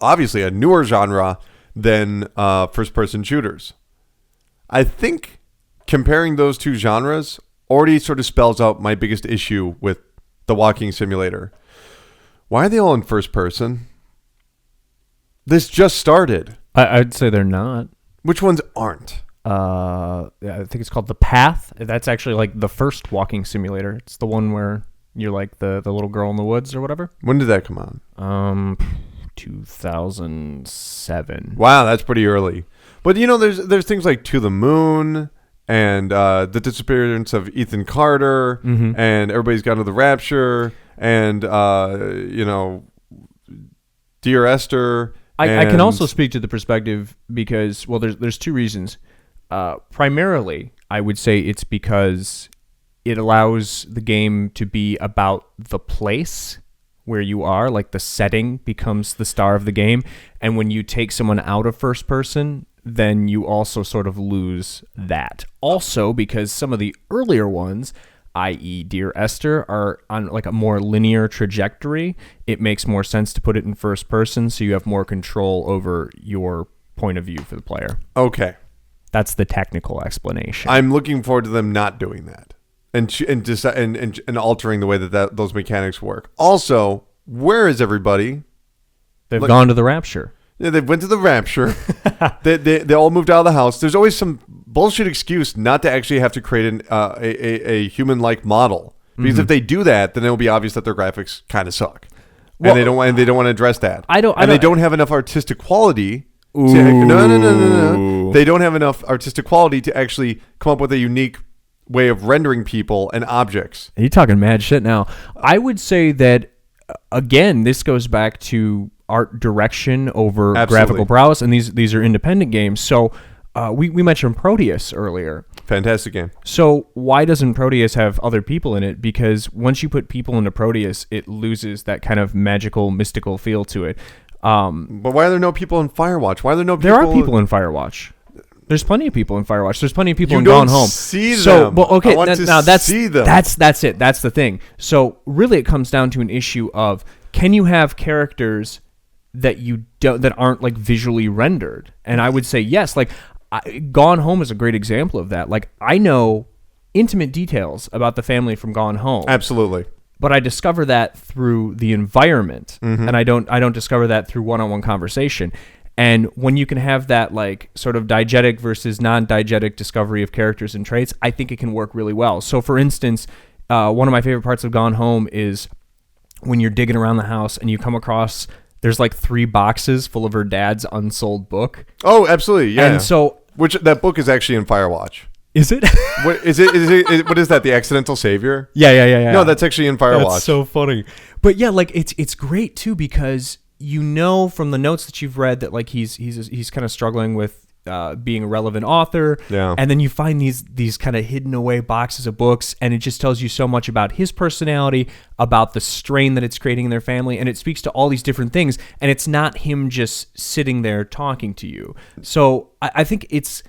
obviously a newer genre than first-person shooters? I think comparing those two genres already sort of spells out my biggest issue with the walking simulator. Why are they all in first person? This just started. I'd say they're not. Which ones aren't? I think it's called The Path. That's actually like the first walking simulator. It's the one where you're like the little girl in the woods or whatever. When did that come on? 2007. Wow, that's pretty early. But there's things like To the Moon and the disappearance of Ethan Carter, mm-hmm. and Everybody's Gone to the Rapture, and Dear Esther. I can also speak to the perspective because, well, there's two reasons. Primarily, I would say it's because it allows the game to be about the place where you are, like the setting becomes the star of the game. And when you take someone out of first person, then you also sort of lose that. Also, because some of the earlier ones, i.e. Dear Esther, are on like a more linear trajectory, it makes more sense to put it in first person so you have more control over your point of view for the player. Okay. That's the technical explanation. I'm looking forward to them not doing that and altering the way that those mechanics work. Also, where is everybody? They've gone to the Rapture. Yeah, they went to the Rapture. they all moved out of the house. There's always some bullshit excuse not to actually have to create a human-like model. Because if they do that, then it'll be obvious that their graphics kind of suck. Well, and they don't want to address that. They don't have enough artistic quality. No. They don't have enough artistic quality to actually come up with a unique way of rendering people and objects. Are you talking mad shit now? I would say that, again, this goes back to art direction over graphical prowess, and these are independent games. So we mentioned Proteus earlier. Fantastic game. So why doesn't Proteus have other people in it? Because once you put people into Proteus, it loses that kind of magical, mystical feel to it. But why are there no people in Firewatch? Why are there no people? There are people in Firewatch. There's plenty of people in Firewatch. There's plenty of people in Gone Home. See them. So, well, okay, see them. That's it. That's the thing. So really, it comes down to an issue of, can you have characters that that aren't like visually rendered? And I would say yes. Like Gone Home is a great example of that. Like, I know intimate details about the family from Gone Home. Absolutely. But I discover that through the environment, and I don't discover that through one-on-one conversation. And when you can have that like sort of diegetic versus non-diegetic discovery of characters and traits, I think it can work really well. So, for instance, one of my favorite parts of Gone Home is when you're digging around the house and you come across there's like 3 boxes full of her dad's unsold book. Oh, absolutely, yeah. And so, which that book is actually in Firewatch. is it? What is it? What is that? The Accidental Savior? Yeah. No, that's actually in Firewatch. That's so funny. But yeah, like it's great too because you know from the notes that you've read that like he's kind of struggling with being a relevant author. Yeah. And then you find these kind of hidden away boxes of books, and it just tells you so much about his personality, about the strain that it's creating in their family, and it speaks to all these different things. And it's not him just sitting there talking to you. So I think it's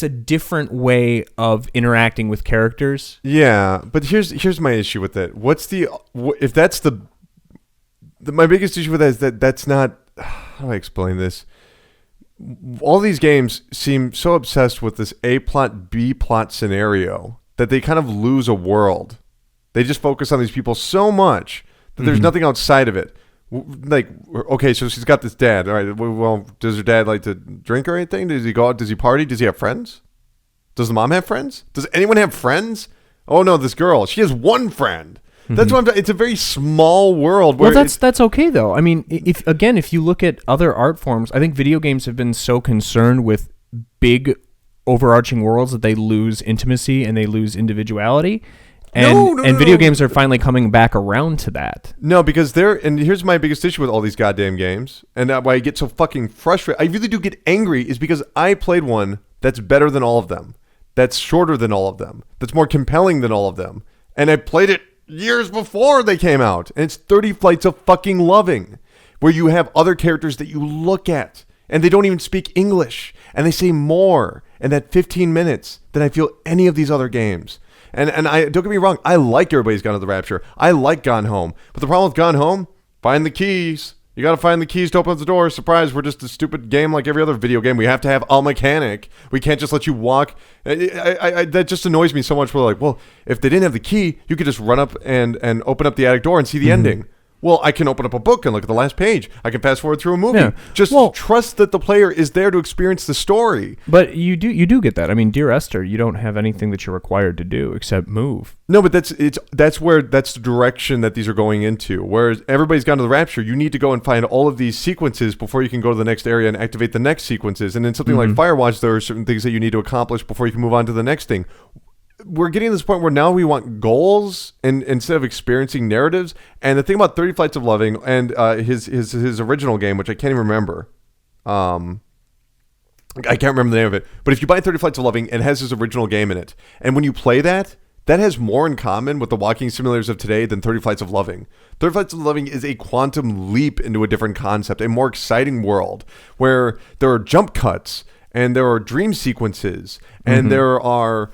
a different way of interacting with characters. Yeah, but here's my issue with it. If that's my biggest issue with that is that's not, how do I explain this? All these games seem so obsessed with this A plot, B plot scenario that they kind of lose a world. They just focus on these people so much that there's nothing outside of it. Like, okay, so she's got this dad. All right, well, does her dad like to drink or anything? Does he go out? Does he party? Does he have friends? Does the mom have friends? Does anyone have friends? Oh no, this girl, she has one friend. That's what I'm talking. It's a very small world. Where Well, that's okay though. I mean, if you look at other art forms, I think video games have been so concerned with big overarching worlds that they lose intimacy and they lose individuality. And video games are finally coming back around to that. No, because and here's my biggest issue with all these goddamn games, and why I get so fucking frustrated. I really do get angry is because I played one that's better than all of them, that's shorter than all of them, that's more compelling than all of them, and I played it years before they came out, and it's 30 Flights of fucking Loving, where you have other characters that you look at, and they don't even speak English, and they say more in that 15 minutes than I feel any of these other games. And I don't get me wrong, I like Everybody's Gone to the Rapture. I like Gone Home. But the problem with Gone Home, find the keys. You got to find the keys to open up the door. Surprise, we're just a stupid game like every other video game. We have to have a mechanic. We can't just let you walk. That just annoys me so much. We're like, well, if they didn't have the key, you could just run up and open up the attic door and see the ending. Well, I can open up a book and look at the last page. I can fast forward through a movie. Yeah. Trust that the player is there to experience the story. But you do get that. I mean, Dear Esther, you don't have anything that you're required to do except move. No, but that's the direction that these are going into. Whereas Everybody's Gone to the Rapture, you need to go and find all of these sequences before you can go to the next area and activate the next sequences. And in something like Firewatch, there are certain things that you need to accomplish before you can move on to the next thing. We're getting to this point where now we want goals and instead of experiencing narratives. And the thing about 30 Flights of Loving and his original game, which I can't even remember, I can't remember the name of it. But if you buy 30 Flights of Loving, it has his original game in it. And when you play that has more in common with the walking simulators of today than 30 Flights of Loving. 30 Flights of Loving is a quantum leap into a different concept, a more exciting world where there are jump cuts and there are dream sequences and there are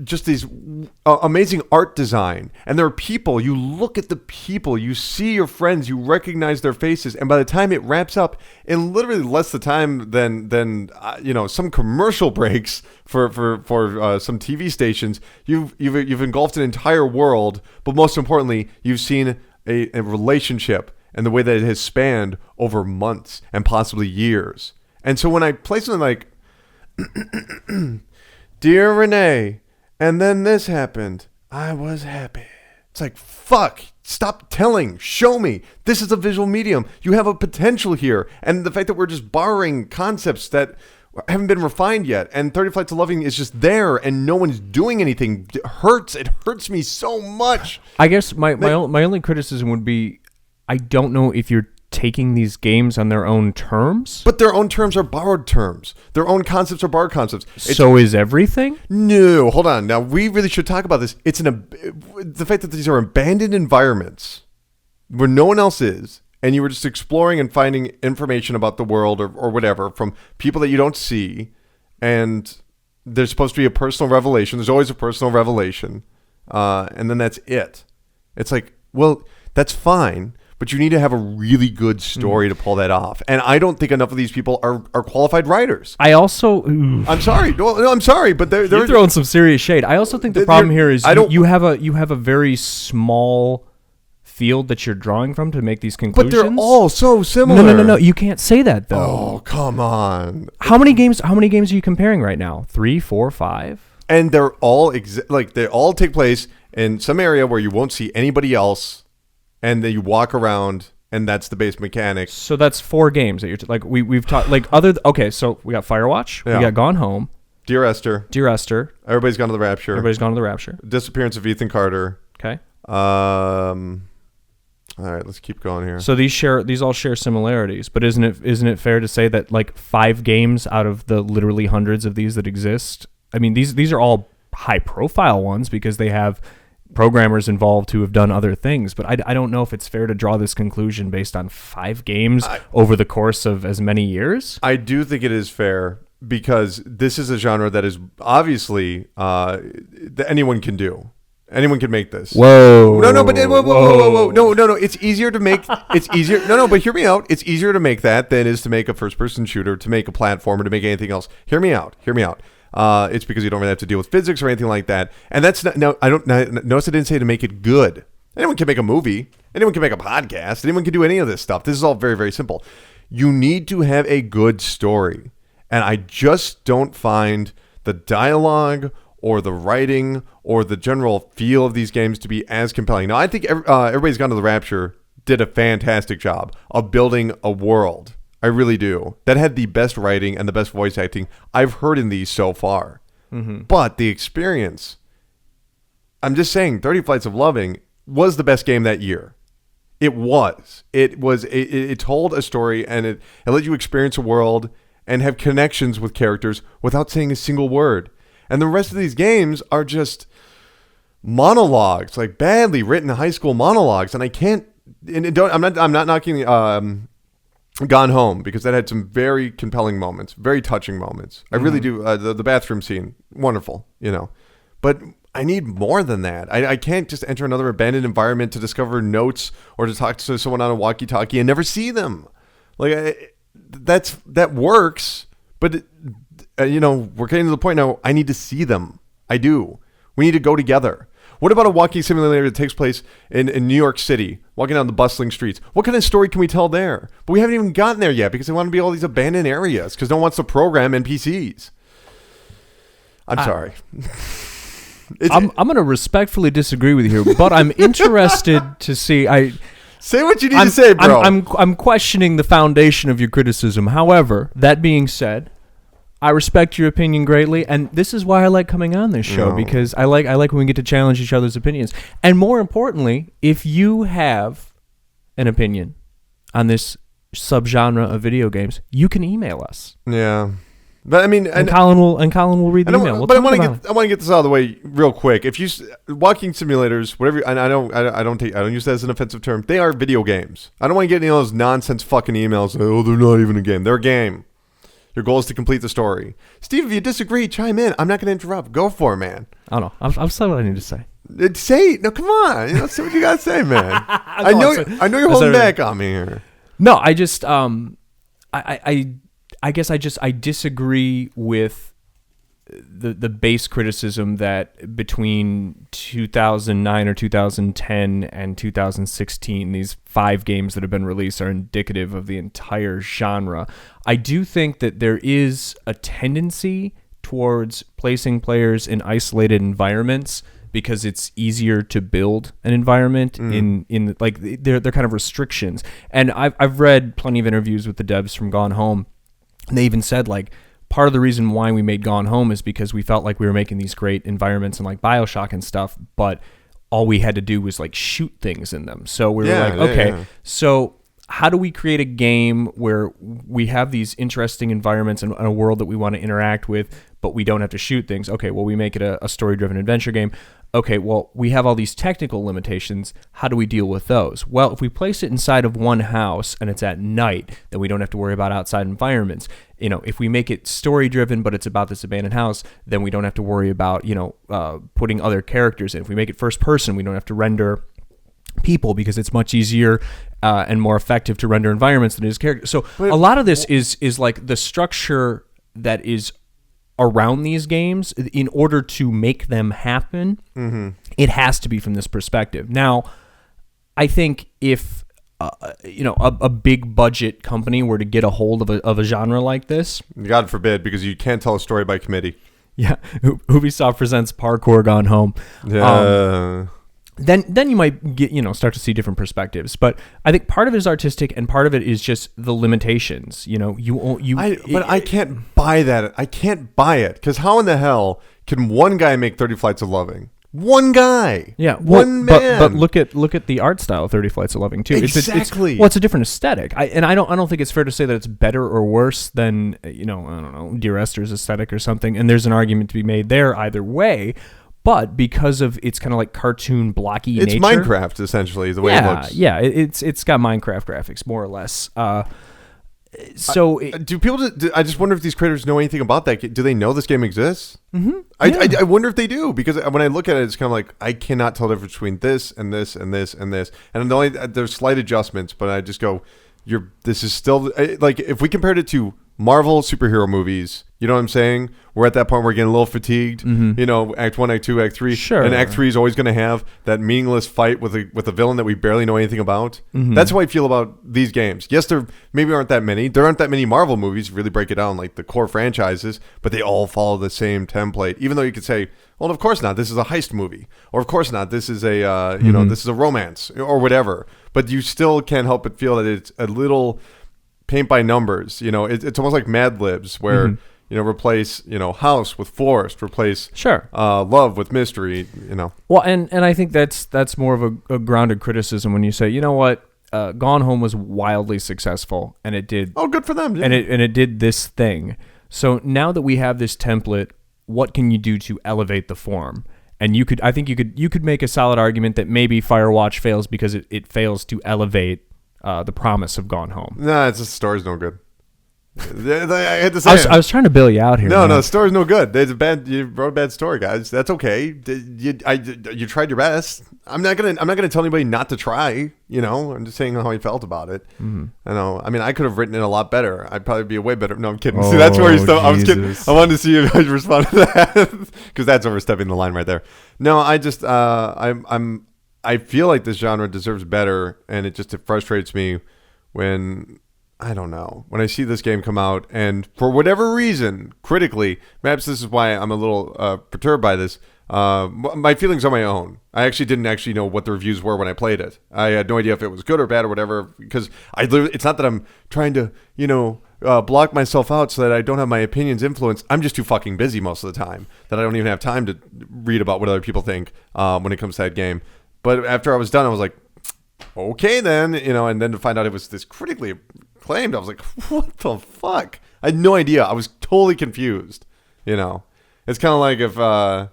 just these amazing art design, and there are people. You look at the people, you see your friends, you recognize their faces, and by the time it wraps up in literally less the time than some commercial breaks for some TV stations, you've engulfed an entire world. But most importantly, you've seen a relationship and the way that it has spanned over months and possibly years. And so when I play something like Dear Renee, and then this happened, I was happy. It's like, fuck, stop telling, show me. This is a visual medium. You have a potential here. And the fact that we're just borrowing concepts that haven't been refined yet, and 30 Flights of Loving is just there, and no one's doing anything, it hurts me so much. I guess my only criticism would be, I don't know if you're taking these games on their own terms. But their own terms are borrowed terms. Their own concepts are borrowed concepts. So is everything? No, hold on. Now, we really should talk about this. The fact that these are abandoned environments where no one else is, and you were just exploring and finding information about the world or whatever from people that you don't see, and there's supposed to be a personal revelation. There's always a personal revelation, and then that's it. It's like, well, that's fine. but you need to have a really good story to pull that off. And I don't think enough of these people are qualified writers. I also, I'm sorry. No, I'm sorry, but they're throwing some serious shade. I also think the problem here is you have a very small field that you're drawing from to make these conclusions. But they're all so similar. No. You can't say that though. Oh, come on. How many games are you comparing right now? 3, 4, 5? And they're all they all take place in some area where you won't see anybody else, and then you walk around, and that's the base mechanic. So that's 4 games that you're we've talked okay. So we got Firewatch, we got Gone Home, Dear Esther, Everybody's Gone to the Rapture, Disappearance of Ethan Carter. Okay. All right, let's keep going here. So these all share similarities, but isn't it fair to say that like 5 games out of the literally hundreds of these that exist? I mean, these are all high profile ones because they have programmers involved who have done other things, but I don't know if it's fair to draw this conclusion based on 5 games over the course of as many years. I do think it is fair because this is a genre that is obviously that anyone can do. Anyone can make this. Whoa. Whoa. No. It's easier to make. It's easier. No. But hear me out. It's easier to make that than it is to make a first-person shooter, to make a platformer, to make anything else. Hear me out. It's because you don't really have to deal with physics or anything like that. And that's not. No, I don't. Notice I didn't say to make it good. Anyone can make a movie. Anyone can make a podcast. Anyone can do any of this stuff. This is all very, very simple. You need to have a good story, and I just don't find the dialogue or the writing or the general feel of these games to be as compelling. Now, I think Everybody's Gone to the Rapture did a fantastic job of building a world. I really do. That had the best writing and the best voice acting I've heard in these so far. Mm-hmm. But the experience, I'm just saying, 30 Flights of Loving was the best game that year. It was. It told a story, and it let you experience a world and have connections with characters without saying a single word. And the rest of these games are just monologues, like badly written high school monologues. And I can't. I'm not knocking Gone Home, because that had some very compelling moments, very touching moments. I really do. The bathroom scene, wonderful, But I need more than that. I can't just enter another abandoned environment to discover notes or to talk to someone on a walkie-talkie and never see them. Like that works, but. We're getting to the point now, I need to see them. I do. We need to go together. What about a walking simulator that takes place in New York City, walking down the bustling streets? What kind of story can we tell there? But we haven't even gotten there yet because they want to be all these abandoned areas because no one wants to program NPCs. I'm sorry. I'm going to respectfully disagree with you here, but I'm interested to see. Say what you need to say, bro. I'm questioning the foundation of your criticism. However, that being said, I respect your opinion greatly, and this is why I like coming on this show, because I like when we get to challenge each other's opinions. And more importantly, if you have an opinion on this subgenre of video games, you can email us. Yeah. But I mean, and Colin will read the email. But I want to get this out of the way real quick. If you walking simulators, whatever, and I don't use that as an offensive term. They are video games. I don't want to get any of those nonsense fucking emails. Oh, they're not even a game. They're a game. Your goal is to complete the story. Steve, if you disagree, chime in. I'm not going to interrupt. Go for it, man. I don't know. I've said what I need to say. Say it. No, come on. Say what you got to say, man. I know you're holding back on me here. No, I just I guess I disagree with the base criticism that between 2009 or 2010 and 2016, these 5 games that have been released are indicative of the entire genre. I do think that there is a tendency towards placing players in isolated environments because it's easier to build an environment in like they're kind of restrictions. And I've read plenty of interviews with the devs from Gone Home, and they even said like, part of the reason why we made Gone Home is because we felt like we were making these great environments and like BioShock and stuff, but all we had to do was like shoot things in them. So we were okay, so how do we create a game where we have these interesting environments and a world that we want to interact with, but we don't have to shoot things? Okay, well, we make it a story-driven adventure game. Okay, well, we have all these technical limitations. How do we deal with those? Well, if we place it inside of one house and it's at night, then we don't have to worry about outside environments. If we make it story-driven, but it's about this abandoned house, then we don't have to worry about, putting other characters in. If we make it first person, we don't have to render people because it's much easier and more effective to render environments than it is characters. So a lot of this is like the structure that is around these games. In order to make them happen, it has to be from this perspective. Now, I think if a big budget company were to get a hold of a genre like this, God forbid, because you can't tell a story by committee. Yeah, Ubisoft presents Parkour Gone Home. Then you might get start to see different perspectives. But I think part of it is artistic, and part of it is just the limitations. I can't buy that. I can't buy it because how in the hell can one guy make 30 Flights of Loving? One guy. Yeah, one man. But look at the art style of 30 Flights of Loving too. Exactly. It's a different aesthetic. I don't think it's fair to say that it's better or worse than I don't know, Dear Esther's aesthetic or something. And there's an argument to be made there either way. But because of its kind of like cartoon blocky nature, it's Minecraft essentially the way it looks. Yeah, it's got Minecraft graphics more or less. Do people? I just wonder if these creators know anything about that. Do they know this game exists? Mm-hmm. I wonder if they do, because when I look at it, it's kind of like I cannot tell the difference between this and this and this and this, and there's slight adjustments, but I just go, this is still like if we compared it to Marvel superhero movies, you know what I'm saying? We're at that point where we're getting a little fatigued. Mm-hmm. Act 1, Act 2, Act 3. Sure. And Act 3 is always going to have that meaningless fight with a villain that we barely know anything about. Mm-hmm. That's how I feel about these games. Yes, there maybe aren't that many. There aren't that many Marvel movies, if you really break it down, like the core franchises, but they all follow the same template. Even though you could say, well, of course not. This is a heist movie. Or of course not. This is a, this is a romance or whatever. But you still can't help but feel that it's a little paint by numbers. It's almost like Mad Libs where, replace, house with forest, replace love with mystery, Well, and I think that's more of a grounded criticism when you say, you know what, Gone Home was wildly successful and it did. Oh, good for them. Yeah. And it did this thing. So now that we have this template, what can you do to elevate the form? And I think you could make a solid argument that maybe Firewatch fails because it fails to elevate the promise of Gone Home. Nah, the story's no good. I had to say I was trying to bail you out here. No, the story's no good. You wrote a bad story, guys. That's okay. You tried your best. I'm not gonna tell anybody not to try. I'm just saying how I felt about it. Mm-hmm. I know. I mean, I could have written it a lot better. I'd probably be a way better. No, I'm kidding. See, that's where you still. I was kidding. I wanted to see if you respond to that because that's overstepping the line right there. No, I just I feel like this genre deserves better, and it frustrates me when. I don't know. When I see this game come out, and for whatever reason, critically, perhaps this is why I'm a little perturbed by this, my feelings are my own. I actually didn't know what the reviews were when I played it. I had no idea if it was good or bad or whatever, because it's not that I'm trying to, block myself out so that I don't have my opinions influenced. I'm just too fucking busy most of the time that I don't even have time to read about what other people think when it comes to that game. But after I was done, I was like, okay then, and then to find out it was this critically acclaimed, I was like, what the fuck? I had no idea. I was totally confused. It's kind of like if I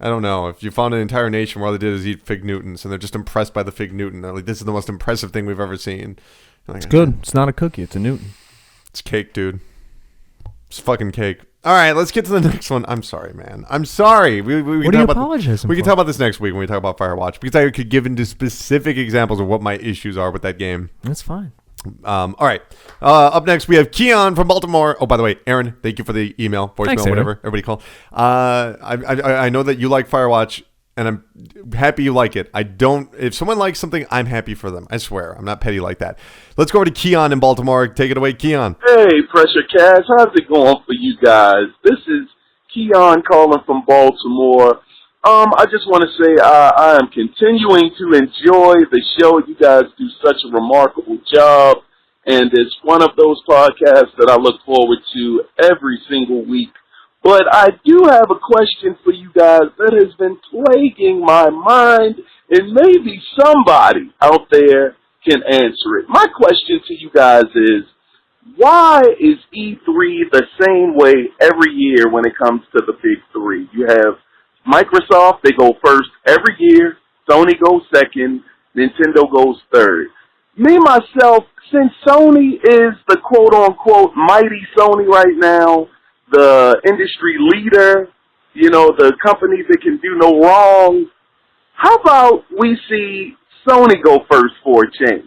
don't know, if you found an entire nation where all they did is eat Fig Newtons and they're just impressed by the Fig Newton. They're like, this is the most impressive thing we've ever seen. It's good. It's not a cookie. It's a Newton. It's cake, dude. It's fucking cake. All right, let's get to the next one. I'm sorry, man. I'm sorry. We what are you apologizing for? We can talk about this next week when we talk about Firewatch, because I could give into specific examples of what my issues are with that game. That's fine. All right. Up next, we have Keon from Baltimore. Oh, by the way, Aaron, thank you for the email, voicemail, Thanks, whatever. Everybody call. I know that you like Firewatch, and I'm happy you like it. If someone likes something, I'm happy for them. I swear. I'm not petty like that. Let's go over to Keon in Baltimore. Take it away, Keon. Hey, Pressure Cast. How's it going for you guys? This is Keon calling from Baltimore. I just want to say I am continuing to enjoy the show. You guys do such a remarkable job, and it's one of those podcasts that I look forward to every single week. But I do have a question for you guys that has been plaguing my mind, and maybe somebody out there can answer it. My question to you guys is, why is E3 the same way every year when it comes to the big three? You have Microsoft, they go first every year. Sony goes second. Nintendo goes third. Me, myself, since Sony is the quote-unquote mighty Sony right now, the industry leader, the company that can do no wrong, how about we see Sony go first for a change.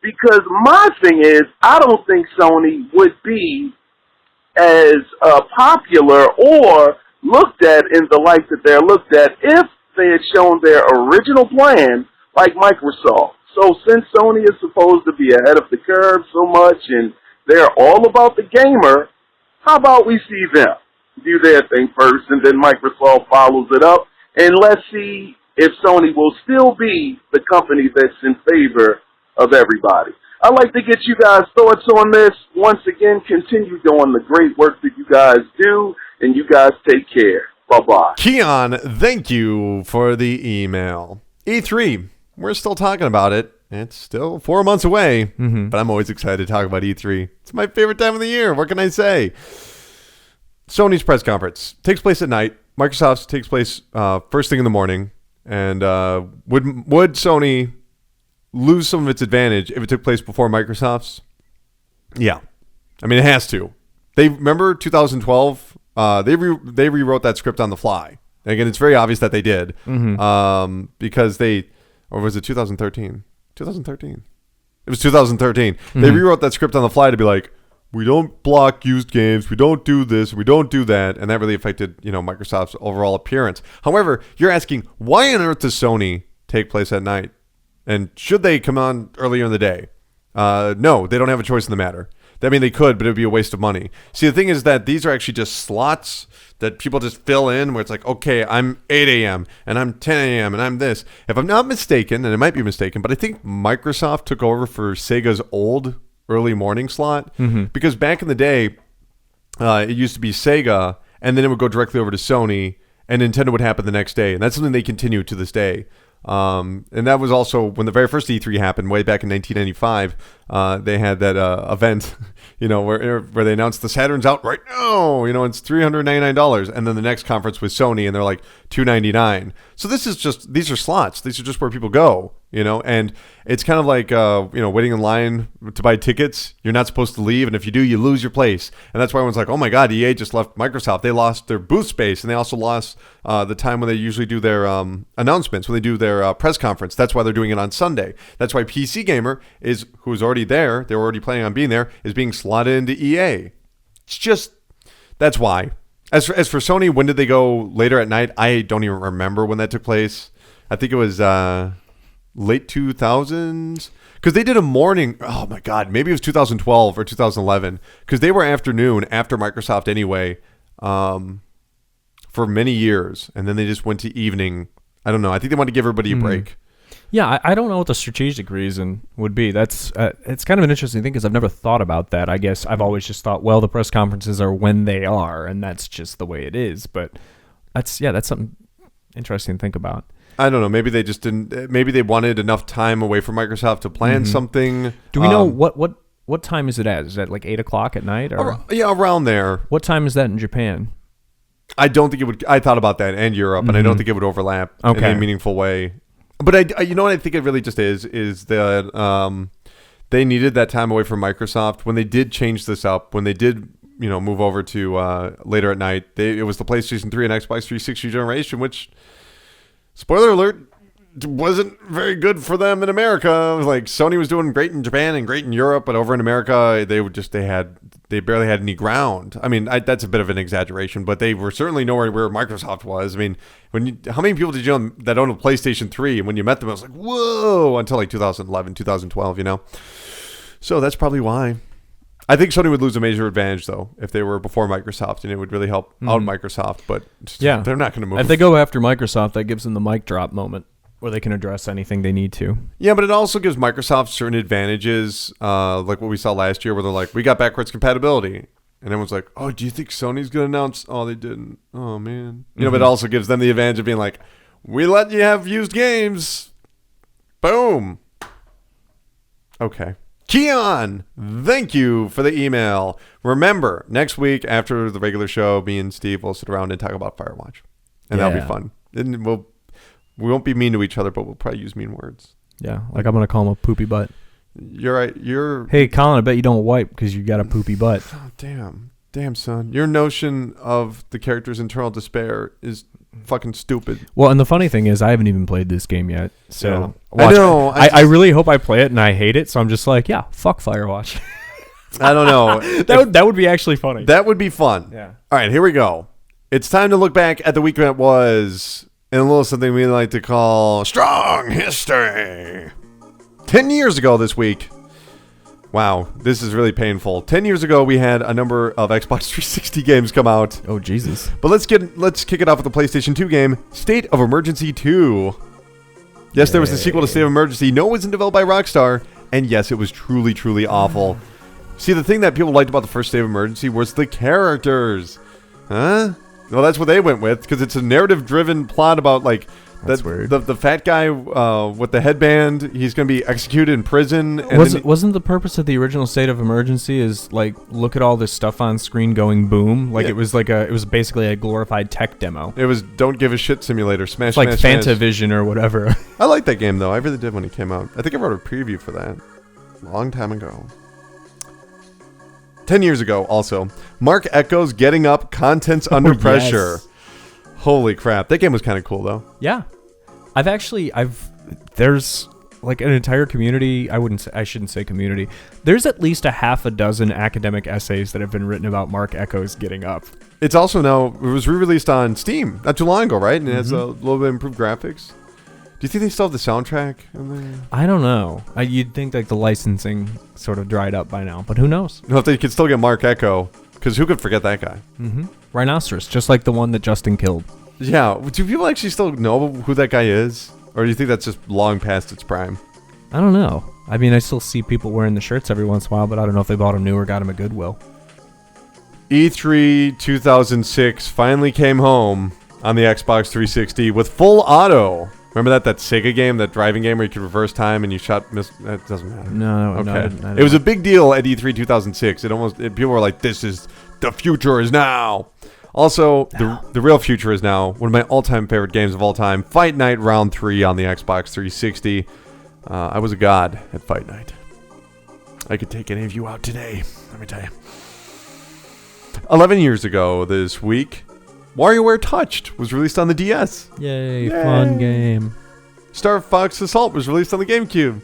Because my thing is, I don't think Sony would be as popular or looked at in the light that they're looked at if they had shown their original plan like Microsoft. So since Sony is supposed to be ahead of the curve so much and they're all about the gamer, how about we see them do their thing first and then Microsoft follows it up, and let's see if Sony will still be the company that's in favor of everybody. I'd like to get you guys' thoughts on this. Once again, continue doing the great work that you guys do, and you guys take care. Bye-bye. Keon, thank you for the email. E3, we're still talking about it. It's still 4 months away, but I'm always excited to talk about E3. It's my favorite time of the year. What can I say? Sony's press conference takes place at night. Microsoft's takes place first thing in the morning. And would Sony lose some of its advantage if it took place before Microsoft's? Yeah. I mean, it has to. They remember 2012? They rewrote that script on the fly. Again, it's very obvious that they did. Because or was it 2013? 2013. It was 2013. They rewrote that script on the fly to be like, we don't block used games, we don't do this, we don't do that, and that really affected, Microsoft's overall appearance. However, you're asking, why on earth does Sony take place at night? And should they come on earlier in the day? No, they don't have a choice in the matter. I mean, they could, but it would be a waste of money. See, the thing is that these are actually just slots that people just fill in where it's like, okay, I'm 8 a.m. and I'm 10 a.m. and I'm this. If I'm not mistaken, and I might be mistaken, but I think Microsoft took over for Sega's old early morning slot because back in the day, it used to be Sega and then it would go directly over to Sony and Nintendo would happen the next day. And that's something they continue to this day. And that was also when the very first E3 happened way back in 1995. They had that event, where they announced the Saturn's out right now. It's $399, and then the next conference with Sony, and they're like $299. So these are slots. These are just where people go. And it's kind of like, waiting in line to buy tickets. You're not supposed to leave, and if you do, you lose your place. And that's why everyone's like, oh my God, EA just left Microsoft. They lost their booth space, and they also lost the time when they usually do their announcements, when they do their press conference. That's why they're doing it on Sunday. That's why PC Gamer who's already there, they were already planning on being there, is being slotted into EA. It's just, that's why. As for Sony, when did they go later at night? I don't even remember when that took place. I think it was late 2000s, because they did a morning. Oh my God, maybe it was 2012 or 2011, because they were afternoon after Microsoft anyway, for many years, and then they just went to evening. I don't know. I think they wanted to give everybody a break. Yeah, I don't know what the strategic reason would be. That's it's kind of an interesting thing because I've never thought about that. I guess I've always just thought, well, the press conferences are when they are, and that's just the way it is. But that's something interesting to think about. I don't know. Maybe they just didn't. Maybe they wanted enough time away from Microsoft to plan something. Do we know what time is it at? Is that like 8 o'clock at night? Or? Yeah, around there. What time is that in Japan? I don't think it would. I thought about that, and Europe, and I don't think it would overlap in a meaningful way. But I what I think it really just is that they needed that time away from Microsoft when they did change this up. When they did, move over to later at night, it was the PlayStation 3 and Xbox 360 generation, which, spoiler alert, wasn't very good for them in America. It was like Sony was doing great in Japan and great in Europe, but over in America, they barely had any ground. I mean, that's a bit of an exaggeration, but they were certainly nowhere where Microsoft was. I mean, how many people did you know that owned a PlayStation 3? And when you met them, it was like, whoa, until like 2011, 2012, So that's probably why. I think Sony would lose a major advantage, though, if they were before Microsoft, and it would really help out Microsoft. But they're not going to move. If they go after Microsoft, that gives them the mic drop moment where they can address anything they need to. Yeah, but it also gives Microsoft certain advantages, like what we saw last year, where they're like, we got backwards compatibility. And everyone's like, oh, do you think Sony's going to announce? Oh, they didn't. Oh, man. But it also gives them the advantage of being like, we let you have used games. Boom. Okay. Keon, thank you for the email. Remember, next week after the regular show, me and Steve will sit around and talk about Firewatch. And that'll be fun. And we won't be mean to each other, but we'll probably use mean words. Yeah, like I'm going to call him a poopy butt. You're right. Hey, Colin, I bet you don't wipe because you got a poopy butt. Oh, damn, son. Your notion of the character's internal despair is fucking stupid. Well, and the funny thing is, I haven't even played this game yet. So watch know, I really hope I play it and I hate it, so I'm just like, yeah, fuck Firewatch. I don't know. that would be actually funny. That would be fun. Yeah. All right, here we go. It's time to look back at the week that was and a little something we like to call Strong History. 10 years ago this week. Wow, this is really painful. 10 years ago, we had a number of Xbox 360 games come out. Oh, Jesus. But let's kick it off with the PlayStation 2 game, State of Emergency 2. Yes, there was a sequel to State of Emergency. No, it wasn't developed by Rockstar. And yes, it was truly, truly awful. See, the thing that people liked about the first State of Emergency was the characters. Huh? Well, that's what they went with, because it's a narrative-driven plot about, like, That's weird. The fat guy with the headband, he's going to be executed in prison. And Wasn't the purpose of the original State of Emergency is, like, look at all this stuff on screen going boom? Like, Yeah. it was basically a glorified tech demo. It was Don't Give a Shit Simulator. Smash, It's like smash, smash. Fantavision or whatever. I like that game, though. I really did when it came out. I think I wrote a preview for that a long time ago. 10 years ago, also. Mark Echo's Getting Up, Contents Under Pressure. Yes. Holy crap. That game was kind of cool, though. Yeah. There's like an entire community. I shouldn't say community. There's at least a half a dozen academic essays that have been written about Mark Echo's Getting Up. It's also now, it was re-released on Steam not too long ago, right? And it has a little bit improved graphics. Do you think they still have the soundtrack in there? I don't know. You'd think like the licensing sort of dried up by now, but who knows? No, if they could still get Mark Echo, because who could forget that guy? Mm-hmm. Rhinoceros, just like the one that Justin killed. Yeah. Do people actually still know who that guy is? Or do you think that's just long past its prime? I don't know. I mean, I still see people wearing the shirts every once in a while, but I don't know if they bought them new or got them at Goodwill. E3 2006 finally came home on the Xbox 360 with full auto. Remember that Sega game, that driving game where you could reverse time and you shot that doesn't matter. No, Okay. no, I didn't It was know. a big deal at E3 2006. People were like, "This is the future is now." Also, the real future is now. One of my all-time favorite games of all time, Fight Night Round 3 on the Xbox 360. I was a god at Fight Night. I could take any of you out today, let me tell you. 11 years ago this week, WarioWare Touched was released on the DS. Yay, fun game. Star Fox Assault was released on the GameCube.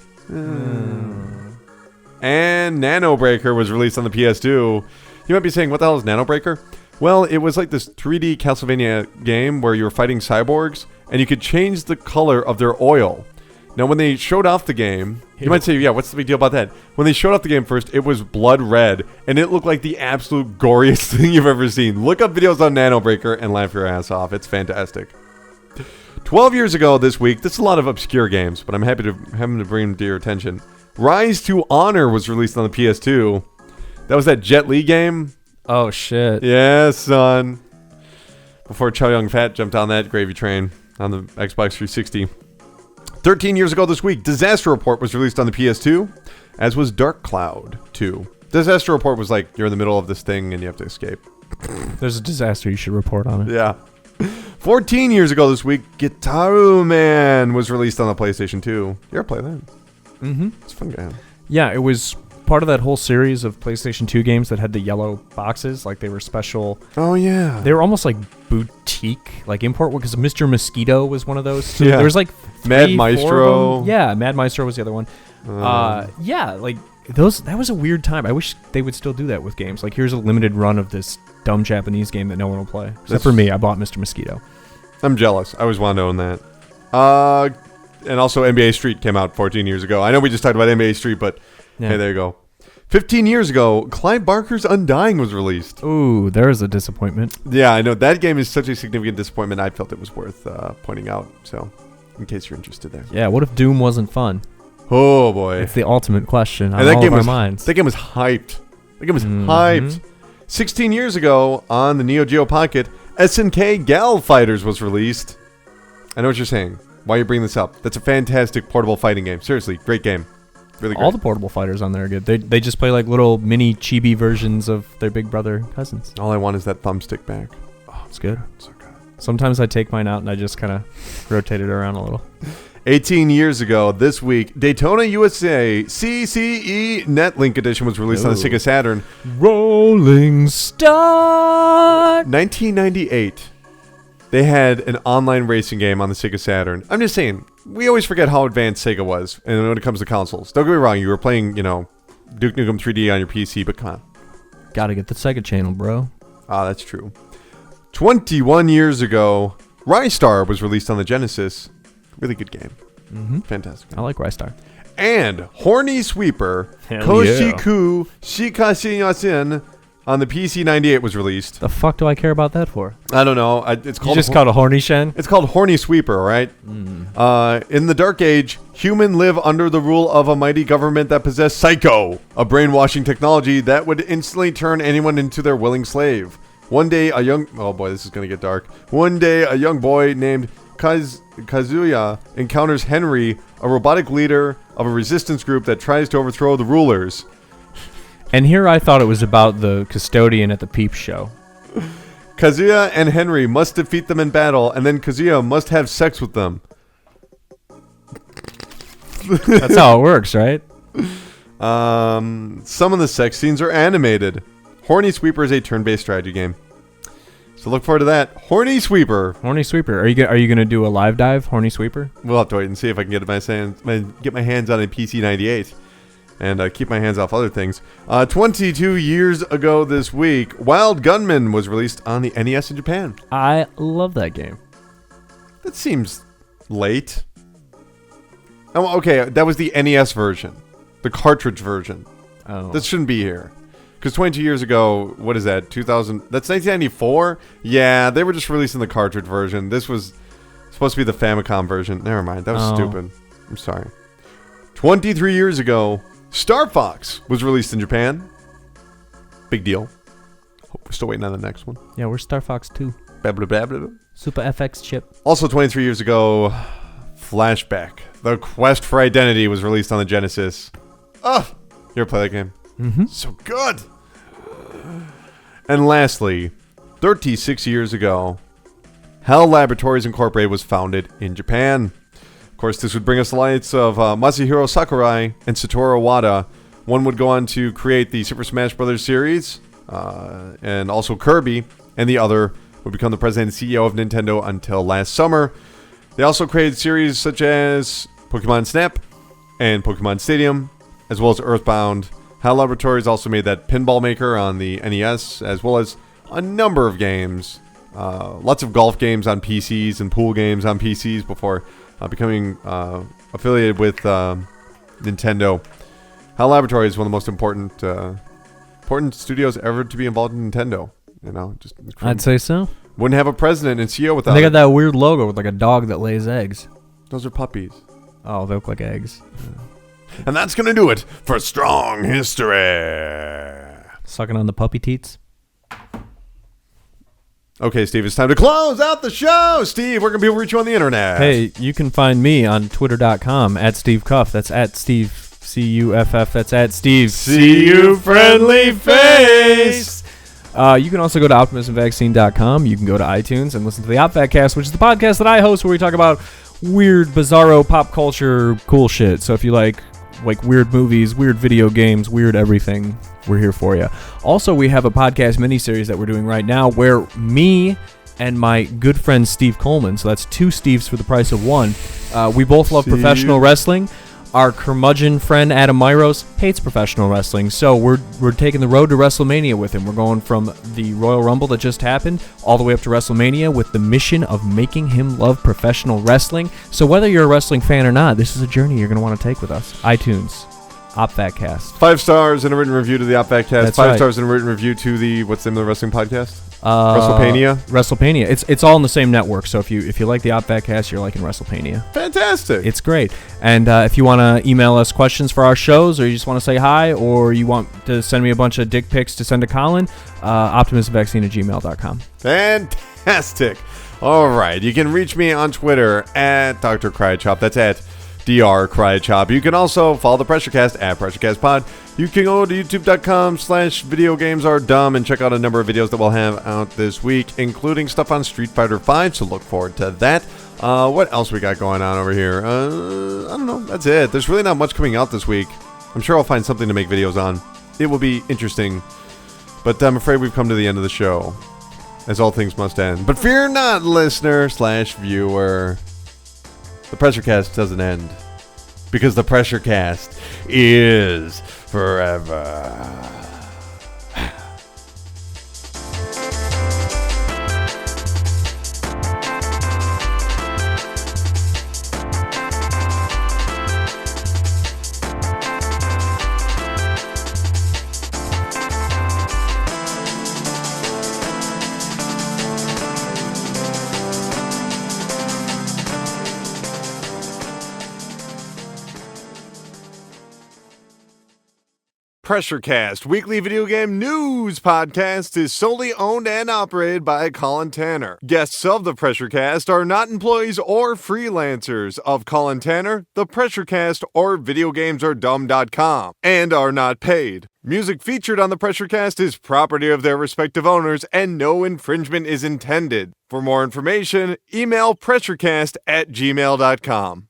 And Nano Breaker was released on the PS2. You might be saying, what the hell is Nano Breaker? Well, it was like this 3D Castlevania game where you were fighting cyborgs, and you could change the color of their oil. Now, when they showed off the game, you might say, yeah, what's the big deal about that? When they showed off the game first, it was blood red, and it looked like the absolute goriest thing you've ever seen. Look up videos on Nano Breaker and laugh your ass off. It's fantastic. 12 years ago this week, this is a lot of obscure games, but I'm happy to have them to bring them to your attention. Rise to Honor was released on the PS2. That was that Jet Li game. Oh, shit. Yeah, son. Before Chow Yun Fat jumped on that gravy train on the Xbox 360. 13 years ago this week, Disaster Report was released on the PS2, as was Dark Cloud 2. Disaster Report was like, you're in the middle of this thing and you have to escape. There's a disaster. You should report on it. Yeah. 14 years ago this week, Gitaru Man was released on the PlayStation 2. You ever play that? Mm-hmm. It's a fun game. Yeah, it was part of that whole series of PlayStation 2 games that had the yellow boxes. Like, they were special. Oh, yeah. They were almost like boutique, like import, because Mr. Mosquito was one of those too. Yeah. There was like Mad 3, 4 of Maestro. them. Yeah, Mad Maestro was the other one. Yeah, like that was a weird time. I wish they would still do that with games. Like, here's a limited run of this dumb Japanese game that no one will play. Except for me, I bought Mr. Mosquito. I'm jealous. I always wanted to own that. And also NBA Street came out 14 years ago. I know we just talked about NBA Street, but Yeah. hey, there you go. 15 years ago, Clive Barker's Undying was released. Ooh, there is a disappointment. Yeah, I know. That game is such a significant disappointment. I felt it was worth pointing out. So, in case you're interested there. Yeah, what if Doom wasn't fun? Oh, boy. It's the ultimate question on And that all game of our was minds. That game was hyped. That game was hyped. 16 years ago, on the Neo Geo Pocket, SNK Gal Fighters was released. I know what you're saying. Why are you bringing this up? That's a fantastic portable fighting game. Seriously, great game. Really great. All the portable fighters on there are good. They just play like little mini chibi versions of their big brother cousins. All I want is that thumbstick back. Oh, it's good. So good. Sometimes I take mine out and I just kind of rotate it around a little. 18 years ago, this week, Daytona USA CCE Netlink Edition was released on the Ooh. Sega Saturn. Rolling Start. 1998. they had an online racing game on the Sega Saturn. I'm just saying, we always forget how advanced Sega was and when it comes to consoles. Don't get me wrong, you were playing, Duke Nukem 3D on your PC, but come on. Gotta get the Sega channel, bro. Ah, that's true. 21 years ago, Rystar was released on the Genesis. Really good game. Mm-hmm. Fantastic. I like Rystar. And Horny Sweeper, Hell Koshiku Shikashiyasen on the PC 98 was released. The fuck do I care about that for? I don't know. It's You called just called a horny shen? It's called Horny Sweeper, all right? In the Dark Age, humans live under the rule of a mighty government that possessed Psycho, a brainwashing technology that would instantly turn anyone into their willing slave. One day, oh boy, this is going to get dark. One day, a young boy named Kazuya encounters Henry, a robotic leader of a resistance group that tries to overthrow the rulers. And here I thought it was about the custodian at the Peep Show. Kazuya and Henry must defeat them in battle, and then Kazuya must have sex with them. That's how it works, right? Some of the sex scenes are animated. Horny Sweeper is a turn-based strategy game. So look forward to that. Horny Sweeper. Horny Sweeper. Are you gonna do a live dive, Horny Sweeper? We'll have to wait and see if I can get my hands on a PC 98 and keep my hands off other things. 22 years ago this week, Wild Gunman was released on the NES in Japan. I love that game. That seems late. Oh, okay, that was the NES version. The cartridge version. Oh. This shouldn't be here. Because 22 years ago, what is that, 2000? That's 1994? Yeah, they were just releasing the cartridge version. This was supposed to be the Famicom version. Never mind, that was stupid. I'm sorry. 23 years ago, Star Fox was released in Japan. Big deal. We're still waiting on the next one. Yeah, we're Star Fox 2. Blah, blah, blah, blah, blah. Super FX chip. Also 23 years ago, Flashback. The Quest for Identity was released on the Genesis. Oh, you ever play that game? Mm-hmm. So good. And lastly, 36 years ago, HAL Laboratories Incorporated was founded in Japan. Of course, this would bring us the lights of Masahiro Sakurai and Satoru Iwata. One would go on to create the Super Smash Bros. Series, and also Kirby, and the other would become the president and CEO of Nintendo until last summer. They also created series such as Pokemon Snap and Pokemon Stadium, as well as Earthbound. HAL Laboratories also made that pinball maker on the NES, as well as a number of games. Lots of golf games on PCs and pool games on PCs before becoming affiliated with Nintendo. HAL Laboratories is one of the most important studios ever to be involved in Nintendo. I'd say so. Wouldn't have a president and CEO without They got it. that weird logo with like a dog that lays eggs. Those are puppies. Oh, they look like eggs. And that's going to do it for Strong History. Sucking on the puppy teats. Okay, Steve, it's time to close out the show. Steve, where can people reach you on the internet? Hey, you can find me on twitter.com at Steve Cuff. That's at Steve C-U-F-F. That's at Steve C-U friendly face. You can also go to optimismvaccine.com. You can go to iTunes and listen to the OpVacCast, which is the podcast that I host where we talk about weird, bizarro, pop culture, cool shit. So if you like weird movies, weird video games, weird everything, we're here for you. Also, we have a podcast miniseries that we're doing right now where me and my good friend Steve Coleman, so that's two Steves for the price of one, we both love professional wrestling. Our curmudgeon friend Adam Myros hates professional wrestling, so we're taking the road to WrestleMania with him. We're going from the Royal Rumble that just happened all the way up to WrestleMania with the mission of making him love professional wrestling. So whether you're a wrestling fan or not, this is a journey you're going to want to take with us. iTunes, OpVacCast. 5 stars and a written review to the OpVacCast. That's 5 right. stars and a written review to the, what's the name of the wrestling podcast? WrestleMania. It's all in the same network. So if you like the OpVacCast, you're liking WrestleMania. Fantastic. It's great. And if you want to email us questions for our shows, or you just want to say hi, or you want to send me a bunch of dick pics to send to Colin, optimismvaccine@gmail.com. Fantastic. All right. You can reach me on Twitter at Dr. Crychop. That's at Dr. Crychop. You can also follow the PressureCast at PressureCastPod. You can go to youtube.com/videogamesaredumb and check out a number of videos that we'll have out this week, including stuff on Street Fighter V, so look forward to that. What else we got going on over here? I don't know. That's it. There's really not much coming out this week. I'm sure I'll find something to make videos on. It will be interesting, but I'm afraid we've come to the end of the show. as all things must end. But fear not, listener/viewer. The Pressure Cast doesn't end. Because the Pressure Cast is forever. PressureCast, weekly video game news podcast, is solely owned and operated by Colin Tanner. Guests of the PressureCast are not employees or freelancers of Colin Tanner, the PressureCast, or VideoGamesAreDumb.com, and are not paid. Music featured on the PressureCast is property of their respective owners, and no infringement is intended. For more information, email pressurecast@gmail.com.